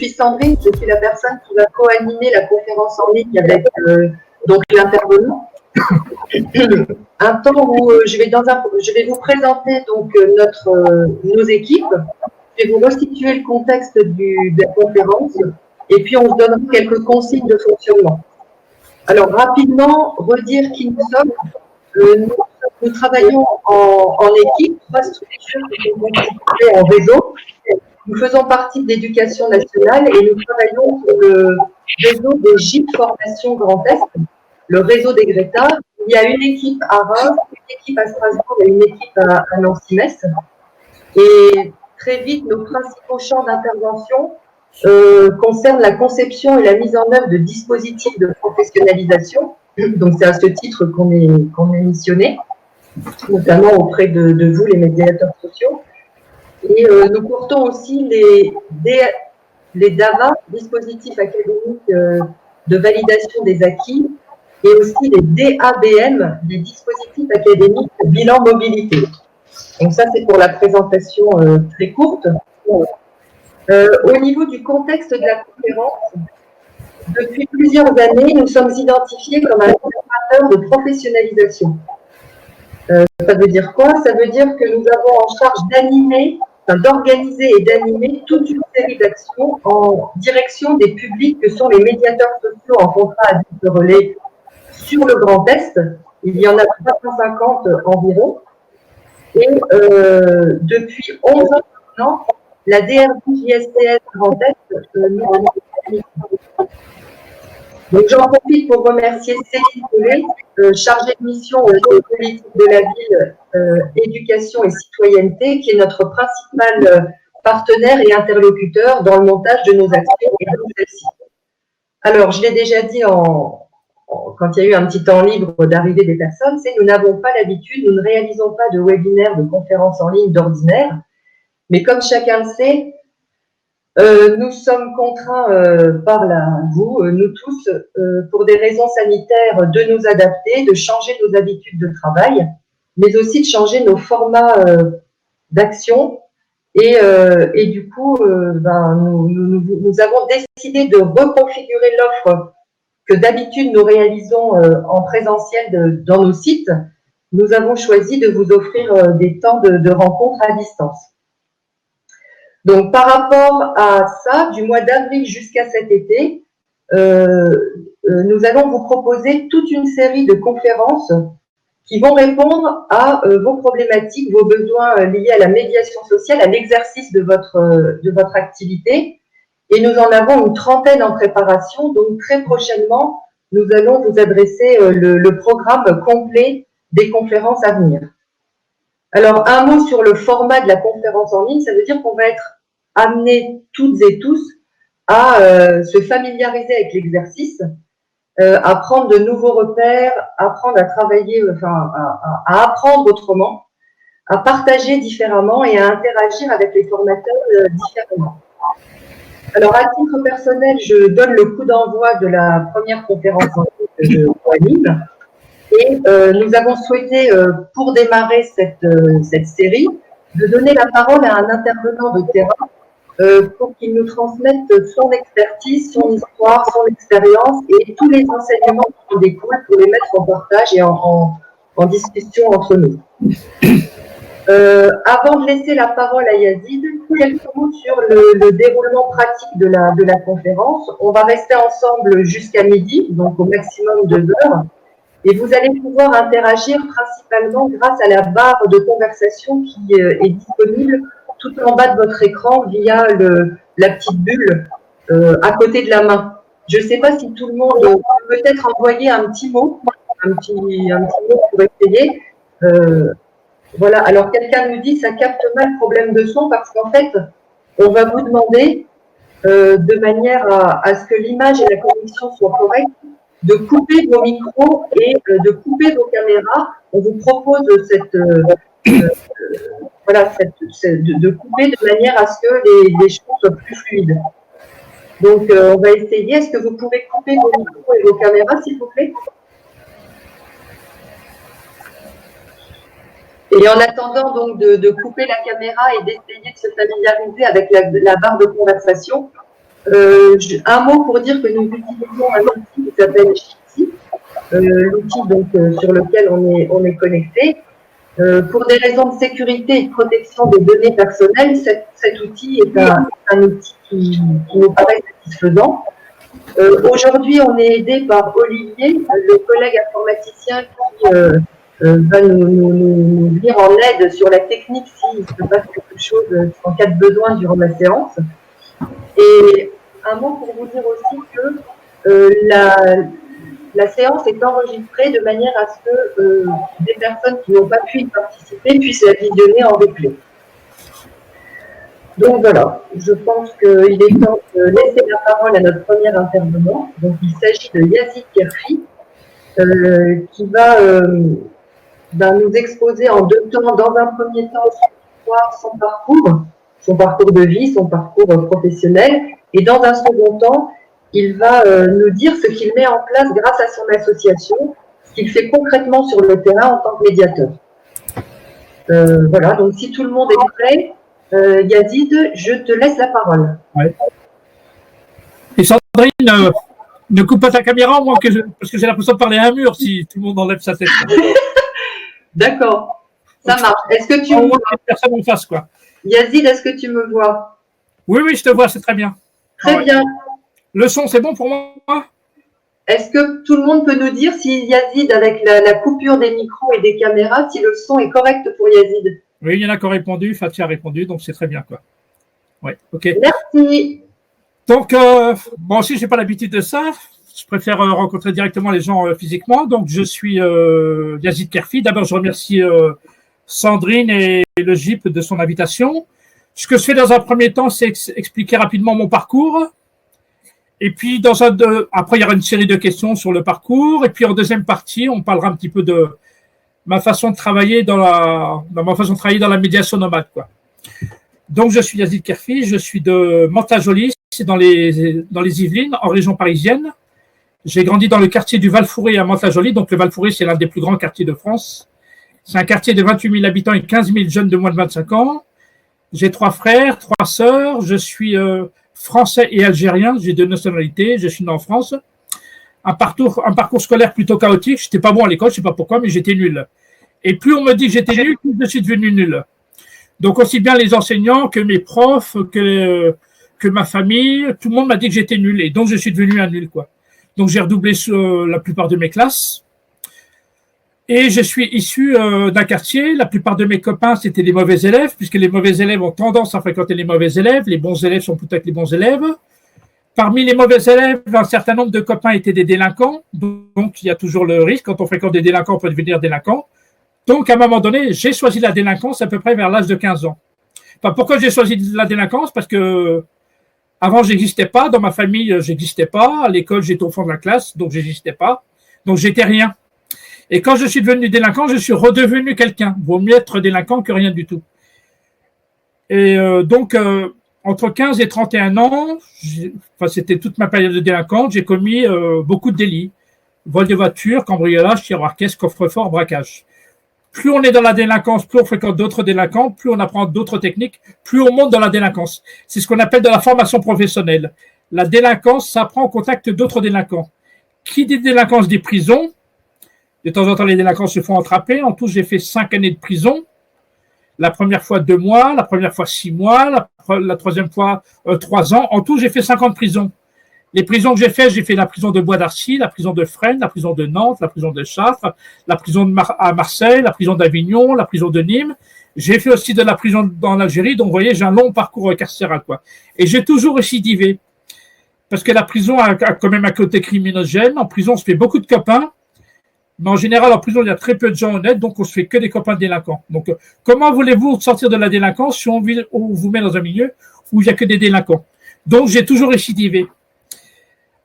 suis Sandrine, je suis la personne qui va co-animer la conférence en ligne avec donc l'intervenant. Un temps où je vais vous présenter donc nos équipes, je vais vous restituer le contexte de la conférence et puis on se donnera quelques consignes de fonctionnement. Alors rapidement, redire qui nous sommes. Nous travaillons en équipe, 3 structures qui sont constituées en réseau. Nous faisons partie de l'Éducation nationale et nous travaillons sur le réseau des gîtes formation Grand Est, le réseau des Greta. Il y a une équipe à Reims, une équipe à Strasbourg et une équipe à Nancy-Metz. Et très vite, nos principaux champs d'intervention concernent la conception et la mise en œuvre de dispositifs de professionnalisation. Donc, c'est à ce titre qu'on est missionné, notamment auprès de vous, les médiateurs sociaux. Et nous portons aussi les DAVA, dispositifs académiques de validation des acquis, et aussi les DABM, des dispositifs académiques de bilan mobilité. Donc ça, c'est pour la présentation très courte. Au niveau du contexte de la conférence, depuis plusieurs années, nous sommes identifiés comme un opérateur de professionnalisation. Ça veut dire quoi? Ça veut dire que nous avons en charge d'organiser et d'animer toute une série d'actions en direction des publics que sont les médiateurs sociaux en contrat à but de relais sur le Grand Est. Il y en a 350 environ. Et depuis 11 ans maintenant, la DRDJSTS Grand Est nous. Donc j'en profite pour remercier Céline Collet, chargée de mission aux politiques de la ville, éducation et citoyenneté, qui est notre principal partenaire et interlocuteur dans le montage de nos actions et de celles-ci. Alors, je l'ai déjà dit quand il y a eu un petit temps libre d'arrivée des personnes, c'est que nous n'avons pas l'habitude, nous ne réalisons pas de webinaires, de conférences en ligne d'ordinaire, mais comme chacun le sait, nous sommes contraints par vous, nous tous, pour des raisons sanitaires, de nous adapter, de changer nos habitudes de travail, mais aussi de changer nos formats d'action. Et du coup, nous avons décidé de reconfigurer l'offre que d'habitude nous réalisons en présentiel dans nos sites. Nous avons choisi de vous offrir des temps de rencontres à distance. Donc, par rapport à ça, du mois d'avril jusqu'à cet été, nous allons vous proposer toute une série de conférences qui vont répondre à vos problématiques, vos besoins liés à la médiation sociale, à l'exercice de votre activité. Et nous en avons une trentaine en préparation. Donc, très prochainement, nous allons vous adresser le programme complet des conférences à venir. Alors, un mot sur le format de la conférence en ligne, ça veut dire qu'on va être amenés toutes et tous à se familiariser avec l'exercice, à prendre de nouveaux repères, apprendre à travailler, à apprendre autrement, à partager différemment et à interagir avec les formateurs différemment. Alors, à titre personnel, je donne le coup d'envoi de la première conférence en ligne que je anime. Et nous avons souhaité, pour démarrer cette série, de donner la parole à un intervenant de terrain pour qu'il nous transmette son expertise, son histoire, son expérience et tous les enseignements qui en découlent pour les mettre en partage et en discussion entre nous. Avant de laisser la parole à Yazid, quelques mots sur le déroulement pratique de la conférence. On va rester ensemble jusqu'à midi, donc au maximum 2 heures. Et vous allez pouvoir interagir principalement grâce à la barre de conversation qui est disponible tout en bas de votre écran via la petite bulle à côté de la main. Je ne sais pas si tout le monde peut peut-être envoyer un petit mot pour essayer. Voilà, alors quelqu'un nous dit ça capte mal le problème de son parce qu'en fait, on va vous demander de manière à ce que l'image et la connexion soient correctes, de couper vos micros et de couper vos caméras. On vous propose de couper de manière à ce que les choses soient plus fluides. Donc, on va essayer. Est-ce que vous pouvez couper vos micros et vos caméras, s'il vous plaît? Et en attendant donc de couper la caméra et d'essayer de se familiariser avec la barre de conversation, Un mot pour dire que nous utilisons un outil qui s'appelle Shitsi, l'outil sur lequel on est connecté. Pour des raisons de sécurité et de protection des données personnelles, cet outil est un outil qui nous paraît satisfaisant. Aujourd'hui, on est aidé par Olivier, le collègue informaticien qui va nous venir en aide sur la technique s'il se passe quelque chose en cas de besoin durant la séance. Et un mot pour vous dire aussi que la séance est enregistrée de manière à ce que des personnes qui n'ont pas pu y participer puissent la visionner en replay. Donc voilà, je pense qu'il est temps de laisser la parole à notre premier intervenant. Donc il s'agit de Yazid Kerfi, qui va nous exposer en deux temps, dans un premier temps, son parcours de vie, son parcours professionnel, et dans un second temps, il va nous dire ce qu'il met en place grâce à son association, ce qu'il fait concrètement sur le terrain en tant que médiateur. Voilà, donc si tout le monde est prêt, Yazid, je te laisse la parole. Ouais. Et Sandrine, ne coupe pas ta caméra, moi, parce que j'ai l'impression de parler à un mur si tout le monde enlève sa tête. D'accord, ça marche. Est-ce que tu me vois? Personne en face, quoi. Yazid, est-ce que tu me vois? Oui, oui, je te vois, c'est très bien. Très bien. Le son, c'est bon pour moi? Est-ce que tout le monde peut nous dire si Yazid, avec la coupure des micros et des caméras, si le son est correct pour Yazid? Oui, il y en a qui ont répondu, Fatia a répondu, donc c'est très bien, quoi. Oui, ok. Merci. Donc, moi aussi, je n'ai pas l'habitude de ça. Je préfère rencontrer directement les gens physiquement. Donc, je suis Yazid Kerfi. D'abord, je remercie Sandrine et le GIP de son invitation. Ce que je fais dans un premier temps, c'est expliquer rapidement mon parcours. Et puis, après, il y aura une série de questions sur le parcours. Et puis, en deuxième partie, on parlera un petit peu de ma façon de travailler dans la médiation nomade, quoi. Donc, je suis Yazid Kerfi, je suis de Mantes-la-Jolie, c'est dans les Yvelines, en région parisienne. J'ai grandi dans le quartier du Val-Fouré à Mantes-la-Jolie. Donc, le Val-Fouré, c'est l'un des plus grands quartiers de France. C'est un quartier de 28 000 habitants et 15 000 jeunes de moins de 25 ans. J'ai 3 frères, 3 sœurs. Je suis français et algérien. J'ai 2 nationalités. Je suis né en France. Un parcours scolaire plutôt chaotique. Je n'étais pas bon à l'école, je ne sais pas pourquoi, mais j'étais nul. Et plus on me dit que j'étais nul, plus je suis devenu nul. Donc, aussi bien les enseignants que mes profs, que ma famille, tout le monde m'a dit que j'étais nul. Et donc, je suis devenu un nul, quoi. Donc, j'ai redoublé la plupart de mes classes. Et je suis issu d'un quartier. La plupart de mes copains, c'était des mauvais élèves, puisque les mauvais élèves ont tendance à fréquenter les mauvais élèves. Les bons élèves sont plutôt avec les bons élèves. Parmi les mauvais élèves, un certain nombre de copains étaient des délinquants. Donc, il y a toujours le risque. Quand on fréquente des délinquants, on peut devenir délinquant. Donc, à un moment donné, j'ai choisi la délinquance à peu près vers l'âge de 15 ans. Enfin, pourquoi j'ai choisi la délinquance? Parce que avant, j'existais pas. Dans ma famille, j'existais pas. À l'école, j'étais au fond de la classe, donc j'existais pas. Donc, j'étais rien. Et quand je suis devenu délinquant, je suis redevenu quelqu'un. Vaut mieux être délinquant que rien du tout. Et donc, entre 15 et 31 ans, c'était toute ma période de délinquante, j'ai commis beaucoup de délits. Vol de voiture, cambriolage, tiroir caisse, coffre-fort, braquage. Plus on est dans la délinquance, plus on fréquente d'autres délinquants, plus on apprend d'autres techniques, plus on monte dans la délinquance. C'est ce qu'on appelle de la formation professionnelle. La délinquance s'apprend au contact d'autres délinquants. Qui dit délinquance dit prison. De temps en temps, les délinquants se font attraper. En tout, j'ai fait 5 années de prison. La première fois 2 mois, la première fois 6 mois, la troisième fois 3 ans. En tout, j'ai fait 50 prisons. Les prisons que j'ai fait la prison de Bois d'Arcy, la prison de Fresnes, la prison de Nantes, la prison de Chartres, la prison à Marseille, la prison d'Avignon, la prison de Nîmes. J'ai fait aussi de la prison en Algérie. Donc, vous voyez, j'ai un long parcours carcéral, quoi. Et j'ai toujours récidivé. Parce que la prison a quand même un côté criminogène. En prison, on se fait beaucoup de copains. Mais en général, en prison, il y a très peu de gens honnêtes, donc on se fait que des copains délinquants. Donc, comment voulez-vous sortir de la délinquance si on vous met dans un milieu où il n'y a que des délinquants? Donc, j'ai toujours récidivé.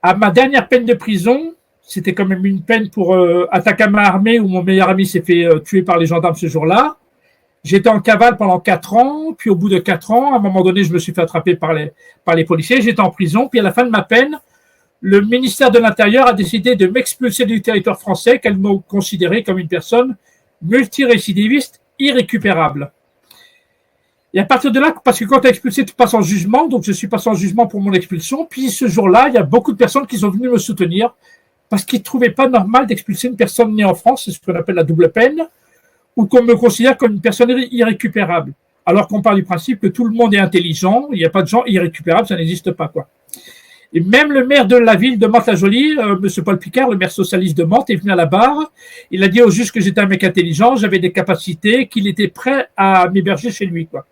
À ma dernière peine de prison, c'était quand même une peine pour attaque à main armée où mon meilleur ami s'est fait tuer par les gendarmes ce jour-là. J'étais en cavale pendant 4 ans, puis au bout de 4 ans, à un moment donné, je me suis fait attraper par les policiers. J'étais en prison, puis à la fin de ma peine, le ministère de l'Intérieur a décidé de m'expulser du territoire français, qu'elle m'a considéré comme une personne multirécidiviste irrécupérable. Et à partir de là, parce que quand tu es expulsé, tu passes en jugement, donc je suis passé en jugement pour mon expulsion. Puis ce jour-là, il y a beaucoup de personnes qui sont venues me soutenir parce qu'ils ne trouvaient pas normal d'expulser une personne née en France, c'est ce qu'on appelle la double peine, ou qu'on me considère comme une personne irrécupérable. Alors qu'on part du principe que tout le monde est intelligent, il n'y a pas de gens irrécupérables, ça n'existe pas, quoi. Et même le maire de la ville de Mantes-la-Jolie, M. Paul Picard, le maire socialiste de Mantes, est venu à la barre. Il a dit au juge que j'étais un mec intelligent, j'avais des capacités, qu'il était prêt à m'héberger chez lui, quoi.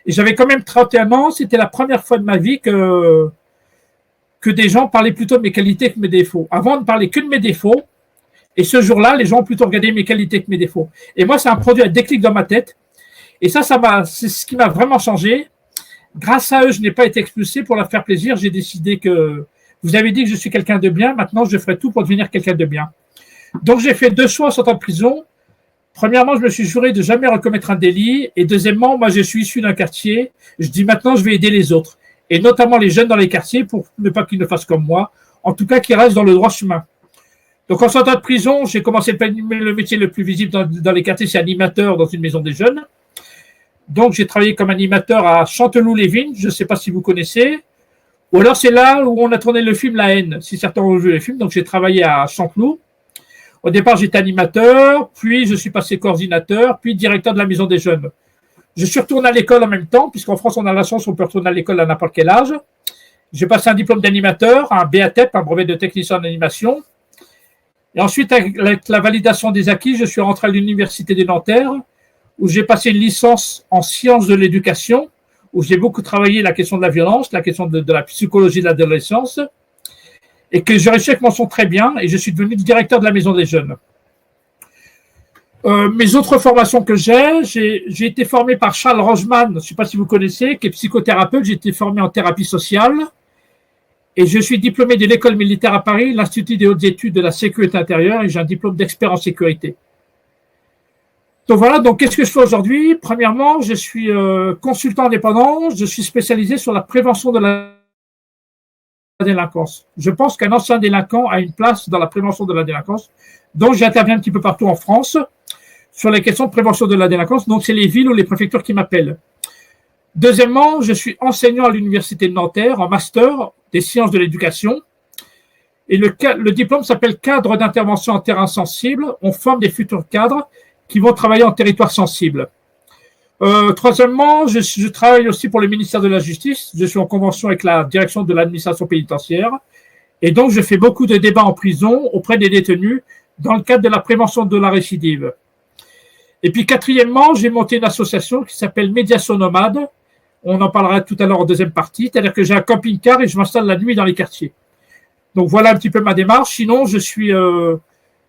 Et j'avais quand même 31 ans, c'était la première fois de ma vie que des gens parlaient plutôt de mes qualités que de mes défauts. Avant, on ne parlait que de mes défauts, et ce jour-là, les gens ont plutôt regardé mes qualités que mes défauts. Et moi, ça a produit un déclic dans ma tête, et c'est ce qui m'a vraiment changé. Grâce à eux, je n'ai pas été expulsé pour leur faire plaisir. J'ai décidé que vous avez dit que je suis quelqu'un de bien. Maintenant, je ferai tout pour devenir quelqu'un de bien. Donc, j'ai fait 2 choix en sortant de prison. Premièrement, je me suis juré de jamais recommettre un délit. Et deuxièmement, moi, je suis issu d'un quartier. Je dis maintenant, je vais aider les autres. Et notamment les jeunes dans les quartiers pour ne pas qu'ils ne fassent comme moi. En tout cas, qu'ils restent dans le droit chemin. Donc, en sortant de prison, j'ai commencé le métier le plus visible dans les quartiers, c'est animateur dans une maison des jeunes. Donc, j'ai travaillé comme animateur à Chanteloup-les-Vignes, je ne sais pas si vous connaissez. Ou alors, c'est là où on a tourné le film La Haine, si certains ont vu le film. Donc, j'ai travaillé à Chanteloup. Au départ, j'étais animateur, puis je suis passé coordinateur, puis directeur de la maison des jeunes. Je suis retourné à l'école en même temps, puisqu'en France, on a la chance, on peut retourner à l'école à n'importe quel âge. J'ai passé un diplôme d'animateur, un BATEP, un brevet de technicien en animation. Et ensuite, avec la validation des acquis, je suis rentré à l'université de Nanterre, où j'ai passé une licence en sciences de l'éducation, où j'ai beaucoup travaillé la question de la violence, la question de la psychologie de l'adolescence, et que j'ai réussi avec mon son très bien, et je suis devenu directeur de la maison des jeunes. Mes autres formations que j'ai été formé par Charles Rogeman, je ne sais pas si vous connaissez, qui est psychothérapeute, j'ai été formé en thérapie sociale, et je suis diplômé de l'école militaire à Paris, l'Institut des hautes études de la sécurité intérieure, et j'ai un diplôme d'expert en sécurité. Donc voilà, donc qu'est-ce que je fais aujourd'hui? Premièrement, je suis consultant indépendant, je suis spécialisé sur la prévention de la délinquance. Je pense qu'un ancien délinquant a une place dans la prévention de la délinquance, donc j'interviens un petit peu partout en France sur les questions de prévention de la délinquance, donc c'est les villes ou les préfectures qui m'appellent. Deuxièmement, je suis enseignant à l'université de Nanterre en master des sciences de l'éducation, et le diplôme s'appelle cadre d'intervention en terrain sensible. On forme des futurs cadres qui vont travailler en territoire sensible. Troisièmement, je travaille aussi pour le ministère de la Justice. Je suis en convention avec la direction de l'administration pénitentiaire. Et donc, je fais beaucoup de débats en prison auprès des détenus dans le cadre de la prévention de la récidive. Et puis, quatrièmement, j'ai monté une association qui s'appelle Médiation Nomade. On en parlera tout à l'heure en deuxième partie. C'est-à-dire que j'ai un camping-car et je m'installe la nuit dans les quartiers. Donc, voilà un petit peu ma démarche. Sinon, je suis...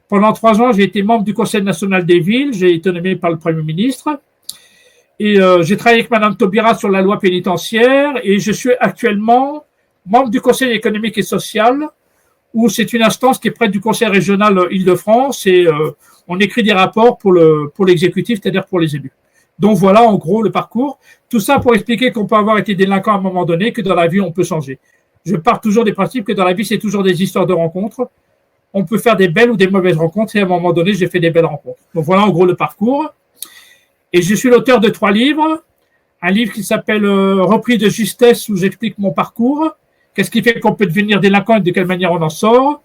pendant 3 ans, j'ai été membre du Conseil national des villes. J'ai été nommé par le Premier ministre. Et j'ai travaillé avec Mme Taubira sur la loi pénitentiaire. Et je suis actuellement membre du Conseil économique et social, où c'est une instance qui est près du Conseil régional Île-de-France. Et on écrit des rapports pour l'exécutif, c'est-à-dire pour les élus. Donc voilà, en gros, le parcours. Tout ça pour expliquer qu'on peut avoir été délinquant à un moment donné, que dans la vie, on peut changer. Je pars toujours des principes que dans la vie, c'est toujours des histoires de rencontres. On peut faire des belles ou des mauvaises rencontres, et à un moment donné, j'ai fait des belles rencontres. Donc voilà en gros le parcours. Et je suis l'auteur de 3 livres. Un livre qui s'appelle Repris de justesse, où j'explique mon parcours. Qu'est-ce qui fait qu'on peut devenir délinquant et de quelle manière on en sort.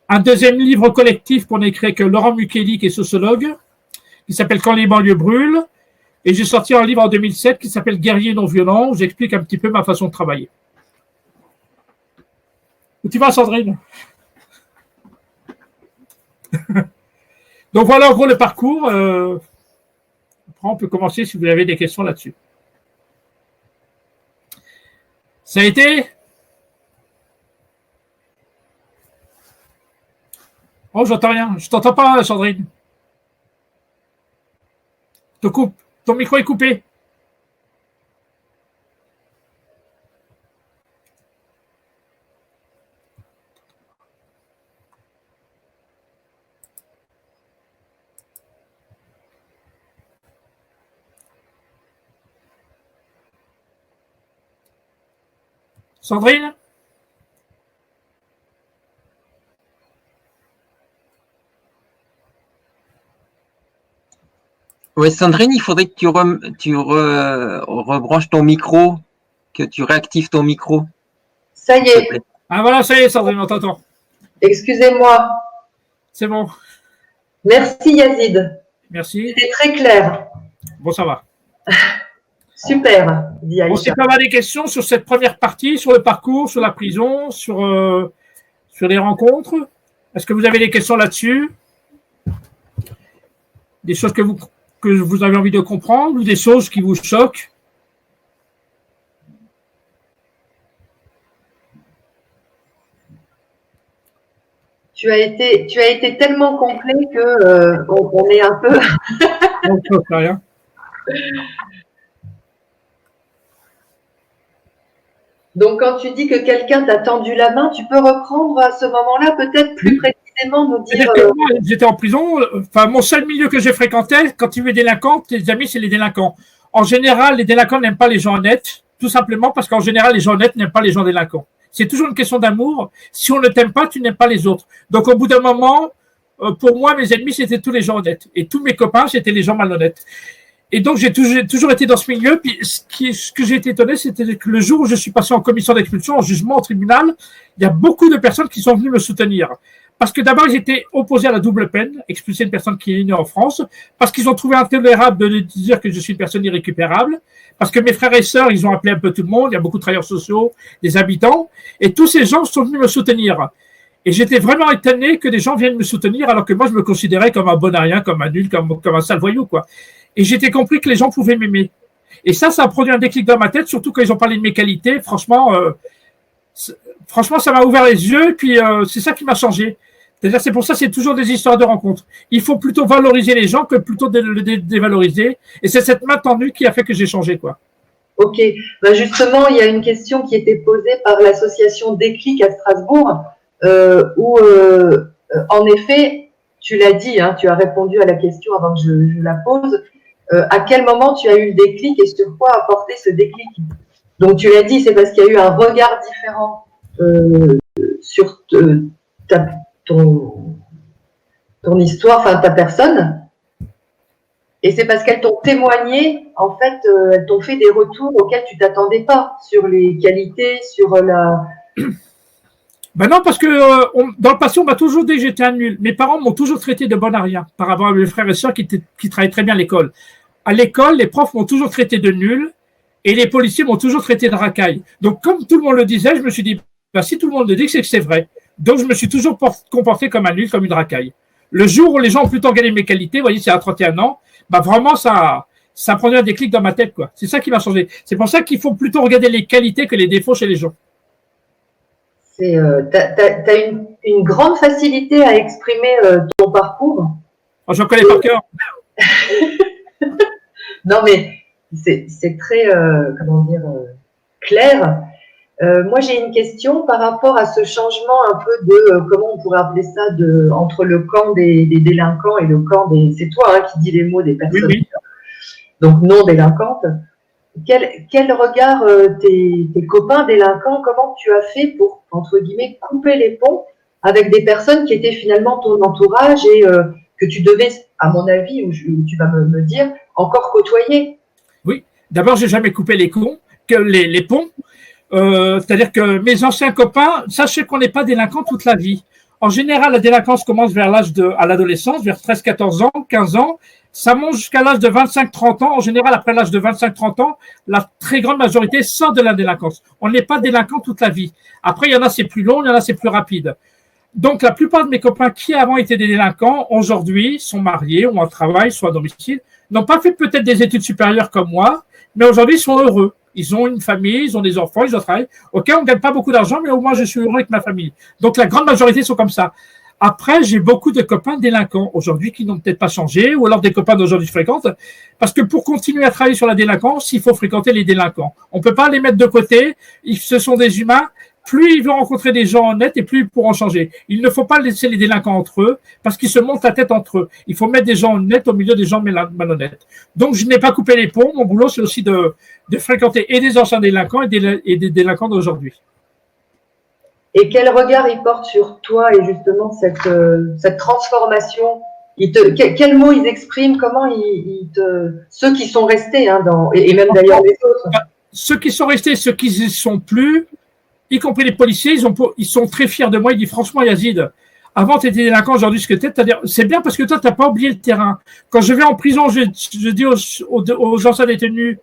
Un deuxième livre collectif qu'on a écrit avec Laurent Mukeli, qui est sociologue, qui s'appelle Quand les banlieues brûlent. Et j'ai sorti un livre en 2007 qui s'appelle Guerrier non violent, où j'explique un petit peu ma façon de travailler. Où tu vas, Sandrine? Donc voilà en gros le parcours. Après, on peut commencer si vous avez des questions là-dessus. Ça a été? Oh, j'entends rien. Je t'entends pas, Sandrine. Te coupe. Ton micro est coupé. Sandrine? Ouais, Sandrine, il faudrait que rebranches ton micro, que tu réactives ton micro. Ça y est. Ah voilà, ça y est, Sandrine, on t'entend. Excusez-moi. C'est bon. Merci Yazid. Merci. C'était très clair. Bon, ça va. Super, dit On Aïcha. s'est pas mal des questions sur cette première partie, sur le parcours, sur la prison, sur les rencontres. Est-ce que vous avez des questions là-dessus? Des choses que vous avez envie de comprendre ou des choses qui vous choquent? Tu as été tellement complet que on est un peu. Non, ça fait rien. Donc, quand tu dis que quelqu'un t'a tendu la main, tu peux reprendre à ce moment-là, peut-être plus précisément nous dire. Moi, j'étais en prison. Enfin, mon seul milieu que j'ai fréquenté, quand tu es délinquant, tes amis, c'est les délinquants. En général, les délinquants n'aiment pas les gens honnêtes, tout simplement parce qu'en général, les gens honnêtes n'aiment pas les gens délinquants. C'est toujours une question d'amour. Si on ne t'aime pas, tu n'aimes pas les autres. Donc, au bout d'un moment, pour moi, mes ennemis, c'était tous les gens honnêtes. Et tous mes copains, c'était les gens malhonnêtes. Et donc, j'ai toujours été dans ce milieu. Puis, ce que j'ai été étonné, c'était que le jour où je suis passé en commission d'expulsion, en jugement, au tribunal, il y a beaucoup de personnes qui sont venues me soutenir. Parce que d'abord, ils étaient opposés à la double peine, expulser une personne qui est née en France, parce qu'ils ont trouvé intolérable de dire que je suis une personne irrécupérable, parce que mes frères et sœurs, ils ont appelé un peu tout le monde, il y a beaucoup de travailleurs sociaux, des habitants, et tous ces gens sont venus me soutenir. Et j'étais vraiment étonné que des gens viennent me soutenir, alors que moi, je me considérais comme un bon à rien, comme un nul, comme un sale voyou, quoi. Et j'étais compris que les gens pouvaient m'aimer. Et ça a produit un déclic dans ma tête, surtout quand ils ont parlé de mes qualités. Franchement, ça m'a ouvert les yeux, puis c'est ça qui m'a changé. C'est-à-dire, c'est pour ça, c'est toujours des histoires de rencontres. Il faut plutôt valoriser les gens que plutôt les dévaloriser. Et c'est cette main tendue qui a fait que j'ai changé, quoi. Ok. Ben justement, il y a une question qui était posée par l'association Déclic à Strasbourg, où, en effet, tu l'as dit, hein, tu as répondu à la question avant que je la pose. À quel moment tu as eu le déclic et sur quoi a porté ce déclic? Donc, tu l'as dit, c'est parce qu'il y a eu un regard différent sur ton histoire, enfin ta personne. Et c'est parce qu'elles t'ont témoigné, en fait, elles t'ont fait des retours auxquels tu t'attendais pas, sur les qualités, sur la. Ben non, parce que dans le passé, on m'a toujours dit que j'étais un nul. Mes parents m'ont toujours traité de bon à rien par rapport à mes frères et sœurs qui travaillaient très bien à l'école. À l'école, les profs m'ont toujours traité de nul et les policiers m'ont toujours traité de racaille. Donc, comme tout le monde le disait, je me suis dit, ben, si tout le monde le dit, c'est que c'est vrai. Donc, je me suis toujours comporté comme un nul, comme une racaille. Le jour où les gens ont plutôt regardé mes qualités, vous voyez, c'est à 31 ans, ben vraiment, ça prenait un déclic dans ma tête, quoi. C'est ça qui m'a changé. C'est pour ça qu'il faut plutôt regarder les qualités que les défauts chez les gens. T'as une grande facilité à exprimer ton parcours. Oh, j'en connais par cœur. Non, mais c'est très, comment dire, clair. Moi, j'ai une question par rapport à ce changement un peu de, comment on pourrait appeler ça, entre le camp des délinquants et le camp des. C'est toi hein, qui dis les mots des personnes, oui. Donc non délinquantes. Quel regard tes copains délinquants, comment tu as fait pour, entre guillemets, couper les ponts avec des personnes qui étaient finalement ton entourage et que tu devais, à mon avis, ou tu vas me dire, encore côtoyer? Oui, d'abord, j'ai jamais coupé les ponts. C'est-à-dire que mes anciens copains, sachez qu'on n'est pas délinquant toute la vie. En général, la délinquance commence à l'adolescence, vers 13, 14 ans, 15 ans. Ça monte jusqu'à l'âge de 25-30 ans. En général, après l'âge de 25-30 ans, la très grande majorité sort de la délinquance. On n'est pas délinquant toute la vie. Après, il y en a, c'est plus long, il y en a, c'est plus rapide. Donc, la plupart de mes copains qui avant étaient des délinquants, aujourd'hui, sont mariés, ont un travail, soit à domicile, n'ont pas fait peut-être des études supérieures comme moi, mais aujourd'hui, ils sont heureux. Ils ont une famille, ils ont des enfants, ils ont travaillé. Ok, on ne gagne pas beaucoup d'argent, mais au moins, je suis heureux avec ma famille. Donc, la grande majorité sont comme ça. Après, j'ai beaucoup de copains délinquants aujourd'hui qui n'ont peut-être pas changé, ou alors des copains d'aujourd'hui fréquentent, parce que pour continuer à travailler sur la délinquance, il faut fréquenter les délinquants. On ne peut pas les mettre de côté, ce sont des humains. Plus ils vont rencontrer des gens honnêtes et plus ils pourront changer. Il ne faut pas laisser les délinquants entre eux, parce qu'ils se montent la tête entre eux. Il faut mettre des gens honnêtes au milieu des gens malhonnêtes. Donc, je n'ai pas coupé les ponts. Mon boulot, c'est aussi de fréquenter et des anciens délinquants et des délinquants d'aujourd'hui. Et quel regard il porte sur toi et justement cette transformation Quels mots ils expriment, comment ceux qui sont restés, hein, et même d'ailleurs les autres. Ceux qui sont restés, ceux qui ne sont plus, y compris les policiers, ils sont très fiers de moi. Ils disent franchement, Yazid, avant tu étais délinquant, aujourd'hui ce que tu es, c'est-à-dire, c'est bien parce que toi, tu n'as pas oublié le terrain. Quand je vais en prison, je dis aux anciens détenus,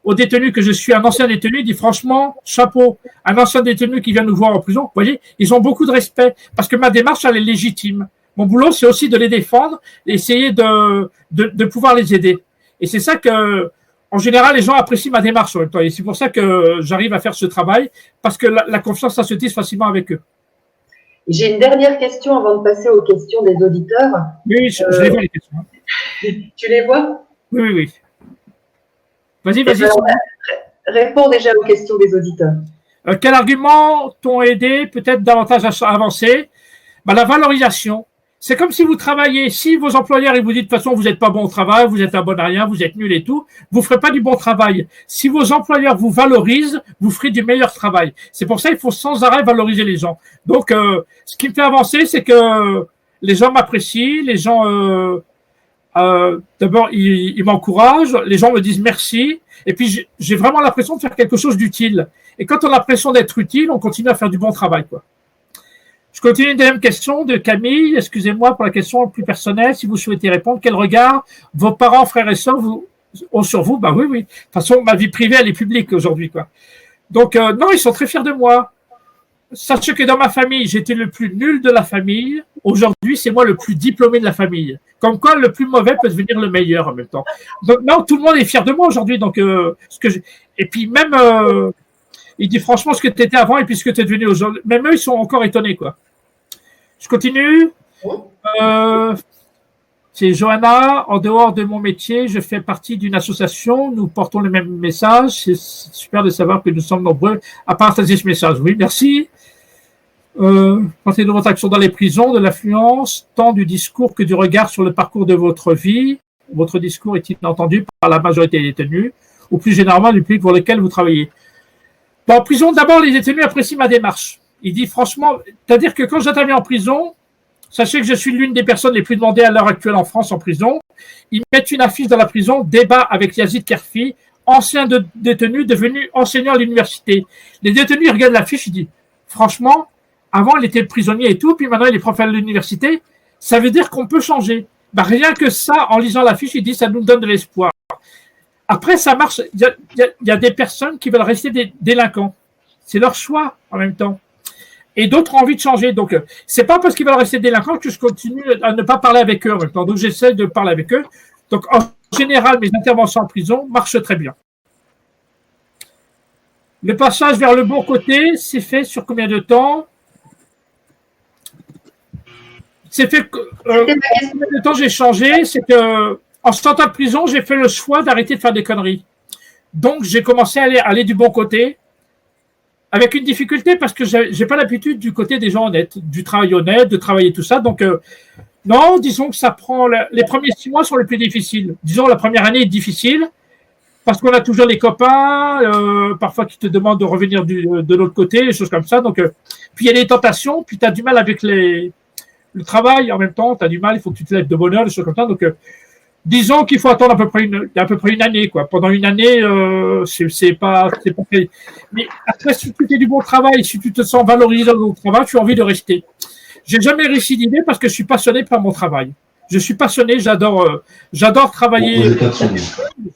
aux détenus que je suis un ancien détenu, il dit franchement, chapeau, un ancien détenu qui vient nous voir en prison, vous voyez, ils ont beaucoup de respect parce que ma démarche, elle est légitime. Mon boulot, c'est aussi de les défendre et essayer de pouvoir les aider. Et c'est ça que, en général, les gens apprécient ma démarche en même temps. Et c'est pour ça que j'arrive à faire ce travail parce que la confiance, ça se tisse facilement avec eux. J'ai une dernière question avant de passer aux questions des auditeurs. Oui, je les vois les questions. Tu les vois? Oui, oui, oui. Vas-y. Réponds déjà aux questions des auditeurs. Quels arguments t'ont aidé peut-être davantage à avancer? La valorisation. C'est comme si vous travaillez, si vos employeurs ils vous disent de toute façon vous n'êtes pas bon au travail, vous êtes un bon à rien, vous êtes nul et tout, vous ferez pas du bon travail. Si vos employeurs vous valorisent, vous ferez du meilleur travail. C'est pour ça qu'il faut sans arrêt valoriser les gens. Donc, ce qui me fait avancer, c'est que les gens m'apprécient, les gens d'abord ils m'encouragent, les gens me disent merci, et puis j'ai vraiment l'impression de faire quelque chose d'utile. Et quand on a l'impression d'être utile, on continue à faire du bon travail, quoi. Je continue une deuxième question de Camille. Excusez-moi pour la question plus personnelle. Si vous souhaitez répondre, quel regard vos parents, frères et sœurs ont sur vous? Oui. De toute façon, ma vie privée, elle est publique aujourd'hui, quoi. Donc, non, ils sont très fiers de moi. Sachez que dans ma famille, j'étais le plus nul de la famille. Aujourd'hui, c'est moi le plus diplômé de la famille. Comme quoi, le plus mauvais peut devenir le meilleur en même temps. Donc, non, tout le monde est fier de moi aujourd'hui. Donc, et puis même... il dit franchement ce que tu étais avant et puis ce que tu es devenu aujourd'hui. Même eux, ils sont encore étonnés, quoi. Je continue. C'est Johanna. En dehors de mon métier, je fais partie d'une association. Nous portons le même message. C'est super de savoir que nous sommes nombreux à partager ce message. Oui, merci. Pensez de votre action dans les prisons, de l'affluence, tant du discours que du regard sur le parcours de votre vie. Votre discours est entendu par la majorité des détenus ou plus généralement du public pour lequel vous travaillez. En prison, d'abord, les détenus apprécient ma démarche. Il dit franchement, c'est-à-dire que quand j'interviens en prison, sachez que je suis l'une des personnes les plus demandées à l'heure actuelle en France en prison. Ils mettent une affiche dans la prison, débat avec Yazid Kerfi, ancien détenu devenu enseignant à l'université. Les détenus ils regardent l'affiche, ils disent franchement, avant il était prisonnier et tout, puis maintenant il est prof à l'université. Ça veut dire qu'on peut changer. Rien que ça, en lisant l'affiche, il dit ça nous donne de l'espoir. Après, ça marche. Il y a des personnes qui veulent rester des délinquants. C'est leur choix en même temps. Et d'autres ont envie de changer. Donc, c'est pas parce qu'ils veulent rester délinquants que je continue à ne pas parler avec eux en même temps. Donc, j'essaie de parler avec eux. Donc, en général, mes interventions en prison marchent très bien. Le passage vers le bon côté, c'est fait sur combien de temps? C'est fait. Combien de temps j'ai changé? C'est que en sortant de prison, j'ai fait le choix d'arrêter de faire des conneries. Donc, j'ai commencé à aller du bon côté, avec une difficulté parce que j'ai pas l'habitude du côté des gens honnêtes, du travail honnête, de travailler tout ça. Donc, non, disons que ça prend... Les premiers 6 mois sont les plus difficiles. Disons, la première année est difficile parce qu'on a toujours les copains, parfois qui te demandent de revenir de l'autre côté, des choses comme ça. Donc, puis il y a des tentations, puis tu as du mal avec le travail en même temps, tu as du mal, il faut que tu te lèves de bonne heure, des choses comme ça. Donc, disons qu'il faut attendre à peu près une année, quoi. Pendant une année, c'est pas. Mais après, si tu fais du bon travail, si tu te sens valorisé dans ton travail, tu as envie de rester. J'ai jamais récidivé parce que je suis passionné par mon travail. Je suis passionné, j'adore travailler.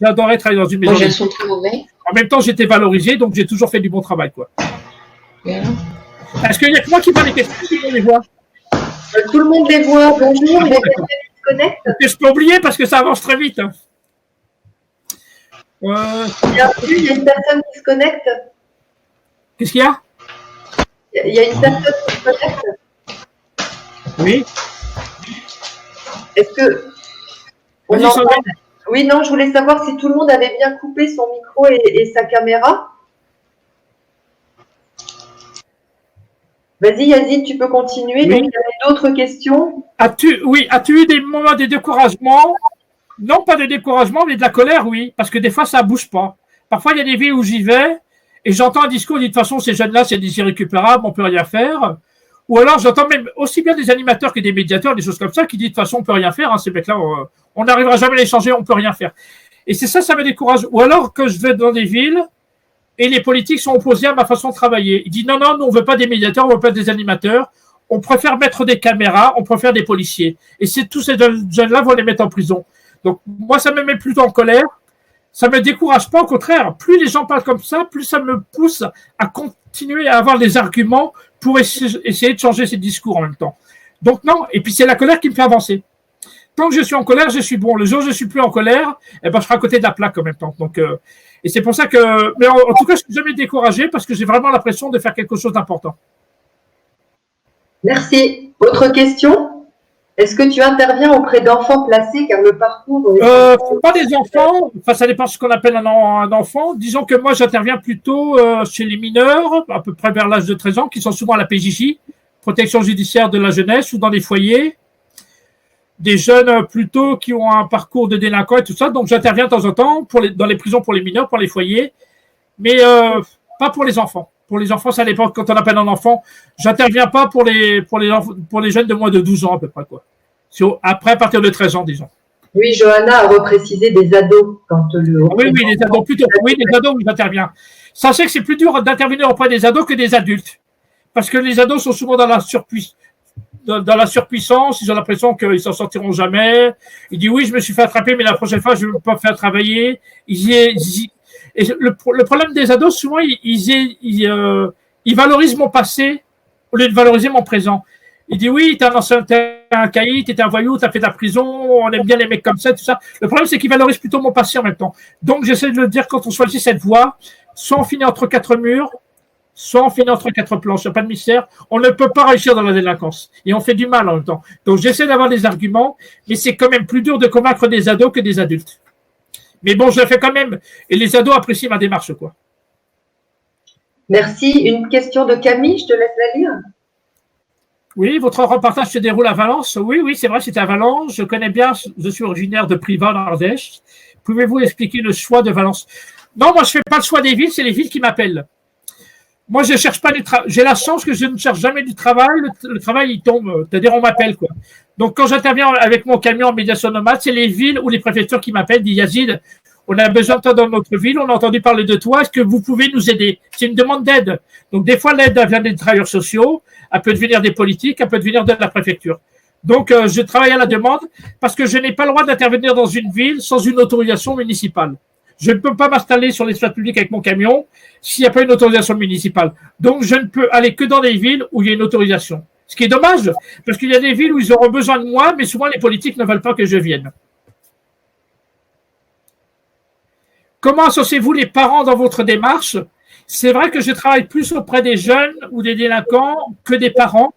J'adorais travailler dans une maison. Moi, j'ai un son très mauvais. En même temps, j'étais valorisé, donc j'ai toujours fait du bon travail, quoi. Est-ce qu'il y a que moi qui vois les questions, qui les voit? Tout le monde les voit. Bonjour, il y a quelqu'un qui se connecte. Je peux oublier parce que ça avance très vite. Il y a une personne qui se connecte. Qu'est-ce qu'il y a? Il y a une personne qui se connecte. Oui. Est-ce que... Oui, non, je voulais savoir si tout le monde avait bien coupé son micro et sa caméra. Vas-y, Yazid, tu peux continuer. Oui. Donc, il y avait d'autres questions. As-tu eu des moments de découragement? Non, pas de découragement, mais de la colère, oui. Parce que des fois, ça ne bouge pas. Parfois, il y a des vies où j'y vais et j'entends un discours, dit de toute façon, ces jeunes-là, c'est des irrécupérables, on ne peut rien faire. Ou alors, j'entends même aussi bien des animateurs que des médiateurs, des choses comme ça, qui disent de toute façon, on peut rien faire. Hein, ces mecs-là, on n'arrivera jamais à les changer, on peut rien faire. Et c'est ça, ça me décourage. Ou alors que je vais dans des villes et les politiques sont opposés à ma façon de travailler. Ils disent non, non, nous, on veut pas des médiateurs, on veut pas des animateurs. On préfère mettre des caméras, on préfère des policiers. Et c'est tous ces jeunes-là vont les mettre en prison. Donc, moi, ça me met plutôt en colère. Ça me décourage pas, au contraire. Plus les gens parlent comme ça, plus ça me pousse à continuer à avoir des arguments pour essayer de changer ces discours en même temps. Donc, non. Et puis, c'est la colère qui me fait avancer. Tant que je suis en colère, je suis bon. Le jour où je suis plus en colère, eh ben, je serai à côté de la plaque en même temps. Donc, et c'est pour ça que, mais en tout cas, je suis jamais découragé parce que j'ai vraiment l'impression de faire quelque chose d'important. Merci. Autre question? Est-ce que tu interviens auprès d'enfants placés car le parcours… Pas des enfants, enfin ça dépend de ce qu'on appelle un enfant. Disons que moi j'interviens plutôt chez les mineurs, à peu près vers l'âge de 13 ans, qui sont souvent à la PJJ, protection judiciaire de la jeunesse, ou dans les foyers. Des jeunes plutôt qui ont un parcours de délinquants et tout ça. Donc j'interviens de temps en temps dans les prisons pour les mineurs, pour les foyers, mais pas pour les enfants. Pour les enfants, ça dépend quand on appelle un enfant. J'interviens pas pour les jeunes de moins de 12 ans à peu près, quoi. Après, à partir de 13 ans, disons. Oui, Johanna a reprécisé des ados quand Oui, les ados plutôt. Oui, les ados, oui, j'interviens. Sachez que c'est plus dur d'intervenir auprès des ados que des adultes. Parce que les ados sont souvent dans la surpuissance, ils ont l'impression qu'ils s'en sortiront jamais. Ils disent oui, je me suis fait attraper, mais la prochaine fois, je ne vais pas me faire travailler. Et le problème des ados, souvent, ils valorisent mon passé au lieu de valoriser mon présent. Ils disent oui, t'es un caïd, t'es un voyou, t'as fait de la prison, on aime bien les mecs comme ça, tout ça. Le problème, c'est qu'ils valorisent plutôt mon passé en même temps. Donc, j'essaie de le dire quand on choisit cette voie, soit on finit entre quatre murs, soit on finit entre quatre planches, il n'y a pas de mystère. On ne peut pas réussir dans la délinquance. Et on fait du mal en même temps. Donc, j'essaie d'avoir des arguments, mais c'est quand même plus dur de convaincre des ados que des adultes. Mais bon, je le fais quand même. Et les ados apprécient ma démarche, quoi. Merci. Une question de Camille, je te laisse la lire. Oui, votre reportage se déroule à Valence. Oui, c'est vrai, c'était à Valence. Je connais bien, je suis originaire de Privas, en Ardèche. Pouvez-vous expliquer le choix de Valence? Non, moi, je ne fais pas le choix des villes, c'est les villes qui m'appellent. Moi, je ne cherche pas du travail. J'ai la chance que je ne cherche jamais du travail. Le travail, il tombe. C'est-à-dire, on m'appelle, quoi. Donc, quand j'interviens avec mon camion en médiation nomade, c'est les villes ou les préfectures qui m'appellent, disent Yazid, on a besoin de toi dans notre ville, on a entendu parler de toi, est-ce que vous pouvez nous aider? C'est une demande d'aide. Donc, des fois, l'aide vient des travailleurs sociaux, elle peut devenir des politiques, elle peut devenir de la préfecture. Donc, je travaille à la demande parce que je n'ai pas le droit d'intervenir dans une ville sans une autorisation municipale. Je ne peux pas m'installer sur l'espace public avec mon camion s'il n'y a pas une autorisation municipale. Donc, je ne peux aller que dans des villes où il y a une autorisation. Ce qui est dommage, parce qu'il y a des villes où ils auront besoin de moi, mais souvent les politiques ne veulent pas que je vienne. Comment associez-vous les parents dans votre démarche? C'est vrai que je travaille plus auprès des jeunes ou des délinquants que des parents.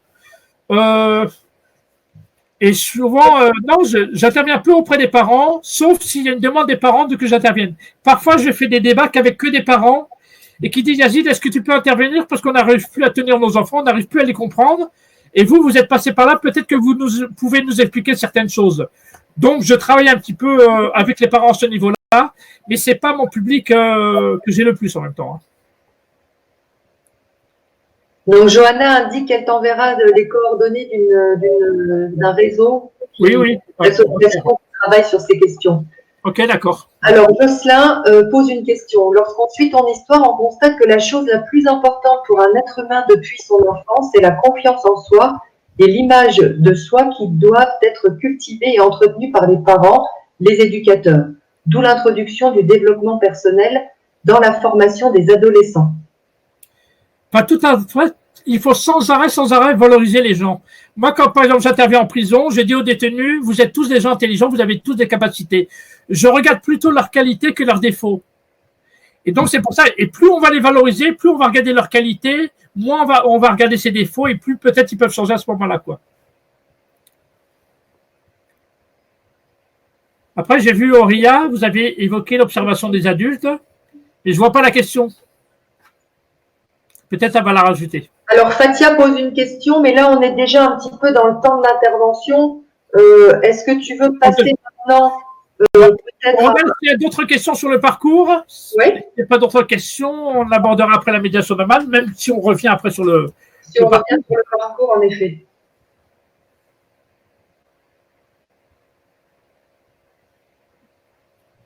Et souvent, non, j'interviens peu auprès des parents, sauf s'il y a une demande des parents de que j'intervienne. Parfois, je fais des débats qu'avec que des parents et qui disent Yazid, est-ce que tu peux intervenir parce qu'on n'arrive plus à tenir nos enfants, on n'arrive plus à les comprendre. Et vous êtes passé par là, peut-être que vous pouvez nous expliquer certaines choses. Donc, je travaille un petit peu avec les parents à ce niveau-là, mais c'est pas mon public que j'ai le plus en même temps. Donc, Johanna indique qu'elle t'enverra les coordonnées d'un réseau qui travaille sur ces questions. Ok, d'accord. Alors, Jocelyn pose une question. Lorsqu'on suit ton histoire, on constate que la chose la plus importante pour un être humain depuis son enfance, c'est la confiance en soi et l'image de soi qui doivent être cultivées et entretenues par les parents, les éducateurs. D'où l'introduction du développement personnel dans la formation des adolescents. Pas tout à fait. Il faut sans arrêt valoriser les gens. Moi, quand par exemple j'interviens en prison, je dis aux détenus, vous êtes tous des gens intelligents, vous avez tous des capacités. Je regarde plutôt leurs qualités que leurs défauts. Et donc c'est pour ça, et plus on va les valoriser, plus on va regarder leurs qualités, moins on va regarder ses défauts, et plus peut-être ils peuvent changer à ce moment-là, quoi. Après, j'ai vu Auria, vous avez évoqué l'observation des adultes, et je vois pas la question. Peut-être ça va la rajouter. Alors, Fatia pose une question, mais là, on est déjà un petit peu dans le temps de l'intervention. Est-ce que tu veux passer maintenant peut-être s'il y a d'autres questions sur le parcours. Oui. S'il n'y a pas d'autres questions, on abordera après la médiation normale, même si on revient après sur le Si on revient sur le parcours, en effet.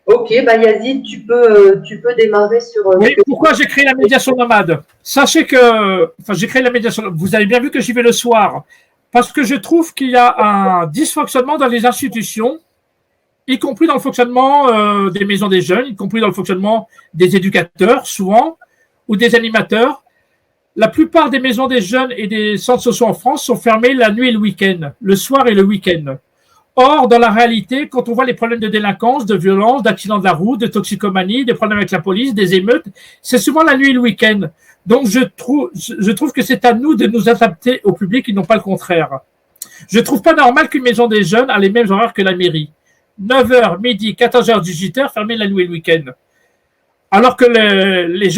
Ok, bah Yazid, tu peux démarrer sur. Oui, pourquoi j'ai créé la médiation nomade? Sachez que, enfin, j'ai créé la médiation. Vous avez bien vu que j'y vais le soir, parce que je trouve qu'il y a un dysfonctionnement dans les institutions, y compris dans le fonctionnement des maisons des jeunes, y compris dans le fonctionnement des éducateurs, souvent, ou des animateurs. La plupart des maisons des jeunes et des centres sociaux en France sont fermés la nuit et le week-end, le soir et le week-end. Or, dans la réalité, quand on voit les problèmes de délinquance, de violence, d'accidents de la route, de toxicomanie, des problèmes avec la police, des émeutes, c'est souvent la nuit et le week-end. Donc, je trouve que c'est à nous de nous adapter au public et non pas le contraire. Je ne trouve pas normal qu'une maison des jeunes a les mêmes horaires que la mairie. 9h, midi, 14h, 18h, fermé la nuit et le week-end. Alors que les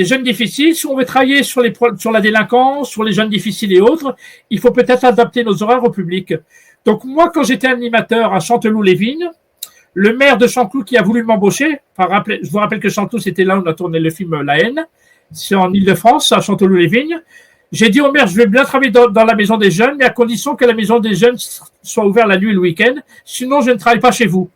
jeunes difficiles, si on veut travailler sur la délinquance, sur les jeunes difficiles et autres, il faut peut-être adapter nos horaires au public. Donc moi, quand j'étais animateur à Chanteloup-les-Vignes, le maire de Chanteloup qui a voulu m'embaucher, je vous rappelle que Chanteloup, c'était là où on a tourné le film La haine, c'est en Ile-de-France, à Chanteloup-les-Vignes. J'ai dit au maire, je vais bien travailler dans la maison des jeunes, mais à condition que la maison des jeunes soit ouverte la nuit et le week-end, sinon je ne travaille pas chez vous.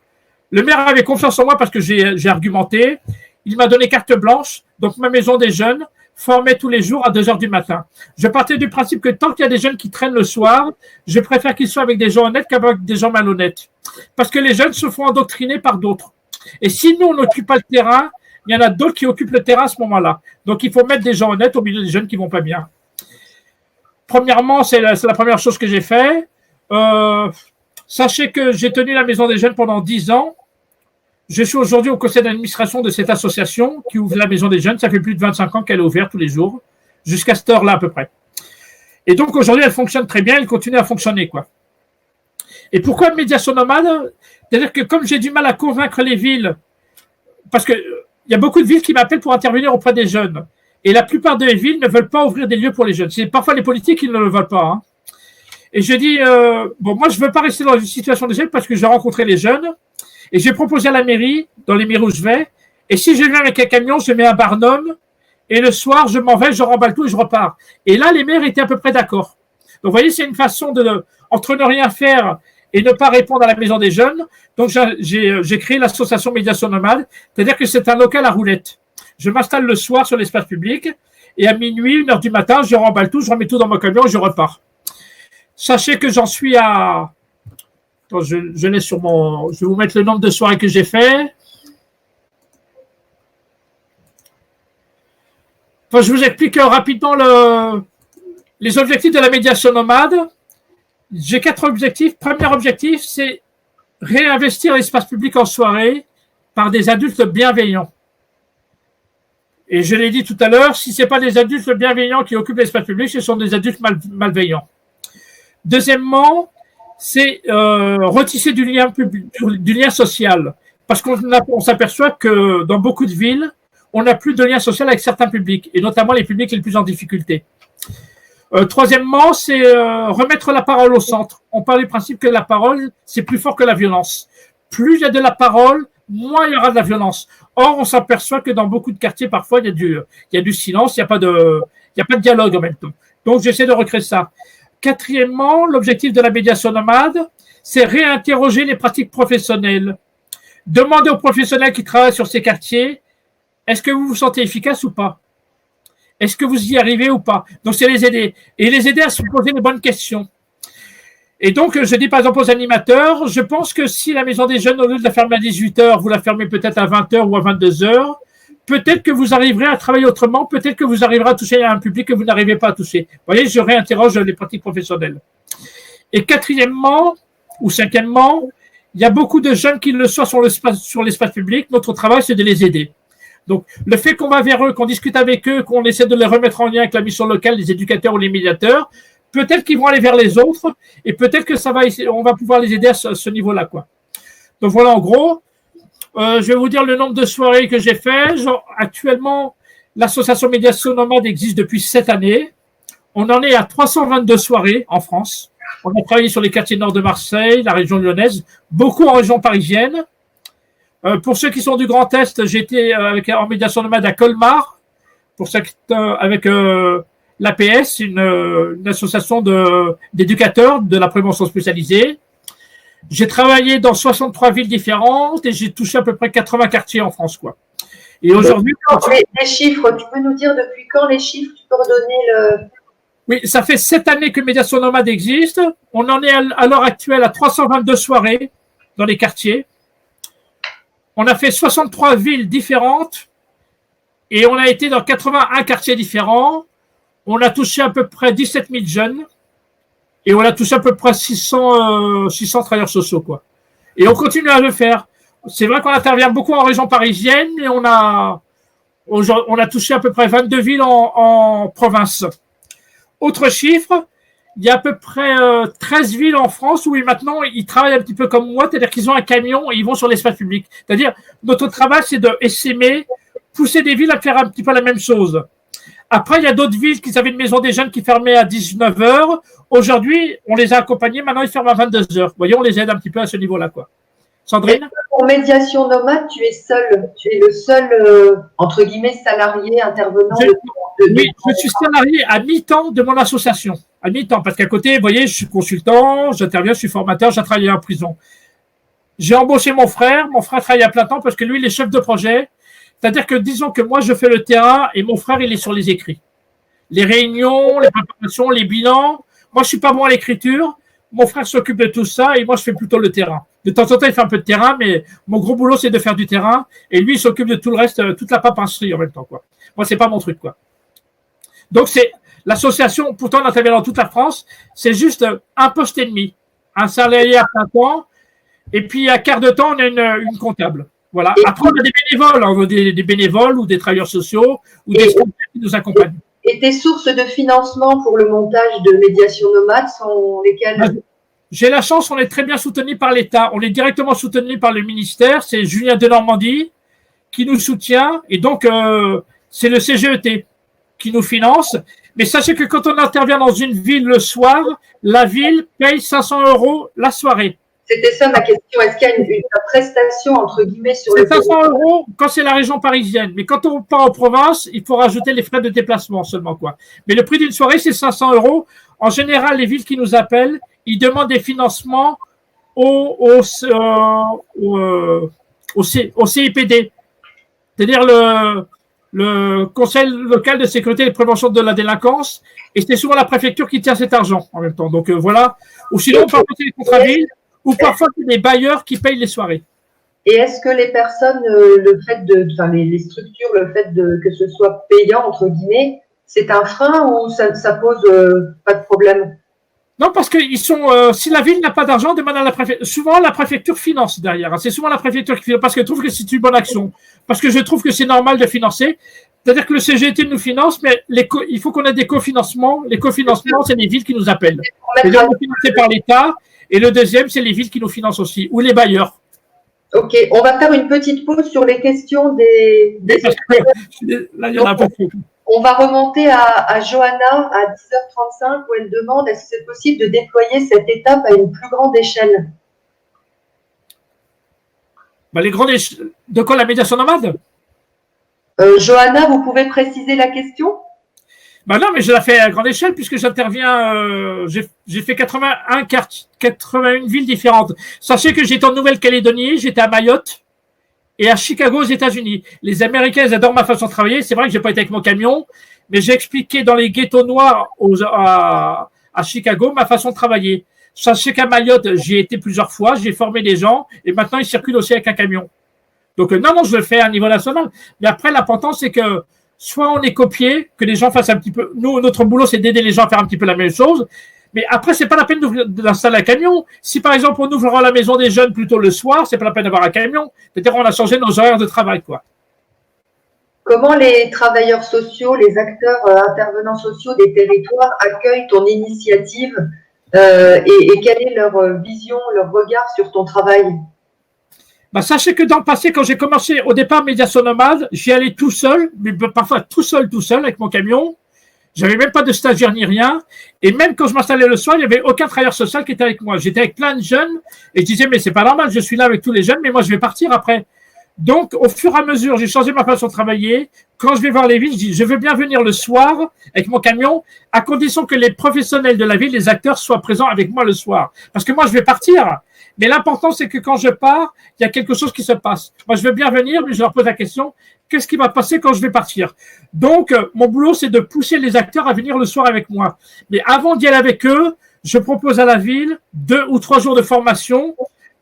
Le maire avait confiance en moi parce que j'ai argumenté. Il m'a donné carte blanche, donc ma maison des jeunes formait tous les jours à 2h du matin. Je partais du principe que tant qu'il y a des jeunes qui traînent le soir, je préfère qu'ils soient avec des gens honnêtes qu'avec des gens malhonnêtes. Parce que les jeunes se font endoctriner par d'autres. Et si nous, on n'occupe pas le terrain, il y en a d'autres qui occupent le terrain à ce moment-là. Donc il faut mettre des gens honnêtes au milieu des jeunes qui vont pas bien. Premièrement, c'est la première chose que j'ai fait. Sachez que j'ai tenu la maison des jeunes pendant 10 ans. Je suis aujourd'hui au conseil d'administration de cette association qui ouvre la maison des jeunes. Ça fait plus de 25 ans qu'elle est ouverte tous les jours, jusqu'à cette heure-là à peu près. Et donc aujourd'hui, elle fonctionne très bien, elle continue à fonctionner, quoi. Et pourquoi médiation nomade? C'est-à-dire que comme j'ai du mal à convaincre les villes, parce qu'il y a beaucoup de villes qui m'appellent pour intervenir auprès des jeunes. Et la plupart des villes ne veulent pas ouvrir des lieux pour les jeunes. C'est parfois les politiques qui ne le veulent pas. Hein. Et je dis, moi je ne veux pas rester dans une situation de jeunes parce que j'ai rencontré les jeunes. Et j'ai proposé à la mairie, dans les mairies où je vais, et si je viens avec un camion, je mets un barnum, et le soir, je m'en vais, je remballe tout et je repars. Et là, les maires étaient à peu près d'accord. Donc, vous voyez, c'est une façon entre ne rien faire et ne pas répondre à la maison des jeunes. Donc, j'ai créé l'association Médiation Nomade, c'est-à-dire que c'est un local à roulettes. Je m'installe le soir sur l'espace public, et à minuit, 1h du matin, je remballe tout, je remets tout dans mon camion et je repars. Sachez que j'en suis à... Je laisse sur mon. Je vais vous mettre le nombre de soirées que j'ai fait. Enfin, je vous explique rapidement les objectifs de la médiation nomade. J'ai 4 objectifs. Premier objectif, c'est réinvestir l'espace public en soirée par des adultes bienveillants. Et je l'ai dit tout à l'heure, si ce n'est pas des adultes bienveillants qui occupent l'espace public, ce sont des adultes malveillants. Deuxièmement, c'est retisser du lien social. Parce qu'on s'aperçoit que dans beaucoup de villes, on n'a plus de lien social avec certains publics, et notamment les publics les plus en difficulté. Troisièmement, c'est remettre la parole au centre. On parle du principe que la parole, c'est plus fort que la violence. Plus il y a de la parole, moins il y aura de la violence. Or, on s'aperçoit que dans beaucoup de quartiers, parfois, il y a du silence, il n'y a pas de dialogue en même temps. Donc, j'essaie de recréer ça. Quatrièmement, l'objectif de la médiation nomade, c'est réinterroger les pratiques professionnelles. Demander aux professionnels qui travaillent sur ces quartiers, est-ce que vous vous sentez efficace ou pas? Est-ce que vous y arrivez ou pas? Donc, c'est les aider. Et les aider à se poser les bonnes questions. Et donc, je dis par exemple aux animateurs, je pense que si la maison des jeunes, au lieu de la fermer à 18h, vous la fermez peut-être à 20h ou à 22h, peut-être que vous arriverez à travailler autrement, peut-être que vous arriverez à toucher un public que vous n'arrivez pas à toucher. Vous voyez, je réinterroge les pratiques professionnelles. Et quatrièmement, ou cinquièmement, il y a beaucoup de jeunes qui le soient sur l'espace public. Notre travail, c'est de les aider. Donc, le fait qu'on va vers eux, qu'on discute avec eux, qu'on essaie de les remettre en lien avec la mission locale, les éducateurs ou les médiateurs, peut-être qu'ils vont aller vers les autres et peut-être que on va pouvoir les aider à ce niveau-là, quoi. Donc, voilà, en gros. Je vais vous dire le nombre de soirées que j'ai fait. Actuellement, l'association Médiation Nomade existe depuis 7 années. On en est à 322 soirées en France. On a travaillé sur les quartiers nord de Marseille, la région lyonnaise, beaucoup en région parisienne. Pour ceux qui sont du Grand Est, j'ai été en médiation nomade à Colmar, pour ceux qui avec l'APS, une association d'éducateurs de la prévention spécialisée. J'ai travaillé dans 63 villes différentes et j'ai touché à peu près 80 quartiers en France, quoi. Et aujourd'hui, les chiffres, tu peux nous dire depuis quand les chiffres? Tu peux redonner le… Oui, ça fait 7 années que Médiation Nomade existe. On en est à l'heure actuelle à 322 soirées dans les quartiers. On a fait 63 villes différentes et on a été dans 81 quartiers différents. On a touché à peu près 17 000 jeunes et on a touché à peu près 600 travailleurs sociaux, quoi. Et on continue à le faire. C'est vrai qu'on intervient beaucoup en région parisienne, mais on a touché à peu près 22 villes en province. Autre chiffre, il y a à peu près 13 villes en France où maintenant ils travaillent un petit peu comme moi, c'est-à-dire qu'ils ont un camion et ils vont sur l'espace public. C'est-à-dire, notre travail, c'est de essaimer, pousser des villes à faire un petit peu la même chose. Après, il y a d'autres villes qui avaient une maison des jeunes qui fermait à 19h. Aujourd'hui, on les a accompagnés, maintenant ils ferment à 22h. Vous voyez, on les aide un petit peu à ce niveau-là, quoi. Sandrine? Pour Médiation Nomade, tu es le seul, entre guillemets, salarié intervenant. Oui, je suis salarié à mi-temps de mon association. À mi-temps, parce qu'à côté, vous voyez, je suis consultant, j'interviens, je suis formateur, j'ai travaillé en prison. J'ai embauché mon frère travaille à plein temps parce que lui, il est chef de projet. C'est-à-dire que, disons que moi, je fais le terrain et mon frère, il est sur les écrits. Les réunions, les préparations, les bilans. Moi, je suis pas bon à l'écriture. Mon frère s'occupe de tout ça et moi, je fais plutôt le terrain. De temps en temps, il fait un peu de terrain, mais mon gros boulot, c'est de faire du terrain. Et lui, il s'occupe de tout le reste, toute la paperasserie en même temps, quoi. Moi, c'est pas mon truc, quoi. Donc, c'est l'association, pourtant, on intervient dans toute la France. C'est juste un poste et demi. Un salarié à plein temps. Et puis, à quart de temps, on a une comptable. Voilà. Après, on a des bénévoles. On a des bénévoles ou des travailleurs sociaux ou des sponsors qui nous accompagnent. Et tes sources de financement pour le montage de Médiation Nomade sont lesquelles? J'ai la chance, on est très bien soutenu par l'État. On est directement soutenu par le ministère. C'est Julien Denormandie qui nous soutient. Et donc, c'est le CGET qui nous finance. Mais sachez que quand on intervient dans une ville le soir, la ville paye 500 € la soirée. C'était ça ma question. Est-ce qu'il y a une prestation, entre guillemets, sur le… C'est 500 € quand c'est la région parisienne. Mais quand on part en province, il faut rajouter les frais de déplacement seulement, quoi. Mais le prix d'une soirée, c'est 500 €. En général, les villes qui nous appellent, ils demandent des financements au CIPD. C'est-à-dire le Conseil local de sécurité et de prévention de la délinquance. Et c'est souvent la préfecture qui tient cet argent en même temps. Donc voilà. Ou sinon, parfois, c'est les contrats villes. Ou parfois, c'est les bailleurs qui payent les soirées. Et est-ce que les personnes, les structures, le fait que ce soit payant, entre guillemets, c'est un frein ou ça pose pas de problème? Non, parce que si la ville n'a pas d'argent, demande à la préfecture. Souvent, la préfecture finance derrière. C'est souvent la préfecture qui finance parce qu'elle trouve que c'est une bonne action. Parce que je trouve que c'est normal de financer. C'est-à-dire que le CGT nous finance, mais il faut qu'on ait des cofinancements. Les cofinancements, c'est les villes qui nous appellent. C'est-à-dire qu'on est financé par l'État. Et le deuxième, c'est les villes qui nous financent aussi, ou les bailleurs. Ok, on va faire une petite pause sur les questions des… Là, il y en a beaucoup. On va remonter à Johanna à 10h35 où elle demande est-ce que c'est possible de déployer cette étape à une plus grande échelle? Les grandes échelles… De quoi, la médiation nomade? Johanna, vous pouvez préciser la question? Non, mais je la fais à grande échelle puisque j'interviens, j'ai fait 81 villes différentes. Sachez que j'étais en Nouvelle-Calédonie, j'étais à Mayotte et à Chicago aux États-Unis. Les Américains, ils adorent ma façon de travailler. C'est vrai que j'ai pas été avec mon camion, mais j'ai expliqué dans les ghettos noirs à Chicago ma façon de travailler. Sachez qu'à Mayotte, j'y ai été plusieurs fois, j'ai formé des gens et maintenant ils circulent aussi avec un camion. Donc non, je le fais à niveau national. Mais après, l'important, c'est que soit on est copié, que les gens fassent un petit peu… Nous, notre boulot, c'est d'aider les gens à faire un petit peu la même chose. Mais après, c'est pas la peine d'installer un camion. Si, par exemple, on ouvrira la maison des jeunes plutôt le soir, c'est pas la peine d'avoir un camion. C'est-à-dire qu'on a changé nos horaires de travail, quoi. Comment les travailleurs sociaux, les acteurs intervenants sociaux des territoires accueillent ton initiative et quelle est leur vision, leur regard sur ton travail? Sachez que dans le passé, quand j'ai commencé au départ Médiation Nomade, j'y allais tout seul, mais parfois tout seul avec mon camion. J'avais même pas de stagiaire ni rien. Et même quand je m'installais le soir, il n'y avait aucun travailleur social qui était avec moi. J'étais avec plein de jeunes et je disais, mais c'est pas normal, je suis là avec tous les jeunes, mais moi je vais partir après. Donc, au fur et à mesure, j'ai changé ma façon de travailler. Quand je vais voir les villes, je dis, je veux bien venir le soir avec mon camion, à condition que les professionnels de la ville, les acteurs, soient présents avec moi le soir. Parce que moi, je vais partir. Mais l'important, c'est que quand je pars, il y a quelque chose qui se passe. Moi, je veux bien venir, mais je leur pose la question, qu'est-ce qui va passer quand je vais partir? Donc, mon boulot, c'est de pousser les acteurs à venir le soir avec moi. Mais avant d'y aller avec eux, je propose à la ville 2 ou 3 jours de formation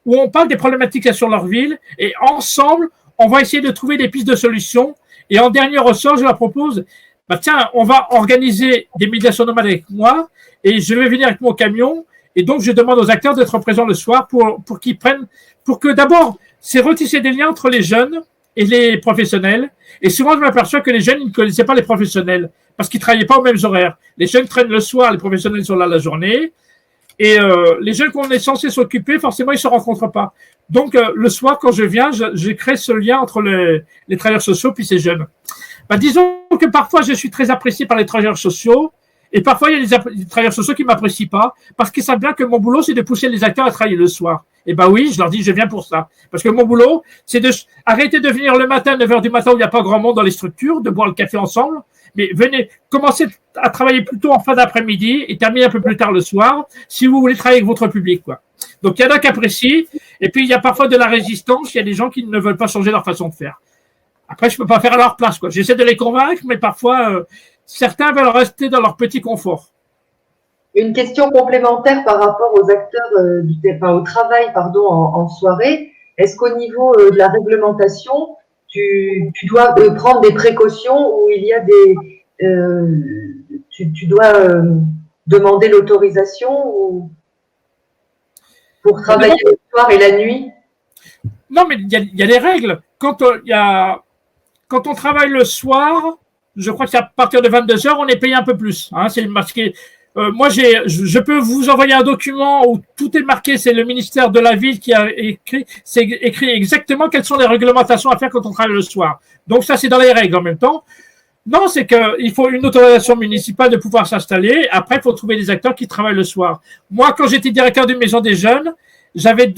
où on parle des problématiques qu'il y a sur leur ville et ensemble, on va essayer de trouver des pistes de solutions. Et en dernier ressort, je leur propose, bah tiens, on va organiser des médiations nomades avec moi et je vais venir avec mon camion. Et donc, je demande aux acteurs d'être présents le soir pour qu'ils prennent, pour que d'abord, c'est retisser des liens entre les jeunes et les professionnels. Et souvent, je m'aperçois que les jeunes, ils ne connaissaient pas les professionnels parce qu'ils ne travaillaient pas aux mêmes horaires. Les jeunes traînent le soir, les professionnels sont là la journée. Et les jeunes qu'on est censé s'occuper, forcément, ils ne se rencontrent pas. Donc, le soir, quand je viens, je crée ce lien entre les travailleurs sociaux puis ces jeunes. Bah, disons que parfois, je suis très apprécié par les travailleurs sociaux et parfois, il y a des travailleurs sociaux qui ne m'apprécient pas parce qu'ils savent bien que mon boulot, c'est de pousser les acteurs à travailler le soir. Et ben oui, je leur dis, je viens pour ça. Parce que mon boulot, c'est de arrêter de venir le matin, 9h du matin, où il n'y a pas grand monde dans les structures, de boire le café ensemble. Mais venez, commencez à travailler plutôt en fin d'après-midi et terminez un peu plus tard le soir, si vous voulez travailler avec votre public, quoi. Donc, il y en a qui apprécient. Et puis, il y a parfois de la résistance. Il y a des gens qui ne veulent pas changer leur façon de faire. Après, je peux pas faire à leur place, quoi. J'essaie de les convaincre, mais parfois, certains veulent rester dans leur petit confort. Une question complémentaire par rapport aux acteurs, au travail, pardon, en soirée. Est-ce qu'au niveau de la réglementation, tu dois prendre des précautions où il y a tu dois demander l'autorisation ou pour travailler le soir et la nuit? Non, mais il y a des règles. Quand on travaille le soir, je crois qu'à partir de 22h, on est payé un peu plus. Hein, c'est marqué. Moi, je peux vous envoyer un document où tout est marqué. C'est le ministère de la Ville qui a écrit. C'est écrit exactement quelles sont les réglementations à faire quand on travaille le soir. Donc ça, c'est dans les règles en même temps. Non, c'est qu'il faut une autorisation municipale de pouvoir s'installer. Après, il faut trouver des acteurs qui travaillent le soir. Moi, quand j'étais directeur d'une maison des jeunes, j'avais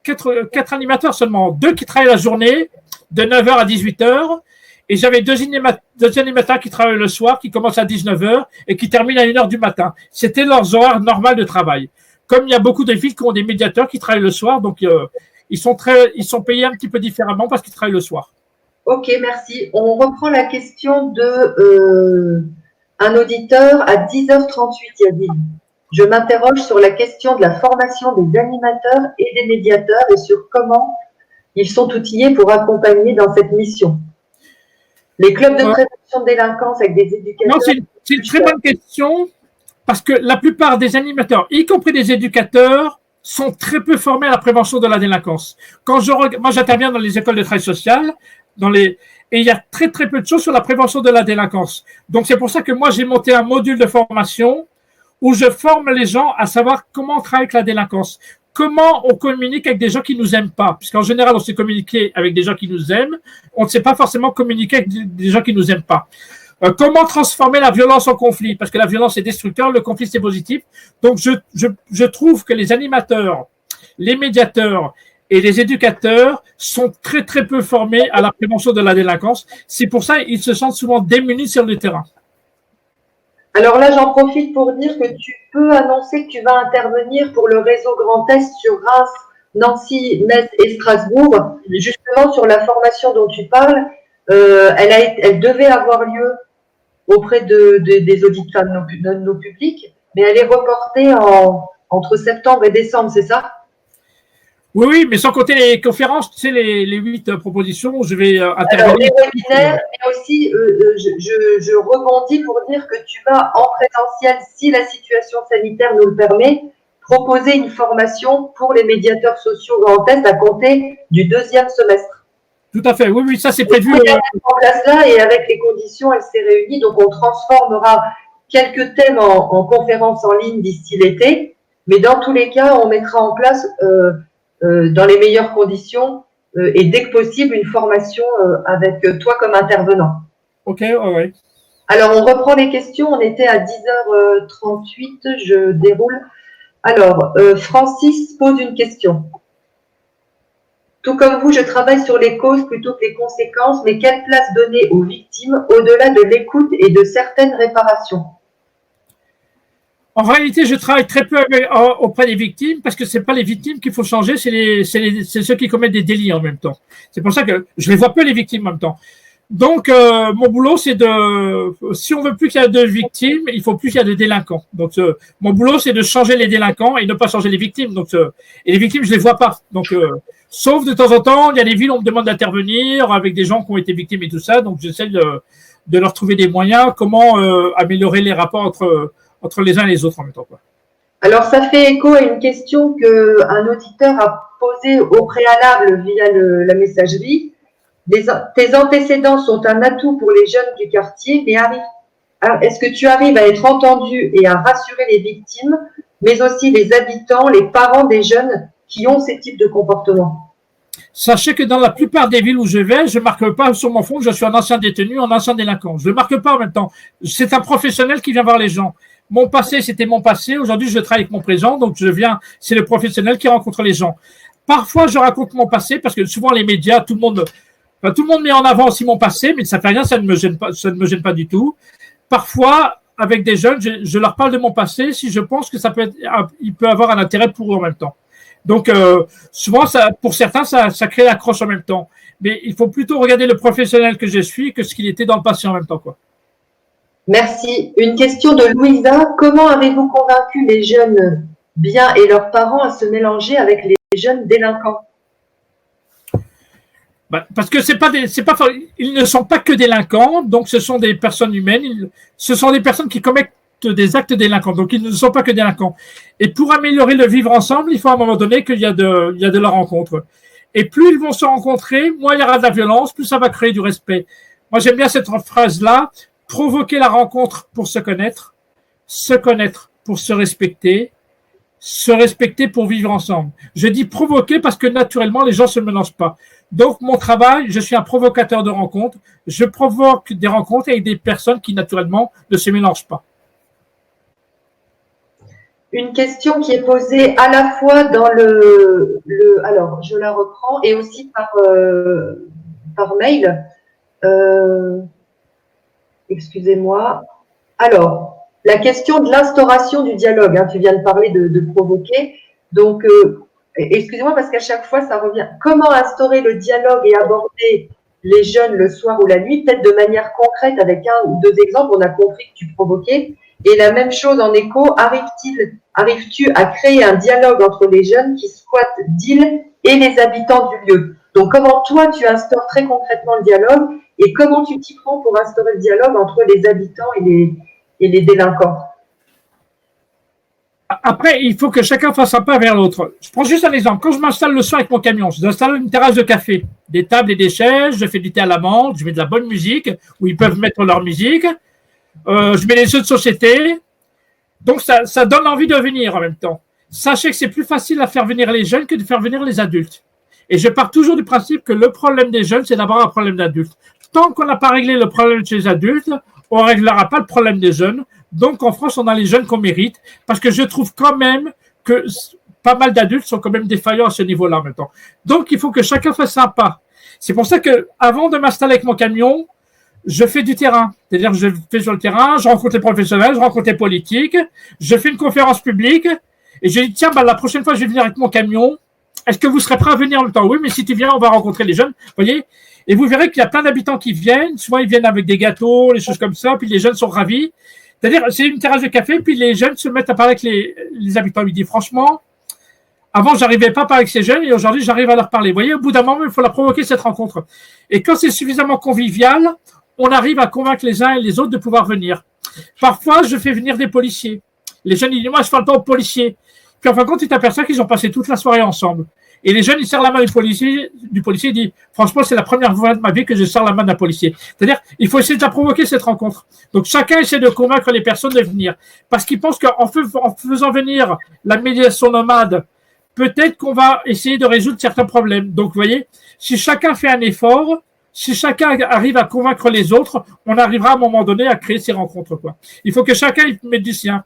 quatre animateurs seulement. 2 qui travaillaient la journée, de 9h à 18h. Et j'avais deux animateurs qui travaillent le soir, qui commencent à 19h et qui terminent à 1h du matin. C'était leurs horaires normaux de travail. Comme il y a beaucoup de villes qui ont des médiateurs qui travaillent le soir, donc ils sont payés un petit peu différemment parce qu'ils travaillent le soir. Ok, merci. On reprend la question de un auditeur à 10h38, Yadine. Je m'interroge sur la question de la formation des animateurs et des médiateurs et sur comment ils sont outillés pour accompagner dans cette mission. Les clubs de prévention de délinquance avec des éducateurs… Non, c'est une très bonne question parce que la plupart des animateurs, y compris des éducateurs, sont très peu formés à la prévention de la délinquance. Moi, j'interviens dans les écoles de travail social, et il y a très très peu de choses sur la prévention de la délinquance. Donc, c'est pour ça que moi, j'ai monté un module de formation où je forme les gens à savoir comment on travaille avec la délinquance. Comment on communique avec des gens qui nous aiment pas? Puisqu'en général, on sait communiquer avec des gens qui nous aiment. On ne sait pas forcément communiquer avec des gens qui nous aiment pas. Comment transformer la violence en conflit? Parce que la violence est destructeur, le conflit c'est positif. Donc, je trouve que les animateurs, les médiateurs et les éducateurs sont très très peu formés à la prévention de la délinquance. C'est pour ça qu'ils se sentent souvent démunis sur le terrain. Alors là, j'en profite pour dire que tu peux annoncer que tu vas intervenir pour le réseau Grand Est sur Reims, Nancy, Metz et Strasbourg. Justement, sur la formation dont tu parles, elle devait avoir lieu auprès des auditeurs de nos publics, mais elle est reportée entre septembre et décembre, c'est ça? Oui, mais sans compter les conférences, tu sais, les 8 propositions, je vais intervenir. Alors, les webinaires, mais aussi, je rebondis pour dire que tu vas, en présentiel, si la situation sanitaire nous le permet, proposer une formation pour les médiateurs sociaux Grand Est à compter du 2e semestre. Tout à fait, oui, ça c'est prévu. Elle est en place là et avec les conditions, elle s'est réunie, donc on transformera quelques thèmes en conférences en ligne d'ici l'été, mais dans tous les cas, on mettra en place dans les meilleures conditions et dès que possible une formation avec toi comme intervenant. Ok, ouais. Alors on reprend les questions, on était à 10h38, je déroule. Alors Francis pose une question. Tout comme vous, je travaille sur les causes plutôt que les conséquences, mais quelle place donner aux victimes au-delà de l'écoute et de certaines réparations? En réalité, je travaille très peu auprès des victimes parce que c'est pas les victimes qu'il faut changer, c'est ceux qui commettent des délits en même temps. C'est pour ça que je les vois peu les victimes en même temps. Donc, mon boulot, c'est si on veut plus qu'il y ait de victimes, il faut plus qu'il y ait de délinquants. Donc, mon boulot, c'est de changer les délinquants et ne pas changer les victimes. Donc, et les victimes, je les vois pas. Donc, sauf de temps en temps, il y a des villes où on me demande d'intervenir avec des gens qui ont été victimes et tout ça. Donc, j'essaie de leur trouver des moyens, comment améliorer les rapports entre les uns et les autres en même temps, quoi. Alors, ça fait écho à une question qu'un auditeur a posée au préalable via la messagerie. Tes antécédents sont un atout pour les jeunes du quartier, mais est-ce que tu arrives à être entendu et à rassurer les victimes, mais aussi les habitants, les parents des jeunes qui ont ces types de comportements? Sachez que dans la plupart des villes où je vais, je ne marque pas sur mon front que je suis un ancien détenu, un ancien délinquant. Je ne le marque pas en même temps. C'est un professionnel qui vient voir les gens. Mon passé, c'était mon passé. Aujourd'hui, je travaille avec mon présent, donc c'est le professionnel qui rencontre les gens. Parfois, je raconte mon passé parce que souvent les médias, tout le monde met en avant aussi mon passé, mais ça fait rien, ça ne me gêne pas du tout. Parfois, avec des jeunes, je leur parle de mon passé si je pense que il peut avoir un intérêt pour eux en même temps. Donc, souvent, pour certains, ça crée l'accroche en même temps. Mais il faut plutôt regarder le professionnel que je suis que ce qu'il était dans le passé en même temps, quoi. Merci. Une question de Louisa. Comment avez-vous convaincu les jeunes bien et leurs parents à se mélanger avec les jeunes délinquants? Parce que ils ne sont pas que délinquants, donc ce sont des personnes humaines, ce sont des personnes qui commettent des actes délinquants, donc ils ne sont pas que délinquants. Et pour améliorer le vivre ensemble, il faut à un moment donné qu'il y a de la rencontre. Et plus ils vont se rencontrer, moins il y aura de la violence, plus ça va créer du respect. Moi, j'aime bien cette phrase-là: provoquer la rencontre pour se connaître pour se respecter pour vivre ensemble. Je dis provoquer parce que naturellement, les gens se mélangent pas. Donc, mon travail, je suis un provocateur de rencontres. Je provoque des rencontres avec des personnes qui, naturellement, ne se mélangent pas. Une question qui est posée à la fois dans alors, je la reprends, et aussi par mail. Excusez-moi. Alors, la question de l'instauration du dialogue, hein, tu viens de parler de provoquer. Donc, excusez-moi parce qu'à chaque fois, ça revient. Comment instaurer le dialogue et aborder les jeunes le soir ou la nuit, peut-être de manière concrète avec un ou deux exemples? On a compris que tu provoquais. Et la même chose en écho, arrives-tu à créer un dialogue entre les jeunes qui squattent d'îles et les habitants du lieu? Donc, comment toi, tu instaures très concrètement le dialogue et comment tu t'y prends pour instaurer le dialogue entre les habitants et les délinquants? Après, il faut que chacun fasse un pas vers l'autre. Je prends juste un exemple. Quand je m'installe le soir avec mon camion, j'installe une terrasse de café, des tables et des chaises, je fais du thé à la menthe, je mets de la bonne musique, où ils peuvent mettre leur musique. Je mets les jeux de société. Donc, ça donne envie de venir en même temps. Sachez que c'est plus facile à faire venir les jeunes que de faire venir les adultes. Et je pars toujours du principe que le problème des jeunes, c'est d'abord un problème d'adultes. Tant qu'on n'a pas réglé le problème chez les adultes, on ne réglera pas le problème des jeunes. Donc, en France, on a les jeunes qu'on mérite, parce que je trouve quand même que pas mal d'adultes sont quand même défaillants à ce niveau-là en même temps. Donc, il faut que chacun fasse un pas. C'est pour ça que, avant de m'installer avec mon camion, je fais du terrain. C'est-à-dire que je fais sur le terrain, je rencontre les professionnels, je rencontre les politiques, je fais une conférence publique, et je dis, tiens, la prochaine fois, je vais venir avec mon camion. Est-ce que vous serez prêt à venir en même temps? Oui, mais si tu viens, on va rencontrer les jeunes. Vous voyez? Et vous verrez qu'il y a plein d'habitants qui viennent. Souvent, ils viennent avec des gâteaux, des choses comme ça, puis les jeunes sont ravis. C'est-à-dire, c'est une terrasse de café, puis les jeunes se mettent à parler avec les habitants. Ils disent, franchement, avant, j'arrivais pas à parler avec ces jeunes, et aujourd'hui, j'arrive à leur parler. Vous voyez, au bout d'un moment, il faut la provoquer, cette rencontre. Et quand c'est suffisamment convivial, on arrive à convaincre les uns et les autres de pouvoir venir. Parfois, je fais venir des policiers. Les jeunes, ils disent, moi, je parle pas aux policiers. Puis, en fin de compte, tu t'aperçois qu'ils ont passé toute la soirée ensemble. Et les jeunes, ils serrent la main du policier, ils disent, franchement, c'est la première fois de ma vie que je serre la main d'un policier. C'est-à-dire, il faut essayer de la provoquer, cette rencontre. Donc, chacun essaie de convaincre les personnes de venir. Parce qu'ils pensent qu'en faisant venir la médiation nomade, peut-être qu'on va essayer de résoudre certains problèmes. Donc, vous voyez, si chacun fait un effort, si chacun arrive à convaincre les autres, on arrivera à un moment donné à créer ces rencontres, quoi. Il faut que chacun mette du sien.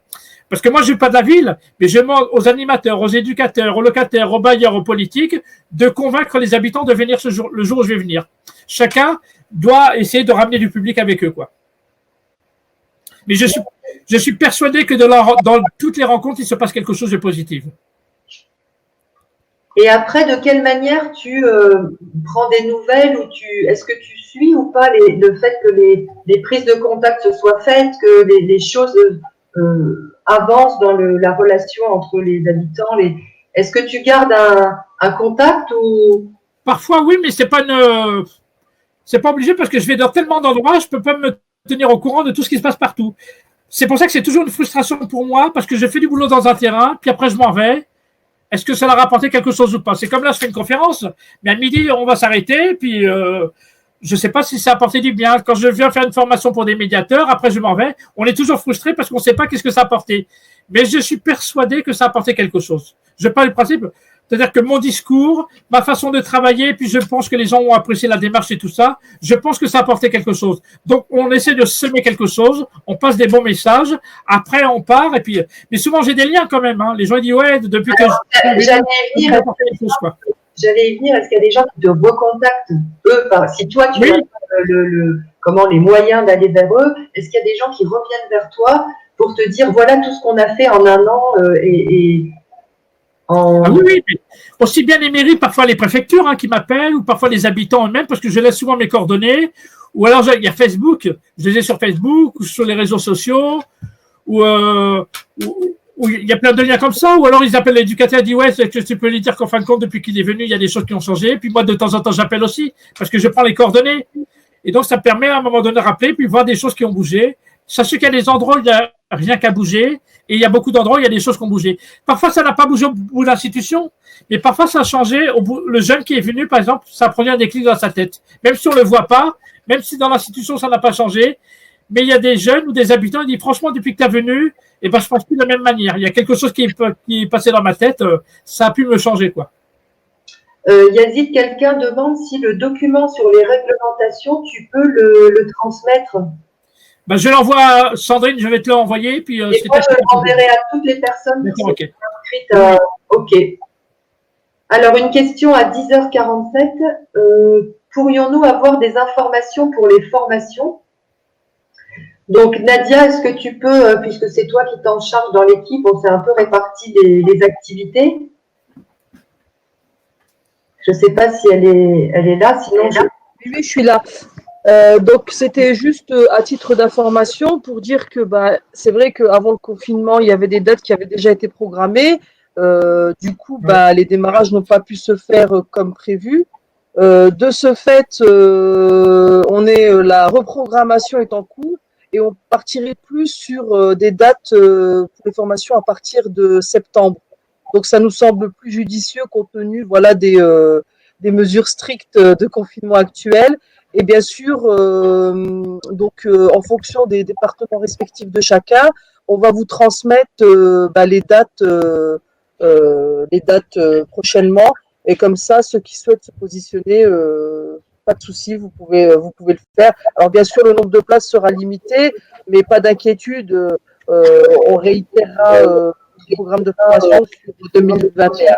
Parce que moi, je ne suis pas de la ville, mais je demande aux animateurs, aux éducateurs, aux locataires, aux bailleurs, aux politiques de convaincre les habitants de venir le jour où je vais venir. Chacun doit essayer de ramener du public avec eux, quoi. Mais je suis persuadé que dans toutes les rencontres, il se passe quelque chose de positif. Et après, de quelle manière tu prends des nouvelles ou est-ce que tu suis ou pas le fait que les prises de contact se soient faites, que les choses avancent dans la relation entre les habitants? Est-ce que tu gardes un contact ou... Parfois, oui, mais c'est pas obligé parce que je vais dans tellement d'endroits, je peux pas me tenir au courant de tout ce qui se passe partout. C'est pour ça que c'est toujours une frustration pour moi parce que je fais du boulot dans un terrain, puis après je m'en vais. Est-ce que ça leur a apporté quelque chose ou pas? C'est comme là, je fais une conférence, mais à midi, on va s'arrêter, puis je ne sais pas si ça a apporté du bien. Quand je viens faire une formation pour des médiateurs, après je m'en vais, on est toujours frustré parce qu'on ne sait pas qu'est-ce que ça a apporté. Mais je suis persuadé que ça a apporté quelque chose. Je parle du principe, c'est-à-dire que mon discours, ma façon de travailler, puis je pense que les gens ont apprécié la démarche et tout ça, je pense que ça a apporté quelque chose. Donc, on essaie de semer quelque chose, on passe des bons messages, après on part, et puis, mais souvent j'ai des liens quand même, hein. Les gens disent, ouais, depuis que j'allais y venir, est-ce qu'il y a des gens qui te recontactent, eux, si toi tu as les moyens d'aller vers eux, est-ce qu'il y a des gens qui reviennent vers toi pour te dire, voilà tout ce qu'on a fait en un an Ah oui, mais aussi bien les mairies, parfois les préfectures qui m'appellent, ou parfois les habitants eux-mêmes, parce que je laisse souvent mes coordonnées, ou alors il y a Facebook, je les ai sur Facebook, ou sur les réseaux sociaux, ou il y a plein de liens comme ça, ou alors ils appellent l'éducateur et disent, ouais, que tu peux lui dire qu'en fin de compte, depuis qu'il est venu, il y a des choses qui ont changé, puis moi, de temps en temps, j'appelle aussi, parce que je prends les coordonnées, et donc ça me permet à un moment donné de rappeler, puis voir des choses qui ont bougé. Sachez qu'il y a des endroits où il n'y a rien qu'à bouger, et il y a beaucoup d'endroits où il y a des choses qui ont bougé. Parfois, ça n'a pas bougé au bout de l'institution, mais parfois, ça a changé. Le jeune qui est venu, par exemple, ça produit un déclic dans sa tête. Même si on ne le voit pas, même si dans l'institution, ça n'a pas changé, mais il y a des jeunes ou des habitants qui disent, franchement, depuis que tu es venu, je pense plus de la même manière. Il y a quelque chose qui est passé dans ma tête, ça a pu me changer, quoi. Yazid, quelqu'un demande si le document sur les réglementations, tu peux le transmettre. Je l'envoie à Sandrine, je vais te l'envoyer. Puis, et moi, je l'enverrai à toutes les personnes qui sont inscrites. OK. Alors, une question à 10h47. Pourrions-nous avoir des informations pour les formations? Donc, Nadia, est-ce que tu peux, puisque c'est toi qui t'en charge dans l'équipe, on s'est un peu réparti les activités. Je ne sais pas si elle est là, sinon Oui, je suis là. Donc, c'était juste à titre d'information pour dire que c'est vrai qu'avant le confinement, il y avait des dates qui avaient déjà été programmées. Du coup, les démarrages n'ont pas pu se faire comme prévu. De ce fait, la reprogrammation est en cours et on partirait plus sur des dates pour les formations à partir de septembre. Donc, ça nous semble plus judicieux compte tenu des mesures strictes de confinement actuelles. Et bien sûr, en fonction des départements respectifs de chacun, on va vous transmettre les dates prochainement. Et comme ça, ceux qui souhaitent se positionner, pas de souci, vous pouvez le faire. Alors bien sûr, le nombre de places sera limité, mais pas d'inquiétude. On réitérera le programme de formation sur 2021.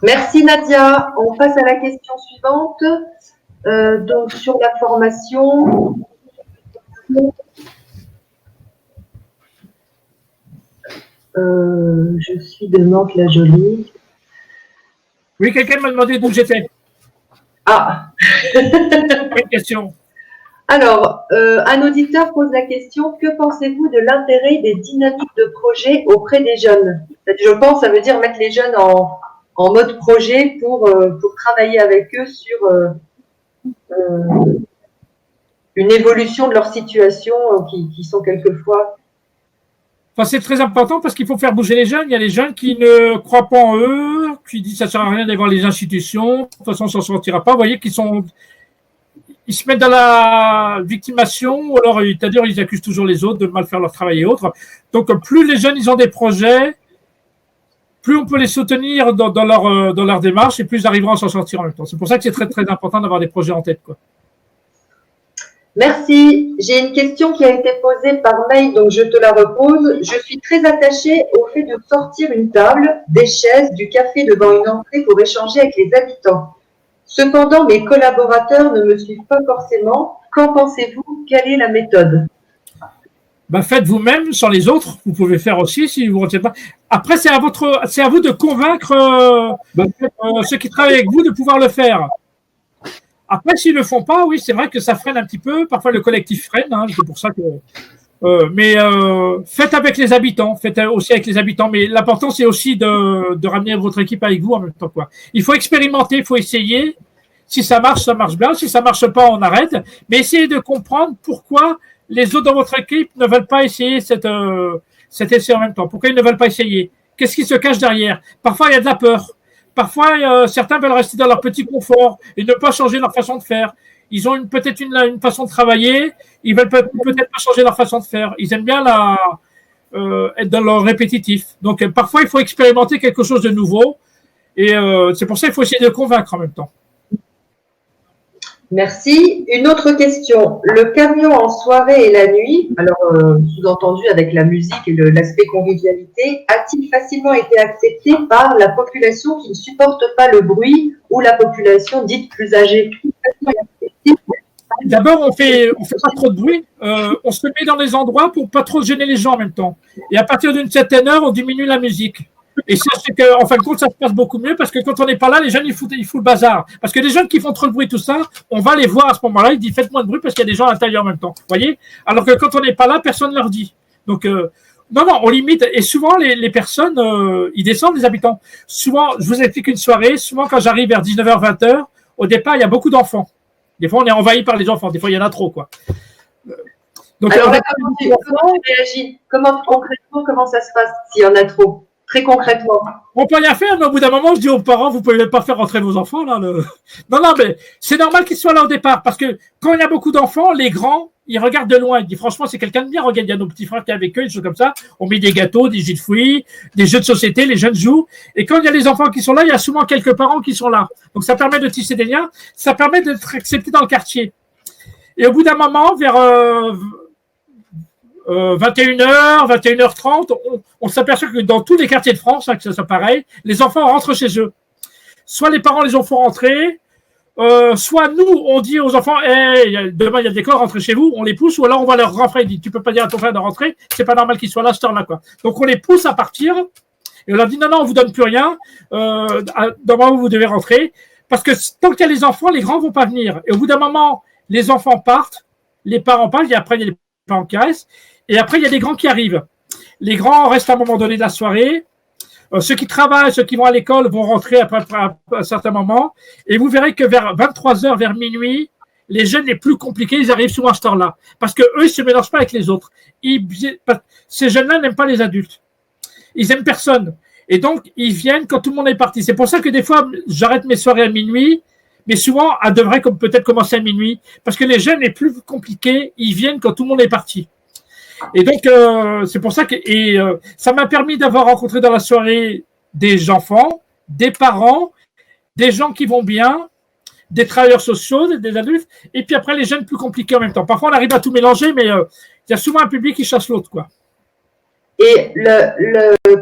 Merci Nadia. On passe à la question suivante. Donc sur la formation. Je suis de Nantes-la-Jolie. Oui, quelqu'un m'a demandé d'où j'étais. Ah. Quelle question? Alors, un auditeur pose la question, que pensez-vous de l'intérêt des dynamiques de projet auprès des jeunes? Je pense, ça veut dire mettre les jeunes en mode projet pour travailler avec eux sur une évolution de leur situation qui sont quelquefois... C'est très important parce qu'il faut faire bouger les jeunes. Il y a les jeunes qui ne croient pas en eux, qui disent que ça ne sert à rien d'aller voir les institutions, de toute façon, on ne s'en sortira pas. Vous voyez qu'ils se mettent dans la victimation, ou alors, c'est-à-dire, ils accusent toujours les autres de mal faire leur travail et autres. Donc, plus les jeunes, ils ont des projets, plus on peut les soutenir dans leur démarche et plus ils arriveront à s'en sortir en même temps. C'est pour ça que c'est très, très important d'avoir des projets en tête, quoi. Merci. J'ai une question qui a été posée par mail, donc je te la repose. Je suis très attachée au fait de sortir une table, des chaises, du café devant une entrée pour échanger avec les habitants. Cependant, mes collaborateurs ne me suivent pas forcément. Qu'en pensez-vous? Quelle est la méthode? Ben, faites vous-même sans les autres. Vous pouvez faire aussi si vous ne retenez pas. Après, c'est à vous de convaincre ceux qui travaillent avec vous de pouvoir le faire. Après, s'ils ne le font pas, oui, c'est vrai que ça freine un petit peu. Parfois, le collectif freine. Hein, c'est pour ça que. Mais faites avec les habitants. Faites aussi avec les habitants. Mais l'important, c'est aussi de ramener votre équipe avec vous en même temps, quoi. Il faut expérimenter, il faut essayer. Si ça marche bien. Si ça marche pas, on arrête. Mais essayez de comprendre pourquoi les autres dans votre équipe ne veulent pas essayer cet essai en même temps. Pourquoi ils ne veulent pas essayer? Qu'est-ce qui se cache derrière? Parfois, il y a de la peur. Parfois, certains veulent rester dans leur petit confort et ne pas changer leur façon de faire. Ils ont peut-être une façon de travailler. Ils veulent peut-être pas changer leur façon de faire. Ils aiment bien être dans leur répétitif. Donc, parfois, il faut expérimenter quelque chose de nouveau. Et c'est pour ça qu'il faut essayer de convaincre en même temps. Merci. Une autre question. Le camion en soirée et la nuit, alors sous-entendu avec la musique et l'aspect convivialité, a-t-il facilement été accepté par la population qui ne supporte pas le bruit ou la population dite plus âgée? D'abord, on fait pas trop de bruit. On se met dans des endroits pour pas trop gêner les gens en même temps. Et à partir d'une certaine heure, on diminue la musique. Et sachez qu'en fin de compte, ça se passe beaucoup mieux parce que quand on n'est pas là, les jeunes, ils foutent le bazar. Parce que les jeunes qui font trop de bruit, tout ça, on va les voir à ce moment-là. Ils disent faites moins de bruit parce qu'il y a des gens à l'intérieur en même temps. Voyez? Alors que quand on n'est pas là, personne ne leur dit. Donc, non, on limite. Et souvent, les personnes, ils descendent, les habitants. Souvent, je vous explique une soirée. Souvent, quand j'arrive vers 19h, 20h, au départ, il y a beaucoup d'enfants. Des fois, on est envahi par les enfants. Des fois, il y en a trop, quoi. Donc, alors, comment tu réagis? Concrètement, comment ça se passe s'il y en a trop? Très concrètement. On peut rien faire, mais au bout d'un moment, je dis aux parents, vous pouvez pas faire rentrer vos enfants, là. Non, mais c'est normal qu'ils soient là au départ, parce que quand il y a beaucoup d'enfants, les grands, ils regardent de loin. Ils disent, franchement, c'est quelqu'un de bien. Regarde, il y a nos petits frères qui sont avec eux, des choses comme ça. On met des gâteaux, des jus de fruits, des jeux de société, les jeunes jouent. Et quand il y a les enfants qui sont là, il y a souvent quelques parents qui sont là. Donc, ça permet de tisser des liens. Ça permet d'être accepté dans le quartier. Et au bout d'un moment, vers 21h, 21h30, on s'aperçoit que dans tous les quartiers de France, que ça soit pareil, les enfants rentrent chez eux. Soit les parents les ont fait rentrer, soit nous, on dit aux enfants, hey, demain il y a de l'école, rentrez chez vous, on les pousse, ou alors on va leur rentrer, il dit, tu peux pas dire à ton frère de rentrer, c'est pas normal qu'il soit là, ce temps-là, quoi. Donc on les pousse à partir, et on leur dit, non, on vous donne plus rien, dans moment où vous devez rentrer, parce que tant qu'il y a les enfants, les grands vont pas venir. Et au bout d'un moment, les enfants partent, les parents partent, et après il y a les parents qui restent, et après, il y a des grands qui arrivent. Les grands restent à un moment donné de la soirée. Ceux qui travaillent, ceux qui vont à l'école vont rentrer après un certain moment. Et vous verrez que vers 23h, vers minuit, les jeunes les plus compliqués, ils arrivent souvent à cette heure-là. Parce que eux, ils se mélangent pas avec les autres. Ces jeunes-là n'aiment pas les adultes. Ils aiment personne. Et donc, ils viennent quand tout le monde est parti. C'est pour ça que des fois, j'arrête mes soirées à minuit. Mais souvent, elles devraient peut-être commencer à minuit. Parce que les jeunes les plus compliqués, ils viennent quand tout le monde est parti. Et donc, c'est pour ça que ça m'a permis d'avoir rencontré dans la soirée des enfants, des parents, des gens qui vont bien, des travailleurs sociaux, des adultes, et puis après les jeunes plus compliqués en même temps. Parfois, on arrive à tout mélanger, mais il y a souvent un public qui chasse l'autre, quoi. Et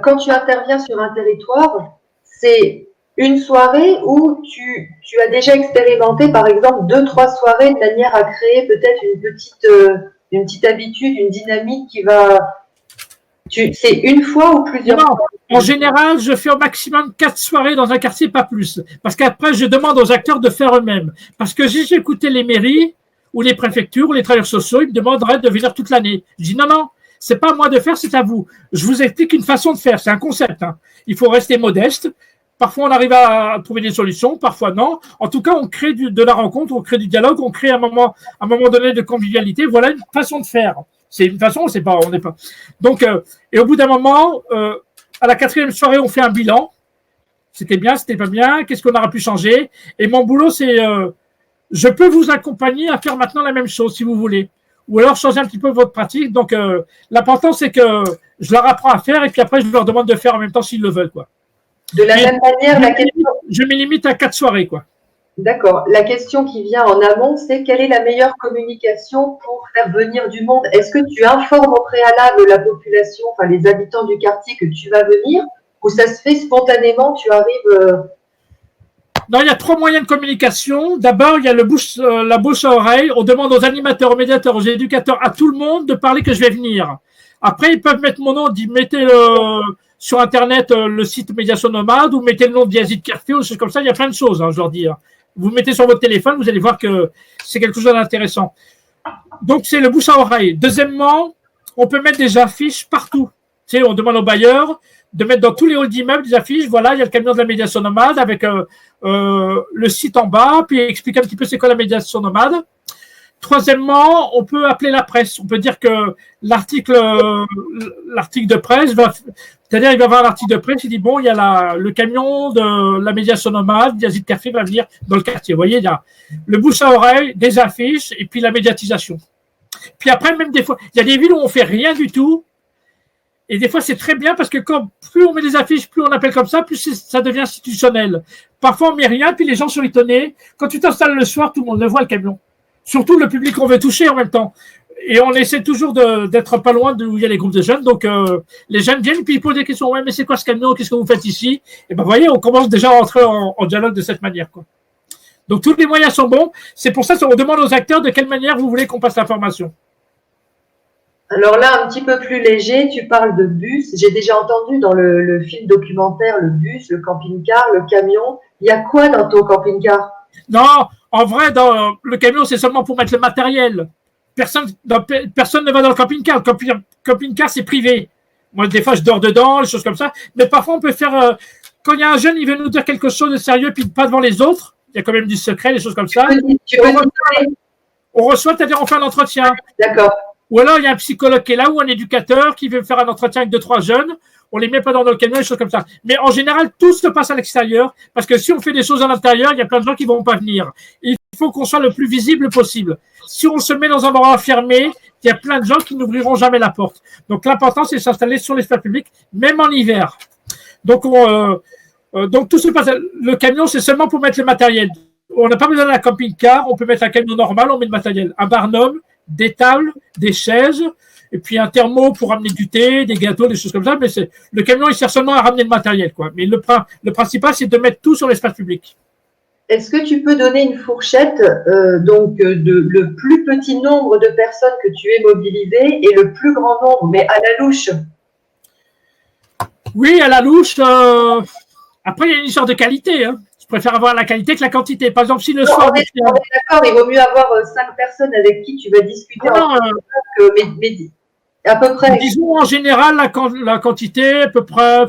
quand tu interviens sur un territoire, c'est une soirée où tu as déjà expérimenté, par exemple, 2-3 soirées de manière à créer peut-être une petite habitude, une dynamique qui va... C'est une fois ou plusieurs fois? En général, je fais au maximum 4 soirées dans un quartier, pas plus. Parce qu'après, je demande aux acteurs de faire eux-mêmes. Parce que j'ai écouté les mairies ou les préfectures ou les travailleurs sociaux, ils me demanderaient de venir toute l'année. Je dis non, c'est pas à moi de faire, c'est à vous. Je vous explique une façon de faire, c'est un concept. Hein. Il faut rester modeste. Parfois, on arrive à trouver des solutions, parfois non. En tout cas, on crée de la rencontre, on crée du dialogue, on crée un moment donné de convivialité. Voilà une façon de faire. C'est une façon, on n'est pas. Donc, et au bout d'un moment, à la 4e soirée, on fait un bilan. C'était bien, c'était pas bien. Qu'est-ce qu'on aurait pu changer? Et mon boulot, c'est, je peux vous accompagner à faire maintenant la même chose, si vous voulez. Ou alors changer un petit peu votre pratique. Donc, l'important, c'est que je leur apprends à faire et puis après, je leur demande de faire en même temps s'ils le veulent, quoi. De la même manière, je me limite à 4 soirées, quoi. D'accord. La question qui vient en amont, c'est quelle est la meilleure communication pour faire venir du monde? Est-ce que tu informes au préalable la population, enfin les habitants du quartier que tu vas venir, ou ça se fait spontanément, tu arrives Non, il y a 3 moyens de communication. D'abord, il y a la bouche à oreille. On demande aux animateurs, aux médiateurs, aux éducateurs, à tout le monde de parler que je vais venir. Après, ils peuvent mettre mon nom, mettez sur Internet le site Médiation Nomade ou mettez le nom de Yazid Kerfi ou des choses comme ça. Il y a plein de choses, je leur dis. Vous mettez sur votre téléphone, vous allez voir que c'est quelque chose d'intéressant. Donc, c'est le bouche à oreille. Deuxièmement, on peut mettre des affiches partout. Tu sais, on demande aux bailleurs de mettre dans tous les halls d'immeubles des affiches. Voilà, il y a le camion de la médiation nomade avec le site en bas, puis expliquer un petit peu c'est quoi la médiation nomade. Troisièmement, on peut appeler la presse. On peut dire que l'article de presse c'est-à-dire il va avoir l'article de presse, il dit bon, il y a le camion de la médiation nomade, Yazid Kerfi va venir dans le quartier. Vous voyez, il y a le bouche à oreille, des affiches et puis la médiatisation. Puis après, même des fois, il y a des villes où on fait rien du tout. Et des fois, c'est très bien parce que plus on met des affiches, plus on appelle comme ça, plus ça devient institutionnel. Parfois, on met rien, puis les gens sont étonnés. Quand tu t'installes le soir, tout le monde le voit, le camion. Surtout le public qu'on veut toucher en même temps. Et on essaie toujours d'être pas loin d'où il y a les groupes de jeunes. Donc, les jeunes viennent et puis ils posent des questions. Ouais, mais c'est quoi ce camion? Qu'est-ce que vous faites ici? Et ben, vous voyez, on commence déjà à entrer en dialogue de cette manière, quoi. Donc, tous les moyens sont bons. C'est pour ça qu'on demande aux acteurs de quelle manière vous voulez qu'on passe l'information. Alors là, un petit peu plus léger, tu parles de bus. J'ai déjà entendu dans le film documentaire le bus, le camping-car, le camion. Il y a quoi dans ton camping-car? Non, en vrai, dans le camion, c'est seulement pour mettre le matériel. Personne ne va dans le camping-car. Le camping-car, c'est privé. Moi, des fois, je dors dedans, les choses comme ça. Mais parfois, on peut faire... quand il y a un jeune, il veut nous dire quelque chose de sérieux, puis pas devant les autres, il y a quand même du secret, des choses comme ça. On reçoit, c'est-à-dire on fait un entretien. D'accord. Ou alors, il y a un psychologue qui est là ou un éducateur qui veut faire un entretien avec 2-3 jeunes. On les met pas dans le camion, des choses comme ça. Mais en général, tout se passe à l'extérieur parce que si on fait des choses à l'intérieur, il y a plein de gens qui vont pas venir. Il faut qu'on soit le plus visible possible. Si on se met dans un endroit fermé, il y a plein de gens qui n'ouvriront jamais la porte. Donc, l'important, c'est de s'installer sur l'espace public, même en hiver. Donc, tout se passe. Le camion, c'est seulement pour mettre le matériel. On n'a pas besoin d'un camping-car. On peut mettre un camion normal, on met le matériel. Un barnum, des tables, des chaises, et puis un thermo pour ramener du thé, des gâteaux, des choses comme ça. Mais le camion, il sert seulement à ramener le matériel, quoi. Mais le principal, c'est de mettre tout sur l'espace public. Est-ce que tu peux donner une fourchette, le plus petit nombre de personnes que tu es mobilisé et le plus grand nombre, mais à la louche? Oui, à la louche. Après, il y a une histoire de qualité, hein. Je préfère avoir la qualité que la quantité. Par exemple, si le soir... On est d'accord, il vaut mieux avoir 5 personnes avec qui tu vas discuter mais à peu près. Disons en général la quantité, à peu près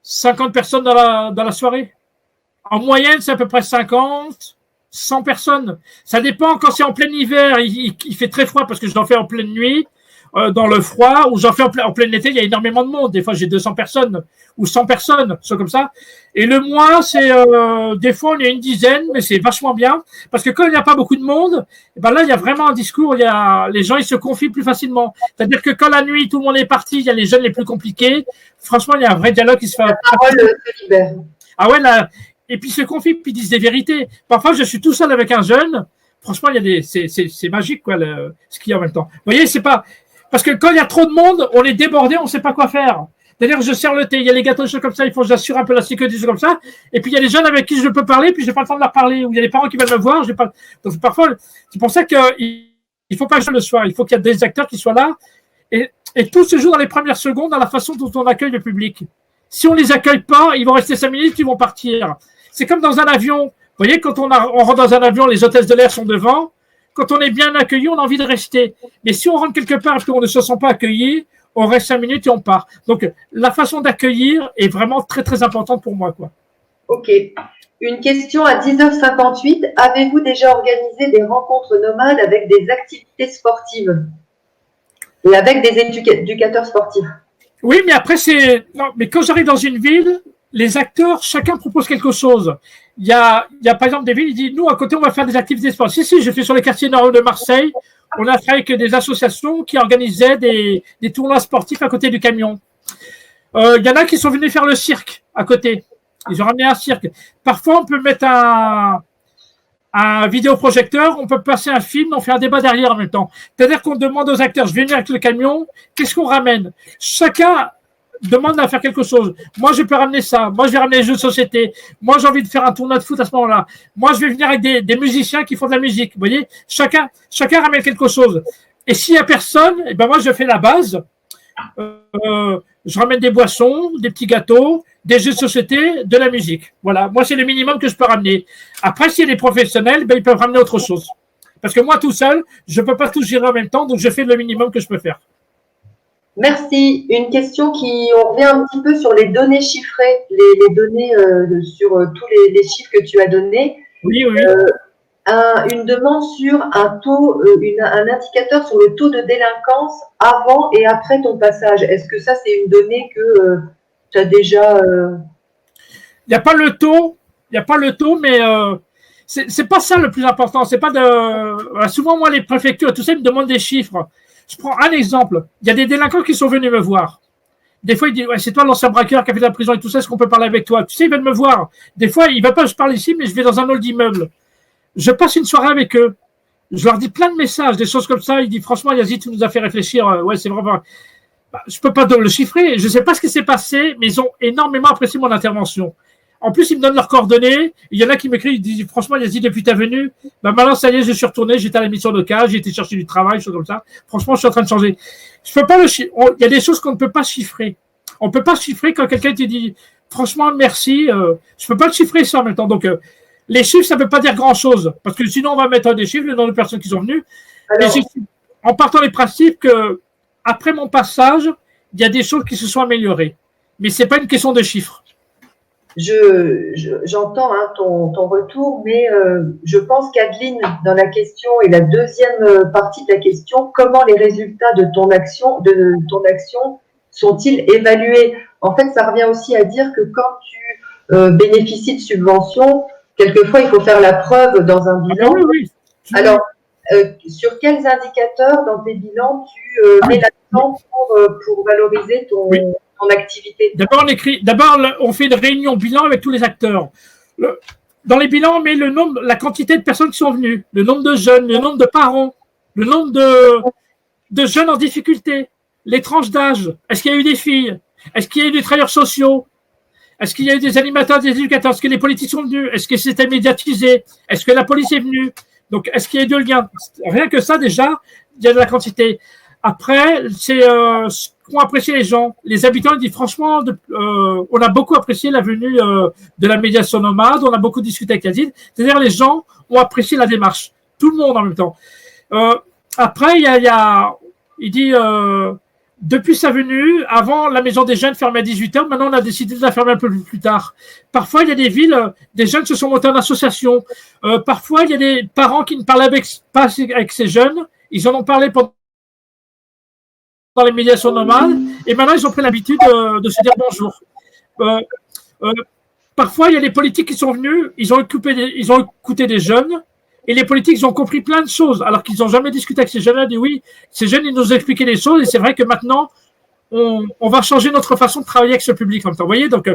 50 personnes dans la soirée. En moyenne, c'est à peu près 50, 100 personnes. Ça dépend quand c'est en plein hiver, il fait très froid parce que je l'en fais en pleine nuit. Dans le froid, ou j'en fais en plein été, il y a énormément de monde. Des fois, j'ai 200 personnes ou 100 personnes, c'est comme ça. Et le mois, c'est des fois, on est une dizaine, mais c'est vachement bien. Parce que quand il n'y a pas beaucoup de monde, ben là, il y a vraiment un discours, les gens, ils se confient plus facilement. C'est-à-dire que quand la nuit, tout le monde est parti, il y a les jeunes les plus compliqués. Franchement, il y a un vrai dialogue qui se fait. La parole se libère. Ah ouais, là. Et puis, ils se confient, puis ils disent des vérités. Parfois, je suis tout seul avec un jeune. Franchement, c'est magique, quoi, ce qu'il y a en même temps. Vous voyez, c'est pas. Parce que quand il y a trop de monde, on est débordé, on ne sait pas quoi faire. C'est-à-dire, je sers le thé, il y a les gâteaux, des choses comme ça, il faut que j'assure un peu la sécurité, des choses comme ça. Et puis, il y a les jeunes avec qui je peux parler, puis je n'ai pas le temps de leur parler. Ou il y a les parents qui veulent me voir, j'ai pas. Donc, parfois, c'est pour ça qu'il ne faut pas jouer le soir. Il faut qu'il y ait des acteurs qui soient là. Et tout se joue dans les premières secondes, dans la façon dont on accueille le public. Si on ne les accueille pas, ils vont rester 5 minutes, ils vont partir. C'est comme dans un avion. Vous voyez, quand on rentre dans un avion, les hôtesses de l'air sont devant. Quand on est bien accueilli, on a envie de rester. Mais si on rentre quelque part et qu'on ne se sent pas accueilli, on reste 5 minutes et on part. Donc, la façon d'accueillir est vraiment très, très importante pour moi, quoi. Ok. Une question à 10h58. Avez-vous déjà organisé des rencontres nomades avec des activités sportives et avec des éducateurs sportifs? Oui, mais après, non, mais quand j'arrive dans une ville, les acteurs, chacun propose quelque chose. Il y a par exemple des villes, ils disent, nous, à côté, on va faire des activités sportives. Si, je fais sur les quartiers nord de Marseille, on a fait avec des associations qui organisaient des tournois sportifs à côté du camion. Il y en a qui sont venus faire le cirque à côté. Ils ont ramené un cirque. Parfois, on peut mettre un vidéoprojecteur, on peut passer un film, on fait un débat derrière en même temps. C'est-à-dire qu'on demande aux acteurs, je vais venir avec le camion, qu'est-ce qu'on ramène? Chacun demande à faire quelque chose. Moi, je peux ramener ça. Moi, je vais ramener les jeux de société. Moi, j'ai envie de faire un tournoi de foot à ce moment-là. Moi, je vais venir avec des musiciens qui font de la musique. Vous voyez, chacun ramène quelque chose. Et s'il n'y a personne, eh ben moi, je fais la base. Je ramène des boissons, des petits gâteaux, des jeux de société, de la musique. Voilà, moi, c'est le minimum que je peux ramener. Après, s'il y a des professionnels, ben, ils peuvent ramener autre chose. Parce que moi, tout seul, je ne peux pas tout gérer en même temps, donc je fais le minimum que je peux faire. Merci. Une question on revient un petit peu sur les données chiffrées, les données sur tous les chiffres que tu as donnés. Oui. Une demande sur un taux, un indicateur sur le taux de délinquance avant et après ton passage. Est-ce que ça, c'est une donnée que tu as déjà… Il n'y a pas le taux, mais c'est pas ça le plus important. C'est pas de. Souvent, moi, les préfectures, tout ça, ils me demandent des chiffres. Je prends un exemple. Il y a des délinquants qui sont venus me voir. Des fois, ils disent, ouais, c'est toi l'ancien braqueur qui a fait de la prison et tout ça, est-ce qu'on peut parler avec toi? Tu sais, ils viennent me voir. Des fois, ils ne veulent pas que je parle ici, mais je vais dans un hall d'immeuble. Je passe une soirée avec eux. Je leur dis plein de messages, des choses comme ça. Ils disent, franchement, Yazid, tu nous as fait réfléchir. Ouais, c'est vraiment. Je ne peux pas le chiffrer. Je ne sais pas ce qui s'est passé, mais ils ont énormément apprécié mon intervention. En plus, ils me donnent leurs coordonnées. Il y en a qui m'écrivent, ils disent, franchement, Yazid, depuis ta venue, maintenant, ça y est, je suis retourné, j'étais à la mission de cas, j'ai été chercher du travail, choses comme ça. Franchement, je suis en train de changer. Je peux pas il y a des choses qu'on ne peut pas chiffrer. On ne peut pas chiffrer quand quelqu'un te dit, franchement, merci. Je ne peux pas le chiffrer ça en même temps. Donc, les chiffres, ça ne veut pas dire grand-chose. Parce que sinon, on va mettre des chiffres, le nombre de personnes qui sont venues. Alors, en partant des principes que, après mon passage, il y a des choses qui se sont améliorées. Mais ce n'est pas une question de chiffres. J'entends ton retour, mais je pense qu'Adeline, dans la question et la deuxième partie de la question, comment les résultats de ton action sont-ils évalués? En fait, ça revient aussi à dire que quand tu bénéficies de subventions, quelquefois, il faut faire la preuve dans un bilan. Oui. Alors, sur quels indicateurs dans tes bilans tu mets l'accent pour valoriser ton activité? D'abord, on fait une réunion bilan avec tous les acteurs. Dans les bilans, on met le nombre, la quantité de personnes qui sont venues, le nombre de jeunes, le nombre de parents, le nombre de jeunes en difficulté, les tranches d'âge. Est-ce qu'il y a eu des filles? Est-ce qu'il y a eu des travailleurs sociaux? Est-ce qu'il y a eu des animateurs, des éducateurs? Est-ce que les politiques sont venus? Est-ce que c'était médiatisé? Est-ce que la police est venue? Donc, est-ce qu'il y a eu de liens? Rien que ça, déjà, il y a de la quantité. Après, c'est ce qu'ont apprécié les gens. Les habitants ils disent franchement, on a beaucoup apprécié la venue de la médiation nomade, on a beaucoup discuté avec Yazid. C'est-à-dire les gens ont apprécié la démarche. Tout le monde en même temps. Après, il dit, depuis sa venue, avant la maison des jeunes fermait à 18h, maintenant on a décidé de la fermer un peu plus tard. Parfois, il y a des villes, des jeunes se sont montés en association. Parfois, il y a des parents qui ne parlaient pas avec ces jeunes. Ils en ont parlé pendant les médiations nomades, et maintenant ils ont pris l'habitude de se dire bonjour. Parfois, il y a des politiques qui sont venus, ils ont écouté des jeunes, et les politiques ils ont compris plein de choses, alors qu'ils n'ont jamais discuté avec ces jeunes-là. Ils disent oui, ces jeunes ils nous ont expliqué des choses, et c'est vrai que maintenant, on va changer notre façon de travailler avec ce public en même temps. Vous voyez, donc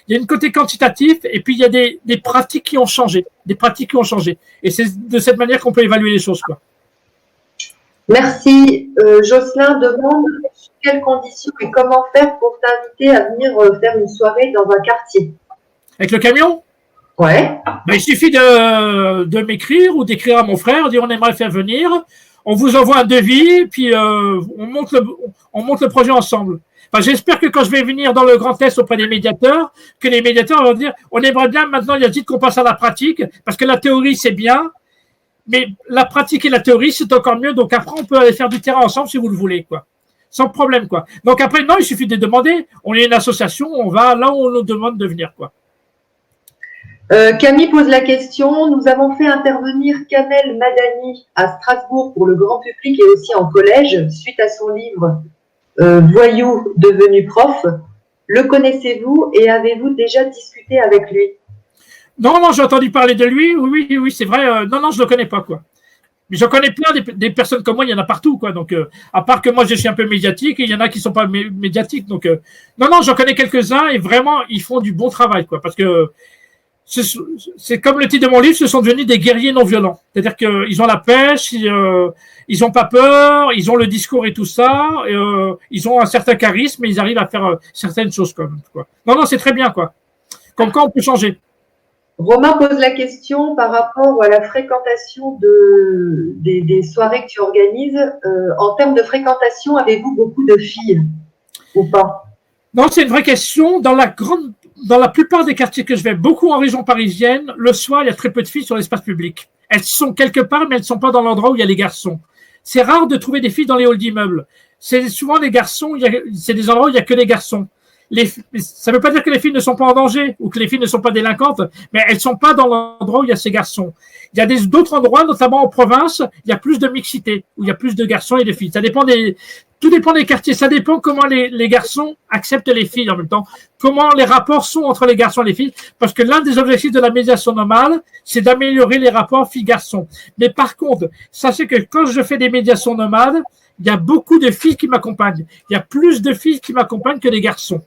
il y a une côté quantitatif, et puis il y a des pratiques qui ont changé, et c'est de cette manière qu'on peut évaluer les choses, quoi. Merci. Jocelyn demande sur quelles conditions et comment faire pour t'inviter à venir faire une soirée dans un quartier. Avec le camion? Ouais. Ben, il suffit de m'écrire ou d'écrire à mon frère, dire on aimerait faire venir, on vous envoie un devis, puis on monte le projet ensemble. Enfin, j'espère que quand je vais venir dans le Grand Est auprès des médiateurs, que les médiateurs vont dire on aimerait bien maintenant, Yazid, qu'on passe à la pratique, parce que la théorie c'est bien, mais la pratique et la théorie, c'est encore mieux. Donc après, on peut aller faire du terrain ensemble si vous le voulez, quoi. Sans problème, quoi. Donc après, non, il suffit de demander. On est une association, on va là où on nous demande de venir, quoi. Camille pose la question. Nous avons fait intervenir Kamel Madani à Strasbourg pour le grand public et aussi en collège, suite à son livre Voyou devenu prof. Le connaissez-vous et avez-vous déjà discuté avec lui? Non, j'ai entendu parler de lui. Oui, c'est vrai. Non, je ne le connais pas, quoi. Mais j'en connais plein des personnes comme moi, il y en a partout, quoi. Donc, à part que moi, je suis un peu médiatique, et il y en a qui sont pas médiatiques. Donc, non, j'en connais quelques-uns et vraiment, ils font du bon travail, quoi. Parce que c'est comme le titre de mon livre, ce sont devenus des guerriers non violents. C'est-à-dire qu'ils ont la pêche, ils ont pas peur, ils ont le discours et tout ça, ils ont un certain charisme et ils arrivent à faire certaines choses, quand même, quoi. Non, c'est très bien, quoi. Comme quoi, on peut changer. Romain pose la question par rapport à la fréquentation des soirées que tu organises. En termes de fréquentation, avez-vous beaucoup de filles ou pas? Non, c'est une vraie question. Dans la plupart des quartiers que je vais, beaucoup en région parisienne, le soir, il y a très peu de filles sur l'espace public. Elles sont quelque part, mais elles ne sont pas dans l'endroit où il y a les garçons. C'est rare de trouver des filles dans les halls d'immeubles. C'est souvent les garçons, c'est des endroits où il n'y a que les garçons. Ça ne veut pas dire que les filles ne sont pas en danger ou que les filles ne sont pas délinquantes, mais elles ne sont pas dans l'endroit où il y a ces garçons. Il y a d'autres endroits, notamment en province, il y a plus de mixité, où il y a plus de garçons et de filles. Tout dépend des quartiers. Ça dépend comment les garçons acceptent les filles en même temps, comment les rapports sont entre les garçons et les filles, parce que l'un des objectifs de la médiation nomade, c'est d'améliorer les rapports filles-garçons. Mais par contre, sachez que quand je fais des médiations nomades, il y a beaucoup de filles qui m'accompagnent. Il y a plus de filles qui m'accompagnent que des garçons.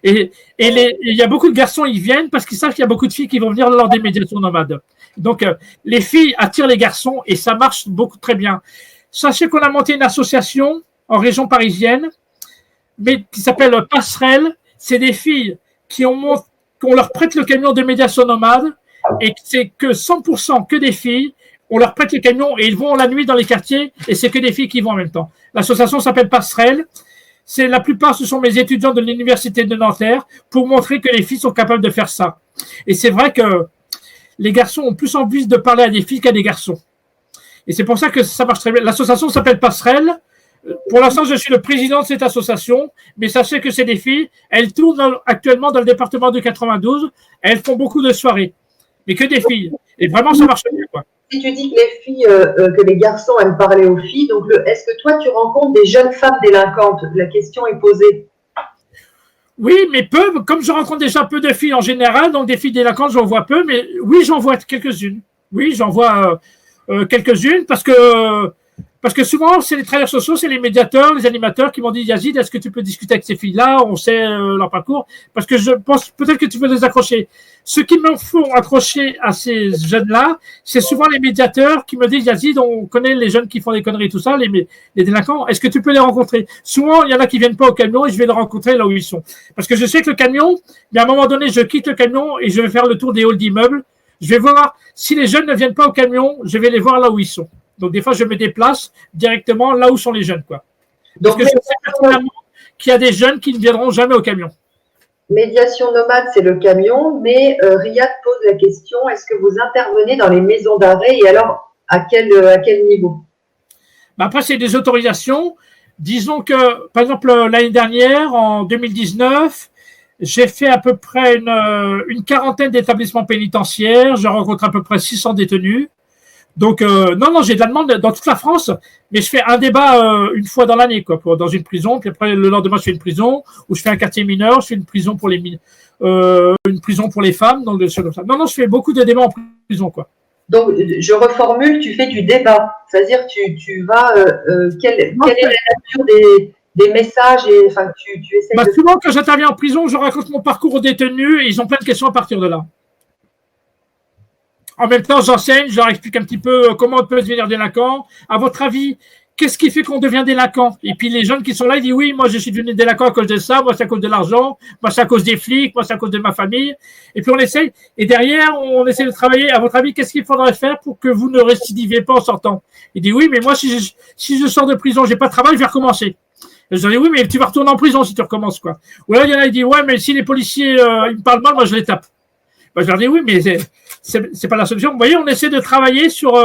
Et il y a beaucoup de garçons, ils viennent parce qu'ils savent qu'il y a beaucoup de filles qui vont venir lors des médiations nomades. Donc, les filles attirent les garçons et ça marche très bien. Sachez qu'on a monté une association en région parisienne, mais qui s'appelle Passerelle. C'est des filles qu'on leur prête le camion de médiation nomade et c'est que 100% que des filles. On leur prête le camion et ils vont la nuit dans les quartiers et c'est que des filles qui vont en même temps. L'association s'appelle Passerelle. La plupart, ce sont mes étudiants de l'université de Nanterre pour montrer que les filles sont capables de faire ça. Et c'est vrai que les garçons ont plus envie de parler à des filles qu'à des garçons. Et c'est pour ça que ça marche très bien. L'association s'appelle Passerelle. Pour l'instant, je suis le président de cette association, mais sachez que c'est des filles. Elles tournent actuellement dans le département du 92. Elles font beaucoup de soirées, mais que des filles. Et vraiment, ça marche bien, quoi. Si tu dis que les filles, que les garçons aiment parler aux filles, donc est-ce que toi tu rencontres des jeunes femmes délinquantes? La question est posée. Oui, mais peu, comme je rencontre déjà peu de filles en général, donc des filles délinquantes, j'en vois peu, mais oui, j'en vois quelques-unes. Oui, j'en vois quelques-unes parce que souvent, c'est les travailleurs sociaux, c'est les médiateurs, les animateurs qui m'ont dit Yazid, est-ce que tu peux discuter avec ces filles-là? On sait leur parcours. Parce que je pense peut-être que tu peux les accrocher. Ce qui me font accrocher à ces jeunes-là, c'est souvent les médiateurs qui me disent Yazid, on connaît les jeunes qui font des conneries, tout ça, les délinquants. Est-ce que tu peux les rencontrer? Souvent, il y en a qui viennent pas au camion et je vais les rencontrer là où ils sont. Parce que je sais que le camion, mais à un moment donné, je quitte le camion et je vais faire le tour des halls d'immeubles. Je vais voir si les jeunes ne viennent pas au camion, je vais les voir là où ils sont. Donc, des fois, je me déplace directement là où sont les jeunes, quoi. Parce que je sais pertinemment qu'il y a des jeunes qui ne viendront jamais au camion. Médiation nomade, c'est le camion, mais Riyad pose la question, est-ce que vous intervenez dans les maisons d'arrêt et alors à quel niveau? Après, c'est des autorisations. Disons que, par exemple, l'année dernière, en 2019, j'ai fait à peu près une quarantaine d'établissements pénitentiaires. Je rencontre à peu près 600 détenus. Donc, non, j'ai de la demande dans toute la France, mais je fais un débat une fois dans l'année, quoi, dans une prison. Puis après, le lendemain, je fais une prison, ou je fais un quartier mineur, je fais une prison pour une prison pour les femmes, donc des choses comme ça. Non, je fais beaucoup de débats en prison, quoi. Donc, je reformule, tu fais du débat, c'est-à-dire tu vas, quelle est la nature des messages et enfin tu essaies Souvent, quand j'interviens en prison, je raconte mon parcours aux détenus et ils ont plein de questions à partir de là. En même temps, j'enseigne, je leur explique un petit peu comment on peut devenir délinquant. À votre avis, qu'est-ce qui fait qu'on devient délinquant? Et puis les jeunes qui sont là, ils disent oui, moi je suis devenu délinquant à cause de ça, moi c'est à cause de l'argent, moi c'est à cause des flics, moi c'est à cause de ma famille. Et puis on essaye, et derrière, on essaie de travailler. À votre avis, qu'est-ce qu'il faudrait faire pour que vous ne récidivez pas en sortant? Il dit oui, mais moi si je sors de prison, j'ai pas de travail, je vais recommencer. Et je dis oui, mais tu vas retourner en prison si tu recommences, quoi. Ou là, il y en a qui disent ouais, mais si les policiers ils me parlent mal, moi je les tape. Je leur dis oui, mais c'est pas la solution. Vous voyez, on essaie de travailler sur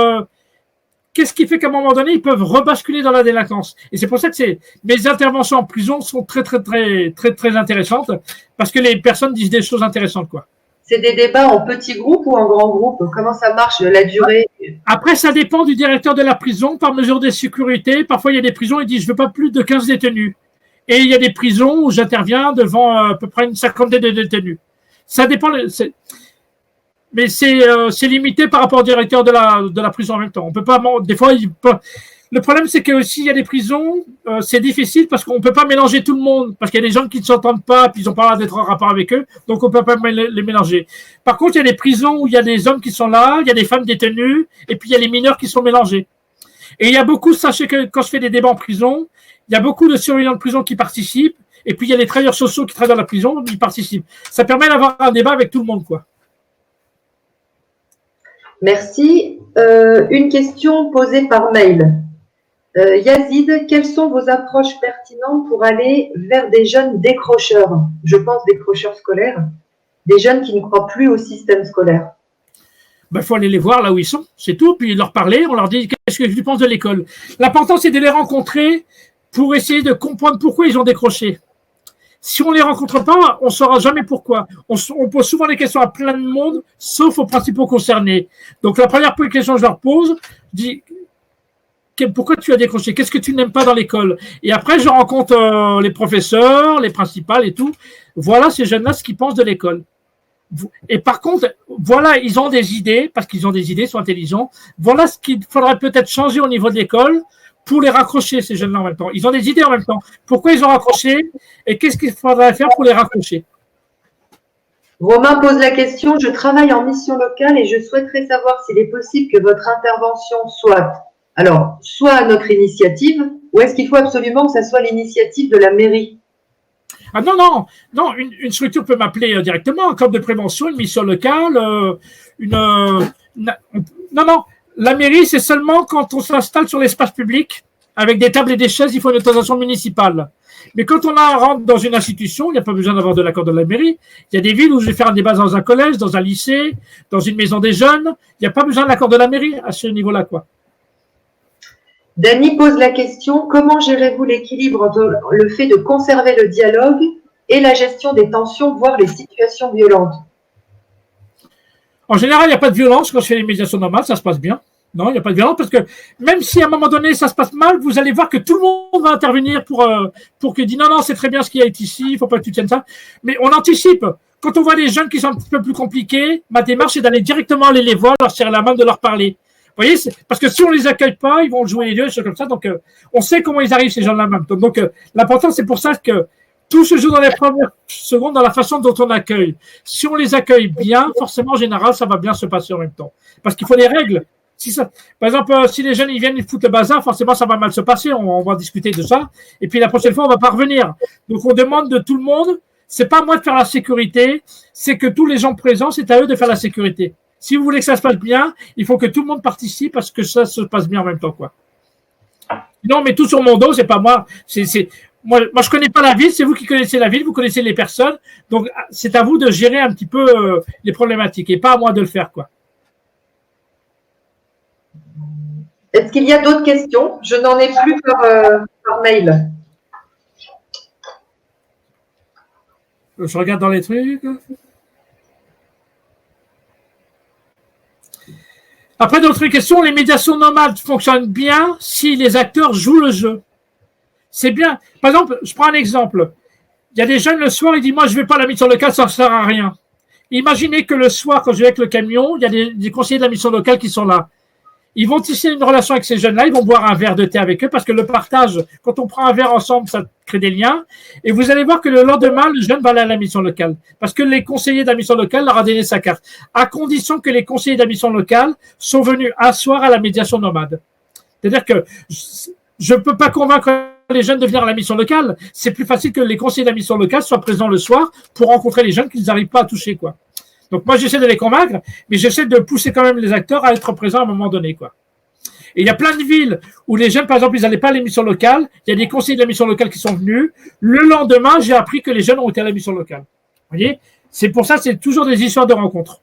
qu'est-ce qui fait qu'à un moment donné, ils peuvent rebasculer dans la délinquance. Et c'est pour ça que mes interventions en prison sont très, très, très, très, très intéressantes parce que les personnes disent des choses intéressantes, quoi. C'est des débats en petits groupes ou en grands groupes? Comment ça marche, la durée? Après, ça dépend du directeur de la prison par mesure de sécurité. Parfois, il y a des prisons, ils disent je veux pas plus de 15 détenus. Et il y a des prisons où j'interviens devant à peu près une cinquantaine de détenus. Ça dépend. mais c'est limité par rapport au directeur de la prison en même temps. On peut pas, des fois, le problème, c'est que s'il y a des prisons, c'est difficile parce qu'on peut pas mélanger tout le monde, parce qu'il y a des gens qui ne s'entendent pas, puis ils ont pas l'air d'être en rapport avec eux, donc on peut pas les mélanger. Par contre, il y a des prisons où il y a des hommes qui sont là, il y a des femmes détenues, et puis il y a les mineurs qui sont mélangés. Et il y a beaucoup, sachez que quand je fais des débats en prison, il y a beaucoup de surveillants de prison qui participent, et puis il y a les travailleurs sociaux qui travaillent dans la prison, qui participent. Ça permet d'avoir un débat avec tout le monde, quoi. Merci. Une question posée par mail. Yazid, quelles sont vos approches pertinentes pour aller vers des jeunes décrocheurs, je pense décrocheurs scolaires, des jeunes qui ne croient plus au système scolaire? Il faut aller les voir là où ils sont, c'est tout, puis leur parler, on leur dit qu'est-ce que tu penses de l'école. L'important, c'est de les rencontrer pour essayer de comprendre pourquoi ils ont décroché. Si on ne les rencontre pas, on ne saura jamais pourquoi. On pose souvent des questions à plein de monde, sauf aux principaux concernés. Donc la première question que je leur pose, je dis pourquoi tu as décroché? Qu'est-ce que tu n'aimes pas dans l'école? Et après, je rencontre les professeurs, les principales et tout. Voilà ces jeunes-là ce qu'ils pensent de l'école. Et par contre, voilà, ils ont des idées, parce qu'ils ont des idées, ils sont intelligents. Voilà ce qu'il faudrait peut-être changer au niveau de l'école pour les raccrocher, ces jeunes-là en même temps. Ils ont des idées en même temps. Pourquoi ils ont raccroché et qu'est-ce qu'il faudrait faire pour les raccrocher? Romain pose la question, je travaille en mission locale et je souhaiterais savoir s'il est possible que votre intervention soit à notre initiative, ou est-ce qu'il faut absolument que ça soit l'initiative de la mairie? Ah non, une structure peut m'appeler directement, un cadre de prévention, une mission locale, non, la mairie, c'est seulement quand on s'installe sur l'espace public, avec des tables et des chaises, il faut une autorisation municipale. Mais quand on rentre dans une institution, il n'y a pas besoin d'avoir de l'accord de la mairie. Il y a des villes où je vais faire un débat dans un collège, dans un lycée, dans une maison des jeunes. Il n'y a pas besoin de l'accord de la mairie à ce niveau-là, quoi. Dany pose la question, comment gérez-vous l'équilibre entre le fait de conserver le dialogue et la gestion des tensions, voire les situations violentes? En général, il n'y a pas de violence quand je fais les médiations normales, ça se passe bien. Non, il n'y a pas de violence parce que même si à un moment donné ça se passe mal, vous allez voir que tout le monde va intervenir pour que dit non, c'est très bien ce qui a été ici, il ne faut pas que tu tiennes ça. Mais on anticipe. Quand on voit des jeunes qui sont un petit peu plus compliqués, ma démarche est d'aller directement aller les voir, leur serrer la main, de leur parler. Vous voyez, parce que si on les accueille pas, ils vont jouer les yeux, des choses comme ça. Donc, on sait comment ils arrivent, ces gens-là même. Donc, l'important, c'est pour ça que tout se joue dans les premières secondes, dans la façon dont on accueille. Si on les accueille bien, forcément, en général, ça va bien se passer en même temps. Parce qu'il faut des règles. Par exemple, si les jeunes ils viennent, ils foutent le bazar, forcément, ça va mal se passer. On va discuter de ça. Et puis, la prochaine fois, on va pas revenir. Donc, on demande de tout le monde. C'est pas à moi de faire la sécurité. C'est que tous les gens présents, c'est à eux de faire la sécurité. Si vous voulez que ça se passe bien, il faut que tout le monde participe parce que ça se passe bien en même temps, quoi. Non, mais tout sur mon dos, c'est pas moi. Moi, je connais pas la ville, c'est vous qui connaissez la ville, vous connaissez les personnes. Donc, c'est à vous de gérer un petit peu les problématiques et pas à moi de le faire, quoi. Est-ce qu'il y a d'autres questions? Je n'en ai plus par mail. Je regarde dans les trucs. Après, d'autres questions, les médiations nomades fonctionnent bien si les acteurs jouent le jeu. C'est bien. Par exemple, je prends un exemple. Il y a des jeunes le soir, ils disent, moi, je ne vais pas à la mission locale, ça ne sert à rien. Imaginez que le soir, quand je vais avec le camion, il y a des conseillers de la mission locale qui sont là. Ils vont tisser une relation avec ces jeunes-là, ils vont boire un verre de thé avec eux parce que le partage, quand on prend un verre ensemble, ça crée des liens. Et vous allez voir que le lendemain, le jeune va aller à la mission locale parce que les conseillers de la mission locale leur ont donné sa carte, à condition que les conseillers de la mission locale sont venus un soir à la médiation nomade. C'est-à-dire que je ne peux pas convaincre les jeunes de venir à la mission locale. C'est plus facile que les conseillers de la mission locale soient présents le soir pour rencontrer les jeunes qu'ils n'arrivent pas à toucher, quoi. Donc, moi, j'essaie de les convaincre, mais j'essaie de pousser quand même les acteurs à être présents à un moment donné, quoi. Et il y a plein de villes où les jeunes, par exemple, ils n'allaient pas à l'émission locale. Il y a des conseillers de la mission locale qui sont venus. Le lendemain, j'ai appris que les jeunes ont été à la mission locale. Vous voyez? C'est pour ça, c'est toujours des histoires de rencontres.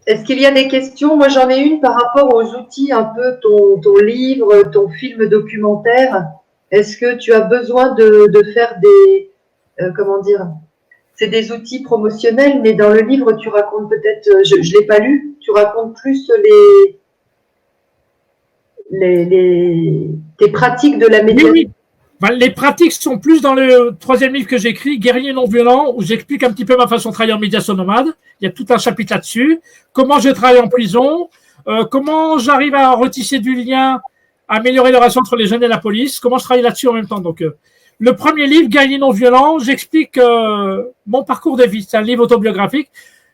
Est-ce qu'il y a des questions? Moi, j'en ai une par rapport aux outils, un peu ton livre, ton film documentaire. Est-ce que tu as besoin de faire des... comment dire, c'est des outils promotionnels, mais dans le livre, tu racontes peut-être, je ne l'ai pas lu, tu racontes plus tes pratiques de la médiation. Oui. Les pratiques sont plus dans le troisième livre que j'écris, Guerrier non violent, où j'explique un petit peu ma façon de travailler en médiation nomade. Il y a tout un chapitre là-dessus. Comment je travaille en prison, comment j'arrive à retisser du lien, à améliorer les relations entre les jeunes et la police, comment je travaille là-dessus en même temps. Donc, le premier livre, Guerrier non violent, j'explique mon parcours de vie. C'est un livre autobiographique.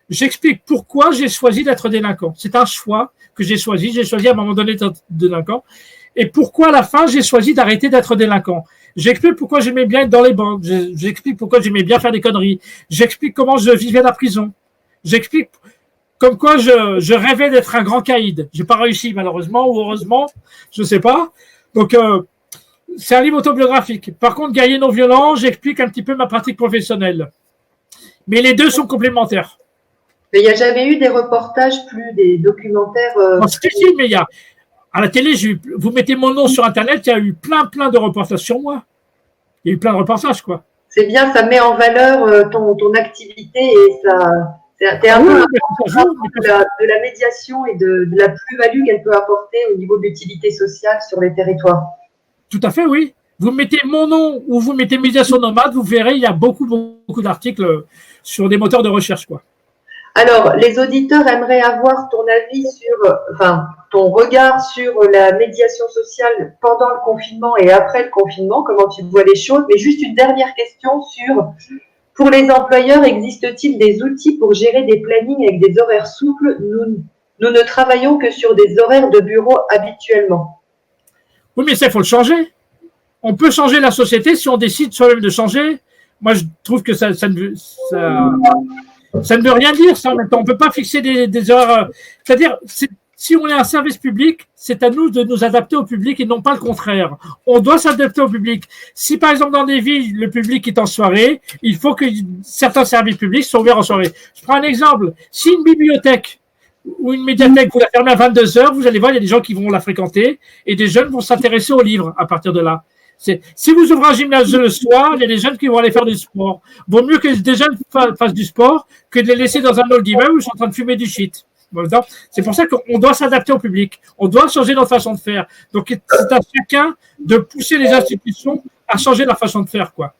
J'explique pourquoi j'ai choisi d'être délinquant. C'est un choix que j'ai choisi. J'ai choisi à un moment donné d'être délinquant. Et pourquoi à la fin j'ai choisi d'arrêter d'être délinquant. J'explique pourquoi j'aimais bien être dans les banques. J'explique pourquoi j'aimais bien faire des conneries. J'explique comment je vivais la prison. J'explique comme quoi je rêvais d'être un grand caïd. J'ai pas réussi malheureusement ou heureusement, je sais pas. Donc c'est un livre autobiographique. Par contre, Guerrier non violent, j'explique un petit peu ma pratique professionnelle. Mais les deux sont complémentaires. Mais il n'y a jamais eu des reportages, plus des documentaires. Mais il y a. À la télé, vous mettez mon nom sur Internet, il y a eu plein de reportages sur moi. Il y a eu plein de reportages, quoi. C'est bien, ça met en valeur ton activité et ça. C'est un peu de la médiation et de la plus-value qu'elle peut apporter au niveau de l'utilité sociale sur les territoires. Tout à fait, oui. Vous mettez mon nom ou vous mettez médiation nomade, vous verrez, il y a beaucoup d'articles sur des moteurs de recherche, quoi. Alors, les auditeurs aimeraient avoir ton avis ton regard sur la médiation sociale pendant le confinement et après le confinement, comment tu vois les choses. Mais juste une dernière question pour les employeurs, existe-t-il des outils pour gérer des plannings avec des horaires souples? Nous ne travaillons que sur des horaires de bureau habituellement. Oui, mais ça, il faut le changer. On peut changer la société si on décide soi-même de changer. Moi, je trouve que ça ne veut rien dire, ça, en même temps. On ne peut pas fixer des horaires. C'est-à-dire, si on est un service public, c'est à nous de nous adapter au public et non pas le contraire. On doit s'adapter au public. Si, par exemple, dans des villes, le public est en soirée, il faut que certains services publics soient ouverts en soirée. Je prends un exemple. Si une bibliothèque ou une médiathèque, vous la fermez à 22h, vous allez voir, il y a des gens qui vont la fréquenter et des jeunes vont s'intéresser aux livres à partir de là. Si vous ouvrez un gymnase le soir, il y a des jeunes qui vont aller faire du sport. Vaut mieux que des jeunes fassent du sport que de les laisser dans un hall d'immeuble où ils sont en train de fumer du shit. C'est pour ça qu'on doit s'adapter au public. On doit changer notre façon de faire. Donc, c'est à chacun de pousser les institutions à changer leur façon de faire, quoi.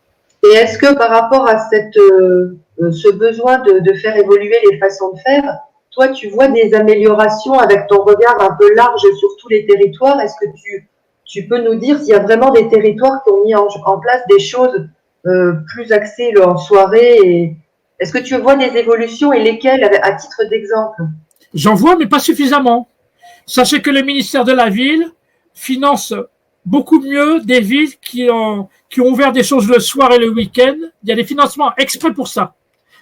Et est-ce que par rapport à ce besoin de faire évoluer les façons de faire, toi, tu vois des améliorations avec ton regard un peu large sur tous les territoires? Est-ce que tu peux nous dire s'il y a vraiment des territoires qui ont mis en place des choses plus axées en soirée Est-ce que tu vois des évolutions et lesquelles, à titre d'exemple? J'en vois, mais pas suffisamment. Sachez que le ministère de la Ville finance beaucoup mieux des villes qui ont ouvert des choses le soir et le week-end. Il y a des financements exprès pour ça.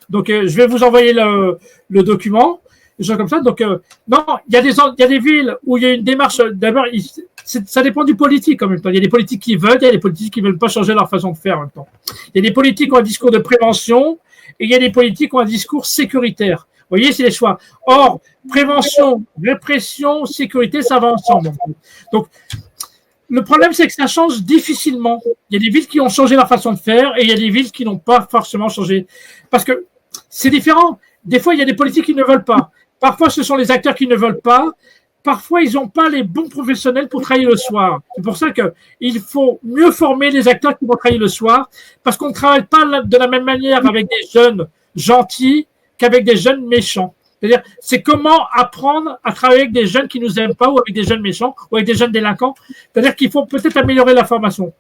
Donc, je vais vous envoyer le document. Des choses comme ça. Donc, non, il y a des villes où il y a une démarche. D'abord, ça dépend du politique en même temps. Il y a des politiques qui veulent, il y a des politiques qui ne veulent pas changer leur façon de faire en même temps. Il y a des politiques qui ont un discours de prévention et il y a des politiques qui ont un discours sécuritaire. Vous voyez, c'est les choix. Or, prévention, répression, sécurité, ça va ensemble. Donc, le problème, c'est que ça change difficilement. Il y a des villes qui ont changé leur façon de faire et il y a des villes qui n'ont pas forcément changé. Parce que c'est différent. Des fois, il y a des politiques qui ne veulent pas. Parfois, ce sont les acteurs qui ne veulent pas. Parfois, ils n'ont pas les bons professionnels pour travailler le soir. C'est pour ça qu'il faut mieux former les acteurs qui vont travailler le soir parce qu'on ne travaille pas de la même manière avec des jeunes gentils qu'avec des jeunes méchants. C'est-à-dire, c'est comment apprendre à travailler avec des jeunes qui ne nous aiment pas ou avec des jeunes méchants ou avec des jeunes délinquants. C'est-à-dire qu'il faut peut-être améliorer la formation.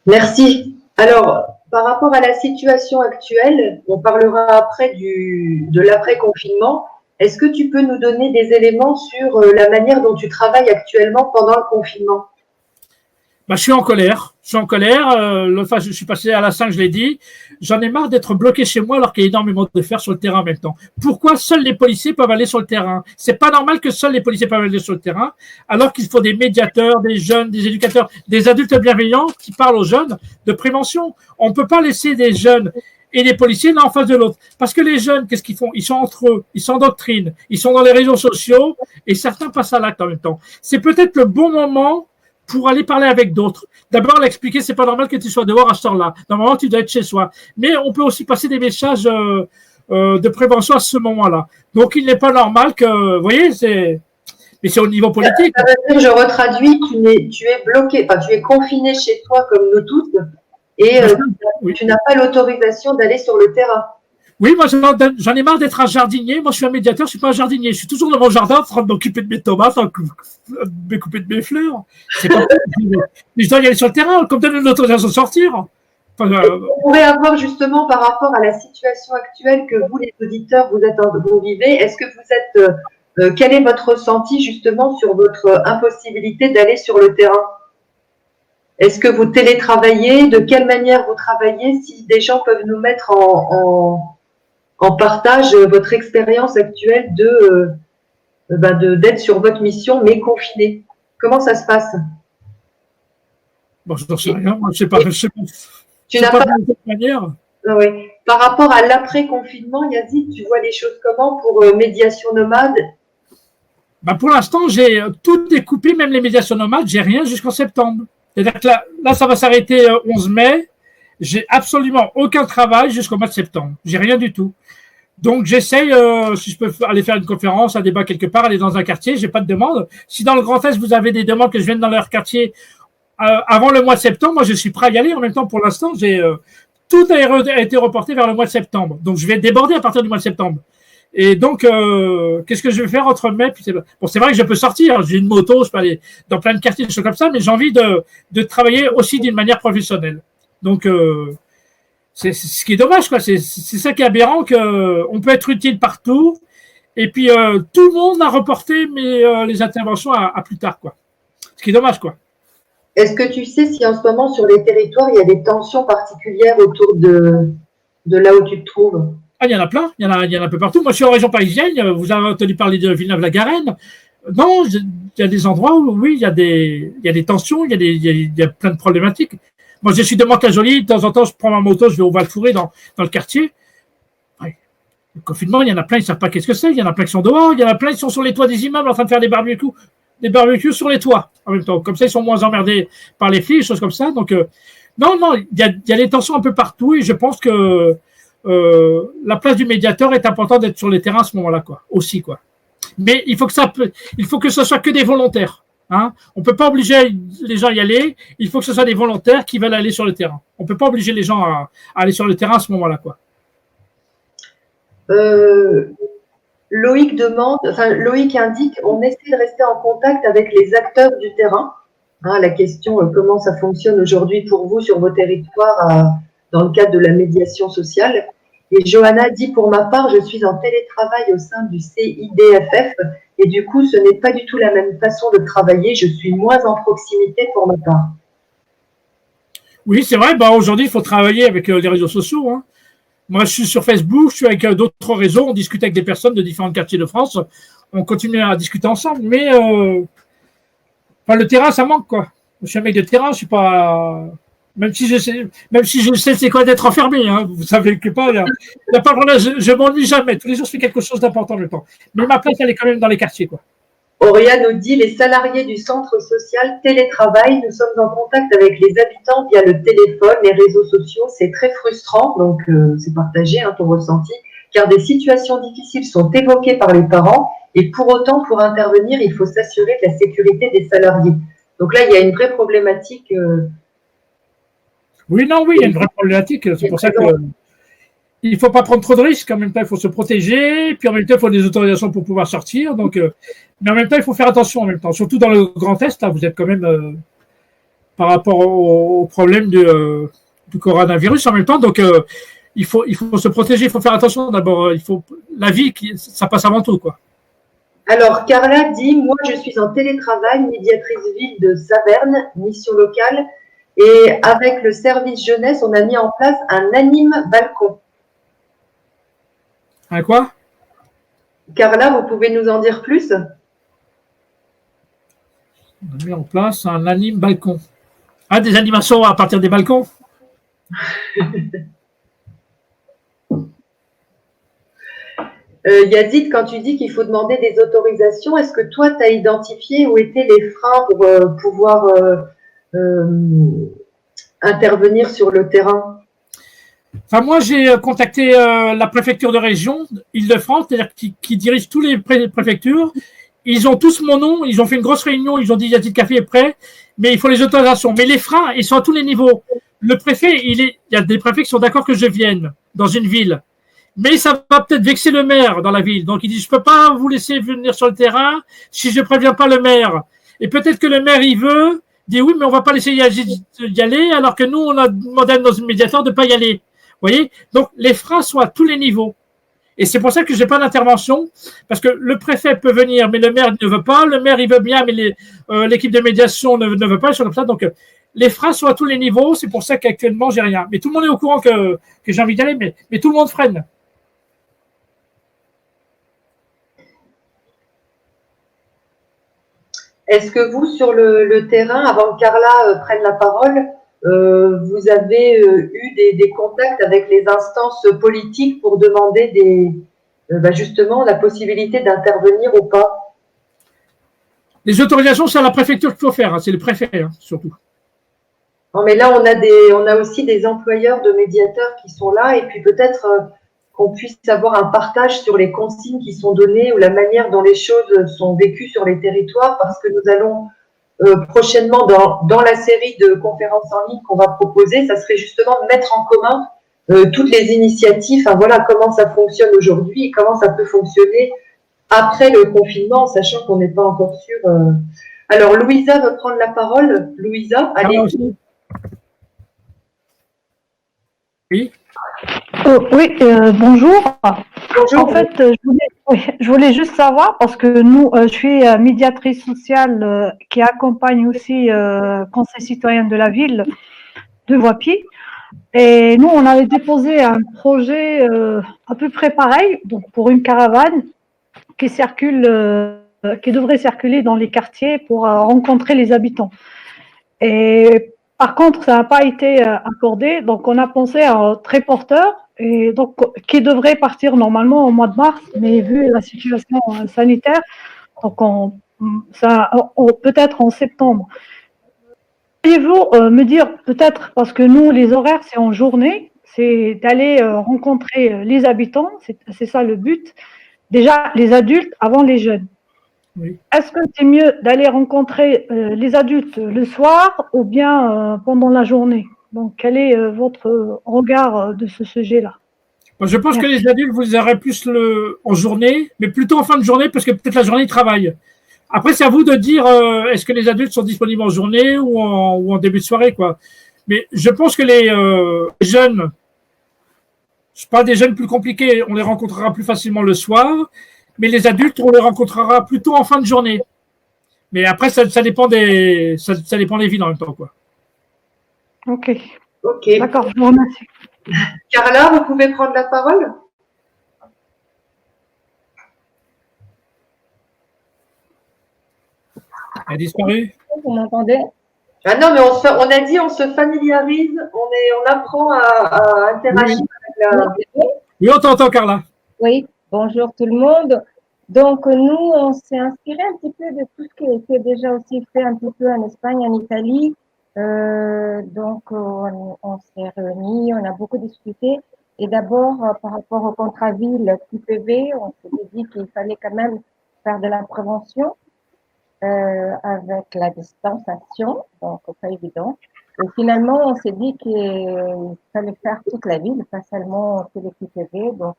Merci. Alors, par rapport à la situation actuelle, on parlera après de l'après-confinement. Est-ce que tu peux nous donner des éléments sur la manière dont tu travailles actuellement pendant le confinement? Je suis en colère. L'autre fois, je suis passé à la 5, je l'ai dit. J'en ai marre d'être bloqué chez moi alors qu'il y a énormément de faire sur le terrain en même temps. Pourquoi seuls les policiers peuvent aller sur le terrain? C'est pas normal que seuls les policiers peuvent aller sur le terrain alors qu'il faut des médiateurs, des jeunes, des éducateurs, des adultes bienveillants qui parlent aux jeunes de prévention. On ne peut pas laisser des jeunes et les policiers l'un en face de l'autre. Parce que les jeunes, qu'est-ce qu'ils font? Ils sont entre eux, ils s'endoctrinent, ils sont dans les réseaux sociaux et certains passent à l'acte en même temps. C'est peut-être le bon moment pour aller parler avec d'autres. D'abord, l'expliquer, c'est pas normal que tu sois dehors à ce temps-là. Normalement, tu dois être chez soi. Mais on peut aussi passer des messages de prévention à ce moment-là. Donc, il n'est pas normal que, vous voyez, Mais c'est au niveau politique. Ça veut dire, je retraduis, tu es bloqué, enfin, tu es confiné chez toi comme nous tous, et Oui. tu n'as pas l'autorisation d'aller sur le terrain. Oui, moi j'en ai marre d'être un jardinier. Moi je suis un médiateur, je suis pas un jardinier. Je suis toujours dans mon jardin en train de m'occuper de mes tomates, en train de m'occuper de mes fleurs. C'est pas mais je dois y aller sur le terrain, comme donner une autorisation de sortir. Enfin, On pourrait avoir justement par rapport à la situation actuelle que vous, les auditeurs, vous vivez, est-ce que vous êtes, quel est votre ressenti justement sur votre impossibilité d'aller sur le terrain? Est-ce que vous télétravaillez? De quelle manière vous travaillez? Si des gens peuvent nous mettre en partage votre expérience actuelle d'être sur votre mission mais confiné. Comment ça se passe? bon, je n'en sais rien. Moi, je sais pas. Tu n'as pas de toute manière. Oui. Par rapport à l'après-confinement, Yazid, tu vois les choses comment pour médiation nomade? Bah, pour l'instant, j'ai tout découpé, même les médiations nomades, j'ai rien jusqu'en septembre. C'est-à-dire que là, ça va s'arrêter 11 mai. J'ai absolument aucun travail jusqu'au mois de septembre. J'ai rien du tout. Donc j'essaye, si je peux aller faire une conférence, un débat quelque part, aller dans un quartier, j'ai pas de demande. Si dans le Grand Est, vous avez des demandes que je vienne dans leur quartier avant le mois de septembre, moi je suis prêt à y aller. En même temps, pour l'instant, tout a été reporté vers le mois de septembre. Donc je vais déborder à partir du mois de septembre. Et donc, qu'est-ce que je vais faire entre mai puis bon, c'est vrai que je peux sortir, j'ai une moto, je peux aller dans plein de quartiers, des choses comme ça, mais j'ai envie de travailler aussi d'une manière professionnelle. Donc, c'est ce qui est dommage, quoi. C'est ça qui est aberrant, qu'on peut être utile partout, et puis tout le monde a reporté les interventions à plus tard, quoi. Ce qui est dommage, quoi. Est-ce que tu sais si en ce moment sur les territoires, il y a des tensions particulières autour de là où tu te trouves? Ah, il y en a plein, il y en a un peu partout. Moi, je suis en région parisienne, vous avez entendu parler de Villeneuve-la-Garenne. Non, il y a des endroits où, oui, il y a des tensions, il y a plein de problématiques. Moi, je suis de Mantes-la-Jolie, de temps en temps, je prends ma moto, je vais au Val-Fouré dans le quartier. Ouais. Le confinement, il y en a plein, ils ne savent pas qu'est-ce que c'est. Il y en a plein qui sont dehors, il y en a plein qui sont sur les toits des immeubles en train de faire des barbecues sur les toits en même temps. Comme ça, ils sont moins emmerdés par les flics, des choses comme ça. Donc, non, il y a des tensions un peu partout et je pense que la place du médiateur est importante d'être sur les terrains à ce moment-là, quoi. Aussi, quoi. Mais il faut que ce soit que des volontaires. Hein, on ne peut pas obliger les gens à y aller. Il faut que ce soit des volontaires qui veulent aller sur le terrain. On ne peut pas obliger les gens à aller sur le terrain à ce moment-là, quoi. Loïc indique, on essaie de rester en contact avec les acteurs du terrain. Hein, la question, comment ça fonctionne aujourd'hui pour vous sur vos territoires dans le cadre de la médiation sociale. Et Johanna dit, pour ma part, je suis en télétravail au sein du CIDFF et du coup, ce n'est pas du tout la même façon de travailler. Je suis moins en proximité pour ma part. Oui, c'est vrai. Aujourd'hui, il faut travailler avec les réseaux sociaux. Hein. Moi, je suis sur Facebook, je suis avec d'autres réseaux. On discute avec des personnes de différents quartiers de France. On continue à discuter ensemble. Mais le terrain, ça manque, quoi. Je suis un mec de terrain, je suis pas... Même si je sais c'est quoi d'être enfermé, hein. Vous savez que pas, il y a pas de problème, je m'ennuie jamais. Tous les jours, je fais quelque chose d'important en même temps. Mais ma place, elle est quand même dans les quartiers, quoi. Auréa nous dit, les salariés du centre social télétravaillent. Nous sommes en contact avec les habitants via le téléphone, les réseaux sociaux. C'est très frustrant, donc c'est partagé, hein, ton ressenti, car des situations difficiles sont évoquées par les parents et pour autant, pour intervenir, il faut s'assurer de la sécurité des salariés. Donc là, il y a une vraie problématique. Oui, il y a une vraie problématique. C'est pour ça qu'il ne faut pas prendre trop de risques. En même temps, il faut se protéger. Puis en même temps, il faut des autorisations pour pouvoir sortir. Donc, mais en même temps, il faut faire attention en même temps. Surtout dans le Grand Est, là, vous êtes quand même par rapport au problème du coronavirus en même temps. Donc, il faut se protéger. Il faut faire attention. D'abord, la vie, ça passe avant tout, quoi. Alors, Carla dit, moi, je suis en télétravail, médiatrice ville de Saverne, mission locale. Et avec le service jeunesse, on a mis en place un anime balcon. Un quoi? Carla, vous pouvez nous en dire plus? On a mis en place un anime balcon. Ah, des animations à partir des balcons? Yazid, quand tu dis qu'il faut demander des autorisations, est-ce que toi, tu as identifié où étaient les freins pour pouvoir intervenir sur le terrain? Enfin, moi, j'ai contacté la préfecture de région Île-de-France, c'est-à-dire qui dirige toutes les préfectures. ils ont tous mon nom, ils ont fait une grosse réunion, ils ont dit Yazid Café est prêt, mais il faut les autorisations. Mais les freins, ils sont à tous les niveaux. Le préfet, il y a des préfets qui sont d'accord que je vienne dans une ville. Mais ça va peut-être vexer le maire dans la ville. Donc il dit, je peux pas vous laisser venir sur le terrain si je préviens pas le maire. Et peut-être que le maire, il veut, dit oui, mais on va pas laisser Yazid y aller, alors que nous, on a demandé à nos médiateurs de pas y aller. Vous voyez? Donc les freins sont à tous les niveaux. Et c'est pour ça que j'ai pas d'intervention, parce que le préfet peut venir, mais le maire ne veut pas. Le maire, il veut bien, mais l'équipe de médiation ne veut pas. Ils sont comme ça. Donc, les freins sont à tous les niveaux. C'est pour ça qu'actuellement, j'ai rien. Mais tout le monde est au courant que j'ai envie d'y aller, mais tout le monde freine. Est-ce que vous, sur le terrain, avant que Carla prenne la parole, vous avez eu des contacts avec les instances politiques pour demander justement la possibilité d'intervenir ou pas? Les autorisations, c'est à la préfecture qu'il faut faire. Hein. C'est le préfet, hein, surtout. Non, mais là, on a aussi des employeurs de médiateurs qui sont là, et puis peut-être qu'on puisse avoir un partage sur les consignes qui sont données ou la manière dont les choses sont vécues sur les territoires, parce que nous allons prochainement dans la série de conférences en ligne qu'on va proposer, ça serait justement de mettre en commun toutes les initiatives, enfin voilà comment ça fonctionne aujourd'hui et comment ça peut fonctionner après le confinement, sachant qu'on n'est pas encore sûr. Alors, Louisa va prendre la parole. Louisa, allez. Oui. Oui, bonjour. Bonjour. En fait, je voulais juste savoir, parce que je suis médiatrice sociale qui accompagne aussi Conseil citoyen de la ville de Voipy. Et nous, on avait déposé un projet à peu près pareil, donc pour une caravane qui qui devrait circuler dans les quartiers pour rencontrer les habitants. Et par contre, ça n'a pas été accordé, donc on a pensé à un très porteur, et donc qui devrait partir normalement au mois de mars, mais vu la situation sanitaire, donc peut-être en septembre. Pourriez-vous me dire, peut-être, parce que nous, les horaires, c'est en journée, c'est d'aller rencontrer les habitants, c'est ça le but, déjà les adultes avant les jeunes. Oui. Est-ce que c'est mieux d'aller rencontrer les adultes le soir ou bien pendant la journée? Donc, quel est votre regard de ce sujet-là? Je pense que les adultes, vous aurez plus en journée, mais plutôt en fin de journée, parce que peut-être la journée, ils travaillent. Après, c'est à vous de dire est-ce que les adultes sont disponibles en journée ou en début de soirée, quoi. Mais je pense que les jeunes, je parle des jeunes plus compliqués, on les rencontrera plus facilement le soir, mais les adultes, on les rencontrera plutôt en fin de journée. Mais après, ça dépend ça dépend des villes en même temps, quoi. Ok. Ok. D'accord, je vous remercie. Carla, vous pouvez prendre la parole? Elle a disparu? Vous m'entendez? Ah non, mais on a dit on se familiarise, on apprend à interagir avec la. Oui, on t'entend, Carla. Oui, bonjour tout le monde. Donc, nous, on s'est inspiré un petit peu de tout ce qui a été déjà aussi fait un petit peu en Espagne, en Italie. Donc, on s'est réunis, on a beaucoup discuté. Et d'abord, par rapport au contrat ville QPV, on s'est dit qu'il fallait quand même faire de la prévention avec la distanciation, donc pas évident. Et finalement, on s'est dit qu'il fallait faire toute la ville, pas seulement que les QPV. Donc,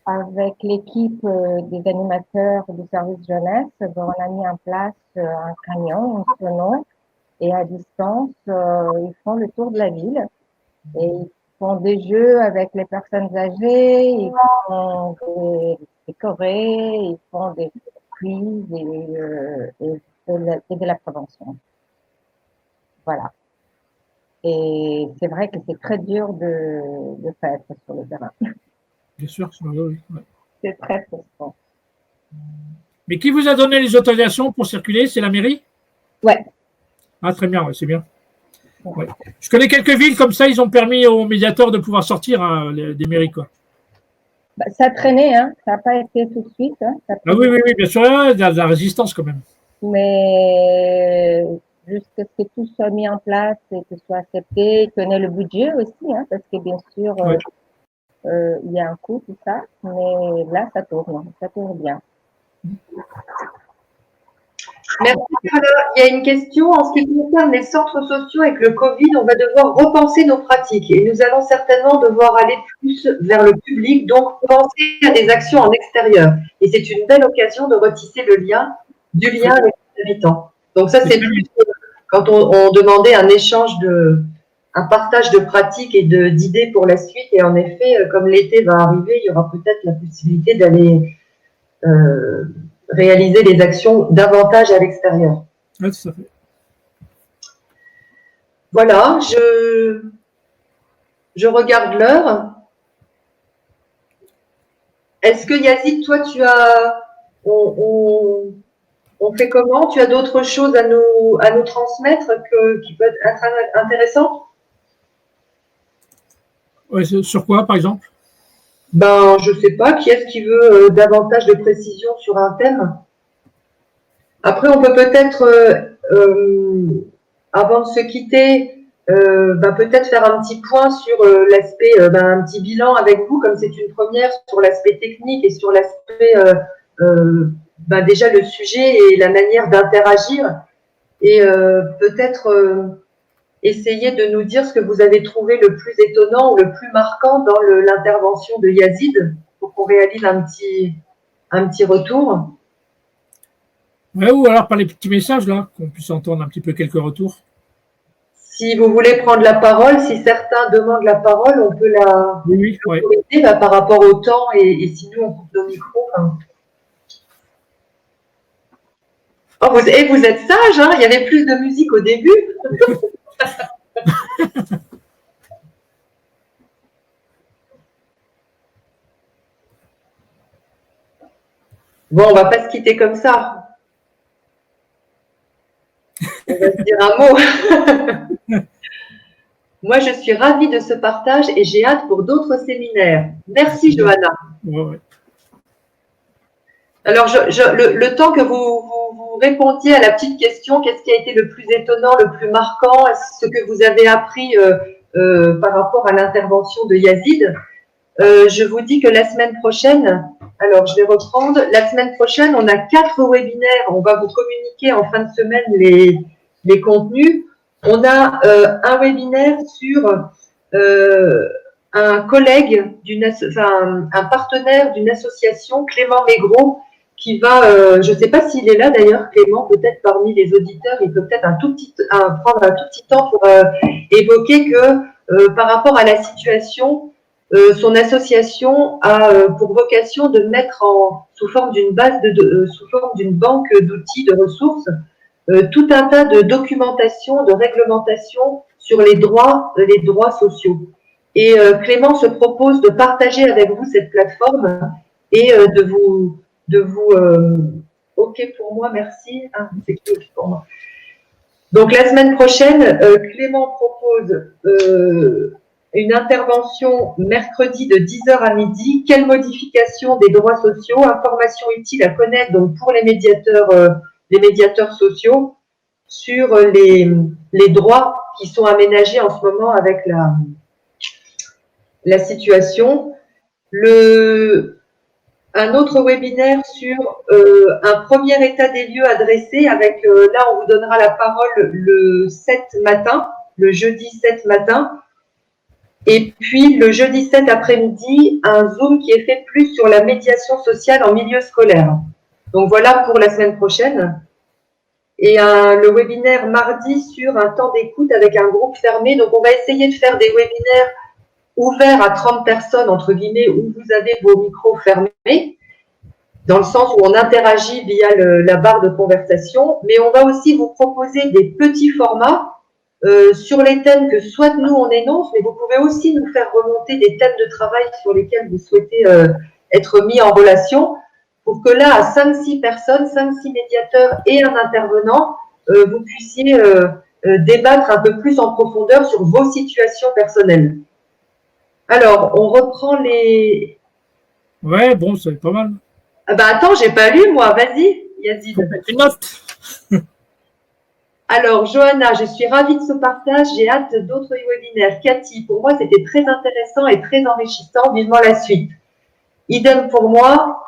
avec l'équipe des animateurs du service jeunesse, on a mis en place un camion, un sono, et à distance, ils font le tour de la ville. Et ils font des jeux avec les personnes âgées, ils font des chorés, ils font des quiz et de la prévention. Voilà. Et c'est vrai que c'est très dur de faire sur le terrain. Bien sûr, oui. C'est très frustrant. Mais qui vous a donné les autorisations pour circuler? C'est la mairie? Ouais. Ah, très bien, ouais, c'est bien. Ouais. Je connais quelques villes comme ça, ils ont permis aux médiateurs de pouvoir sortir des mairies, quoi. Bah, ça traînait, hein. Ça n'a pas été tout de suite. Hein. Ah oui, bien sûr, il y a de la résistance quand même. Mais jusqu'à ce que tout soit mis en place et que ce soit accepté, qu'on ait le budget aussi, hein, parce que bien sûr, il y a un coût, tout ça. Mais là, ça tourne bien. Merci, Carla. Il y a une question en ce qui concerne les centres sociaux. Avec le Covid, on va devoir repenser nos pratiques et nous allons certainement devoir aller plus vers le public, donc penser à des actions en extérieur. Et c'est une belle occasion de retisser le lien, du lien avec les habitants. Donc ça, c'est plus quand on demandait un échange un partage de pratiques et d'idées pour la suite. Et en effet, comme l'été va arriver, il y aura peut-être la possibilité d'aller réaliser les actions davantage à l'extérieur. Oui, tout à fait. Voilà, je regarde l'heure. Est-ce que Yazid, toi, on fait comment? Tu as d'autres choses à nous transmettre qui peuvent être intéressantes? Ouais, sur quoi, par exemple? Ben, je sais pas. Qui est-ce qui veut davantage de précision sur un thème? Après, on peut peut-être, avant de se quitter, peut-être faire un petit point sur l'aspect, un petit bilan avec vous, comme c'est une première, sur l'aspect technique et sur l'aspect, déjà le sujet et la manière d'interagir. Et peut-être essayer de nous dire ce que vous avez trouvé le plus étonnant ou le plus marquant dans l'intervention de Yazid, pour qu'on réalise un petit retour. Ouais, ou alors par les petits messages, là, qu'on puisse entendre un petit peu quelques retours. Si vous voulez prendre la parole, si certains demandent la parole, on peut l'autoriser par rapport au temps et si nous, on coupe nos micros. Oh, vous êtes sage, hein, il y avait plus de musique au début. Bon, on va pas se quitter comme ça. On va se dire un mot. Moi, je suis ravie de ce partage et j'ai hâte pour d'autres séminaires. Merci, Johanna. Ouais. Alors, le temps que vous répondiez à la petite question, qu'est-ce qui a été le plus étonnant, le plus marquant, ce que vous avez appris par rapport à l'intervention de Yazid, je vous dis que la semaine prochaine, alors je vais reprendre, la semaine prochaine, on a 4 webinaires, on va vous communiquer en fin de semaine les contenus. On a un webinaire sur un collègue, un partenaire d'une association, Clément Maigreau, qui va, je ne sais pas s'il est là d'ailleurs, Clément, peut-être parmi les auditeurs, il peut peut-être prendre un tout petit temps pour évoquer que par rapport à la situation, son association a pour vocation de mettre sous forme d'une sous forme d'une banque d'outils, de ressources, tout un tas de documentation, de réglementation sur les droits sociaux. Et Clément se propose de partager avec vous cette plateforme et de vous OK pour moi, merci. Ah, c'est OK pour moi. Donc la semaine prochaine, Clément propose une intervention mercredi de 10h à midi. Quelle modification des droits sociaux? Informations utiles à connaître donc pour les médiateurs sociaux sur les droits qui sont aménagés en ce moment avec la situation. Un autre webinaire sur un premier état des lieux adressé avec, là on vous donnera la parole le jeudi 7 matin, et puis le jeudi 7 après-midi, un Zoom qui est fait plus sur la médiation sociale en milieu scolaire. Donc voilà pour la semaine prochaine. Et le webinaire mardi sur un temps d'écoute avec un groupe fermé. Donc on va essayer de faire des webinaires ouverts à 30 personnes, entre guillemets, où vous avez vos micros fermés, dans le sens où on interagit via la barre de conversation, mais on va aussi vous proposer des petits formats sur les thèmes que soit nous on énonce, mais vous pouvez aussi nous faire remonter des thèmes de travail sur lesquels vous souhaitez être mis en relation, pour que là, à 5-6 personnes, 5-6 médiateurs et un intervenant, vous puissiez débattre un peu plus en profondeur sur vos situations personnelles. Alors, on reprend les... Ouais, bon, c'est pas mal. Ah bah attends, j'ai pas lu, moi. Vas-y, Yazid. Une note. Alors, Johanna, je suis ravie de ce partage. J'ai hâte d'autres webinaires. Cathy, pour moi, c'était très intéressant et très enrichissant. Vivement la suite. Idem pour moi.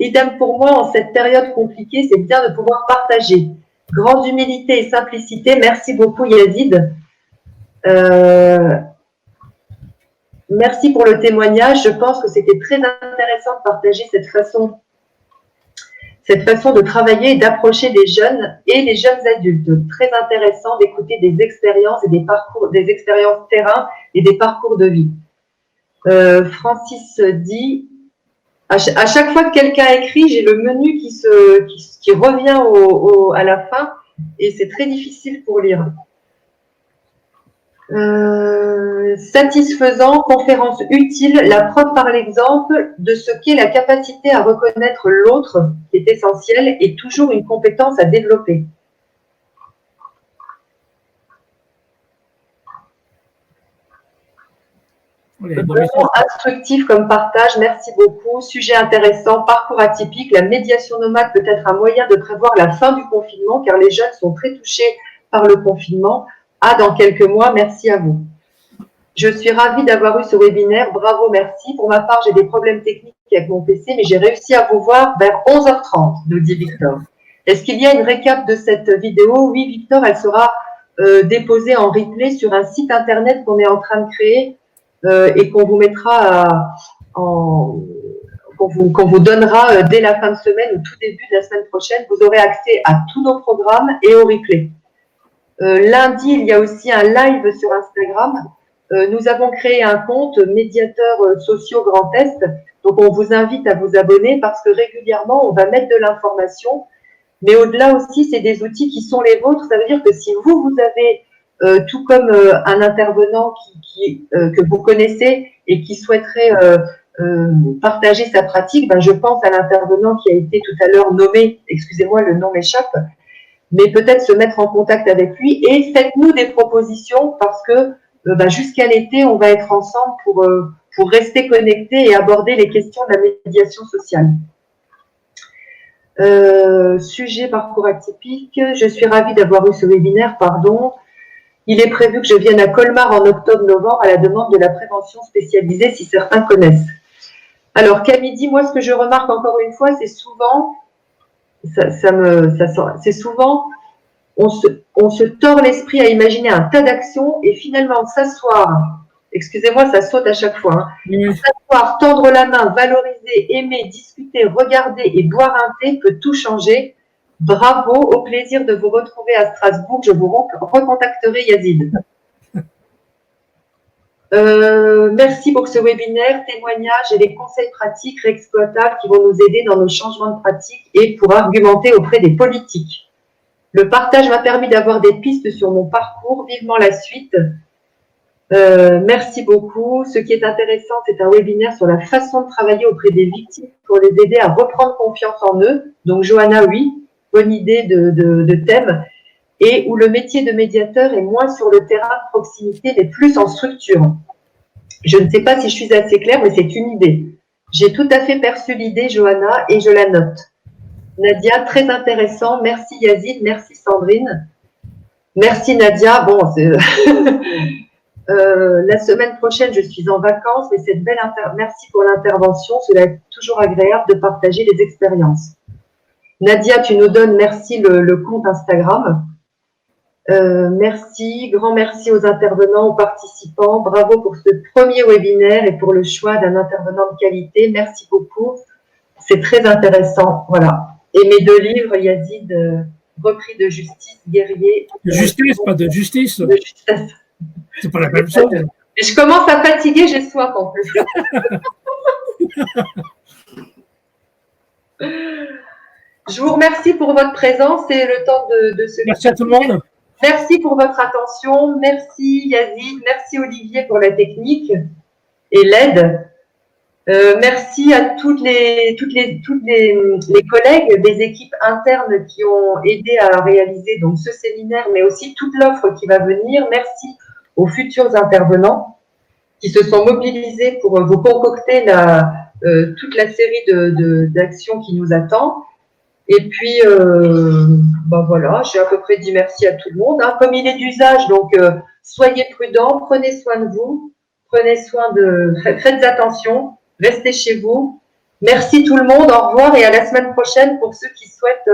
Idem pour moi, en cette période compliquée, c'est bien de pouvoir partager. Grande humilité et simplicité. Merci beaucoup, Yazid. Merci pour le témoignage. Je pense que c'était très intéressant de partager cette façon de travailler et d'approcher les jeunes et les jeunes adultes. Très intéressant d'écouter des expériences et des parcours, des expériences terrain et des parcours de vie. Francis dit, à chaque fois que quelqu'un écrit, j'ai le menu qui revient à la fin et c'est très difficile pour lire. Satisfaisant, conférence utile, la preuve par l'exemple de ce qu'est la capacité à reconnaître l'autre, qui est essentielle, et toujours une compétence à développer. Vraiment instructif comme partage, merci beaucoup. Sujet intéressant, parcours atypique, la médiation nomade peut être un moyen de prévoir la fin du confinement, car les jeunes sont très touchés par le confinement. Dans quelques mois, merci à vous. Je suis ravie d'avoir eu ce webinaire. Bravo, merci. Pour ma part, j'ai des problèmes techniques avec mon PC, mais j'ai réussi à vous voir vers 11h30, nous dit Victor. Est-ce qu'il y a une récap de cette vidéo? Oui, Victor, elle sera déposée en replay sur un site internet qu'on est en train de créer et qu'on vous mettra qu'on vous donnera dès la fin de semaine ou tout début de la semaine prochaine. Vous aurez accès à tous nos programmes et au replay. Lundi, il y a aussi un live sur Instagram. Nous avons créé un compte médiateurs sociaux Grand Est. Donc, on vous invite à vous abonner parce que régulièrement, on va mettre de l'information. Mais au-delà aussi, c'est des outils qui sont les vôtres. Ça veut dire que si vous avez, tout comme un intervenant que vous connaissez et qui souhaiterait partager sa pratique, je pense à l'intervenant qui a été tout à l'heure nommé, excusez-moi, le nom m'échappe, mais peut-être se mettre en contact avec lui et faites-nous des propositions parce que jusqu'à l'été, on va être ensemble pour rester connectés et aborder les questions de la médiation sociale. Sujet parcours atypique. Je suis ravie d'avoir eu ce webinaire, pardon. Il est prévu que je vienne à Colmar en octobre-novembre à la demande de la prévention spécialisée, si certains connaissent. Alors, Camille dit, moi, ce que je remarque encore une fois, c'est souvent, c'est souvent, on se tord l'esprit à imaginer un tas d'actions et finalement s'asseoir, excusez-moi, ça saute à chaque fois, s'asseoir, tendre la main, valoriser, aimer, discuter, regarder et boire un thé peut tout changer. Bravo, au plaisir de vous retrouver à Strasbourg. Je vous recontacterai, Yazid. Merci pour ce webinaire, témoignages et les conseils pratiques réexploitables qui vont nous aider dans nos changements de pratique et pour argumenter auprès des politiques. Le partage m'a permis d'avoir des pistes sur mon parcours. Vivement la suite. Merci beaucoup. Ce qui est intéressant, c'est un webinaire sur la façon de travailler auprès des victimes pour les aider à reprendre confiance en eux. Donc, Johanna, oui, bonne idée de thème. Et où le métier de médiateur est moins sur le terrain de proximité, mais plus en structure. Je ne sais pas si je suis assez claire, mais c'est une idée. J'ai tout à fait perçu l'idée, Johanna, et je la note. Nadia, très intéressant. Merci Yazid, merci Sandrine. Merci Nadia. Bon, la semaine prochaine, je suis en vacances, mais cette belle merci pour l'intervention. Cela est toujours agréable de partager les expériences. Nadia, tu nous donnes, merci, le compte Instagram. Merci, grand merci aux intervenants, aux participants. Bravo pour ce premier webinaire et pour le choix d'un intervenant de qualité. Merci beaucoup. C'est très intéressant. Voilà. Et mes 2 livres, Yazid, repris de justice, guerrier. De justice, pas de justice. De justesse. C'est pas la même chose. Et je commence à fatiguer, j'ai soif en plus. Je vous remercie pour votre présence et le temps de ce. Merci à tout le monde. Merci pour votre attention. Merci Yazid. Merci Olivier pour la technique et l'aide. Merci à toutes les collègues des équipes internes qui ont aidé à réaliser donc ce séminaire, mais aussi toute l'offre qui va venir. Merci aux futurs intervenants qui se sont mobilisés pour vous concocter toute la série d'actions qui nous attend. Et puis, voilà, j'ai à peu près dit merci à tout le monde. Comme il est d'usage, donc soyez prudents, prenez soin de vous, faites attention, restez chez vous Merci tout le monde, au revoir et à la semaine prochaine pour ceux qui souhaitent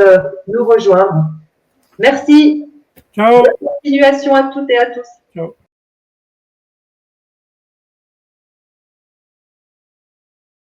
nous rejoindre. Merci. Ciao. Bonne continuation à toutes et à tous. Ciao.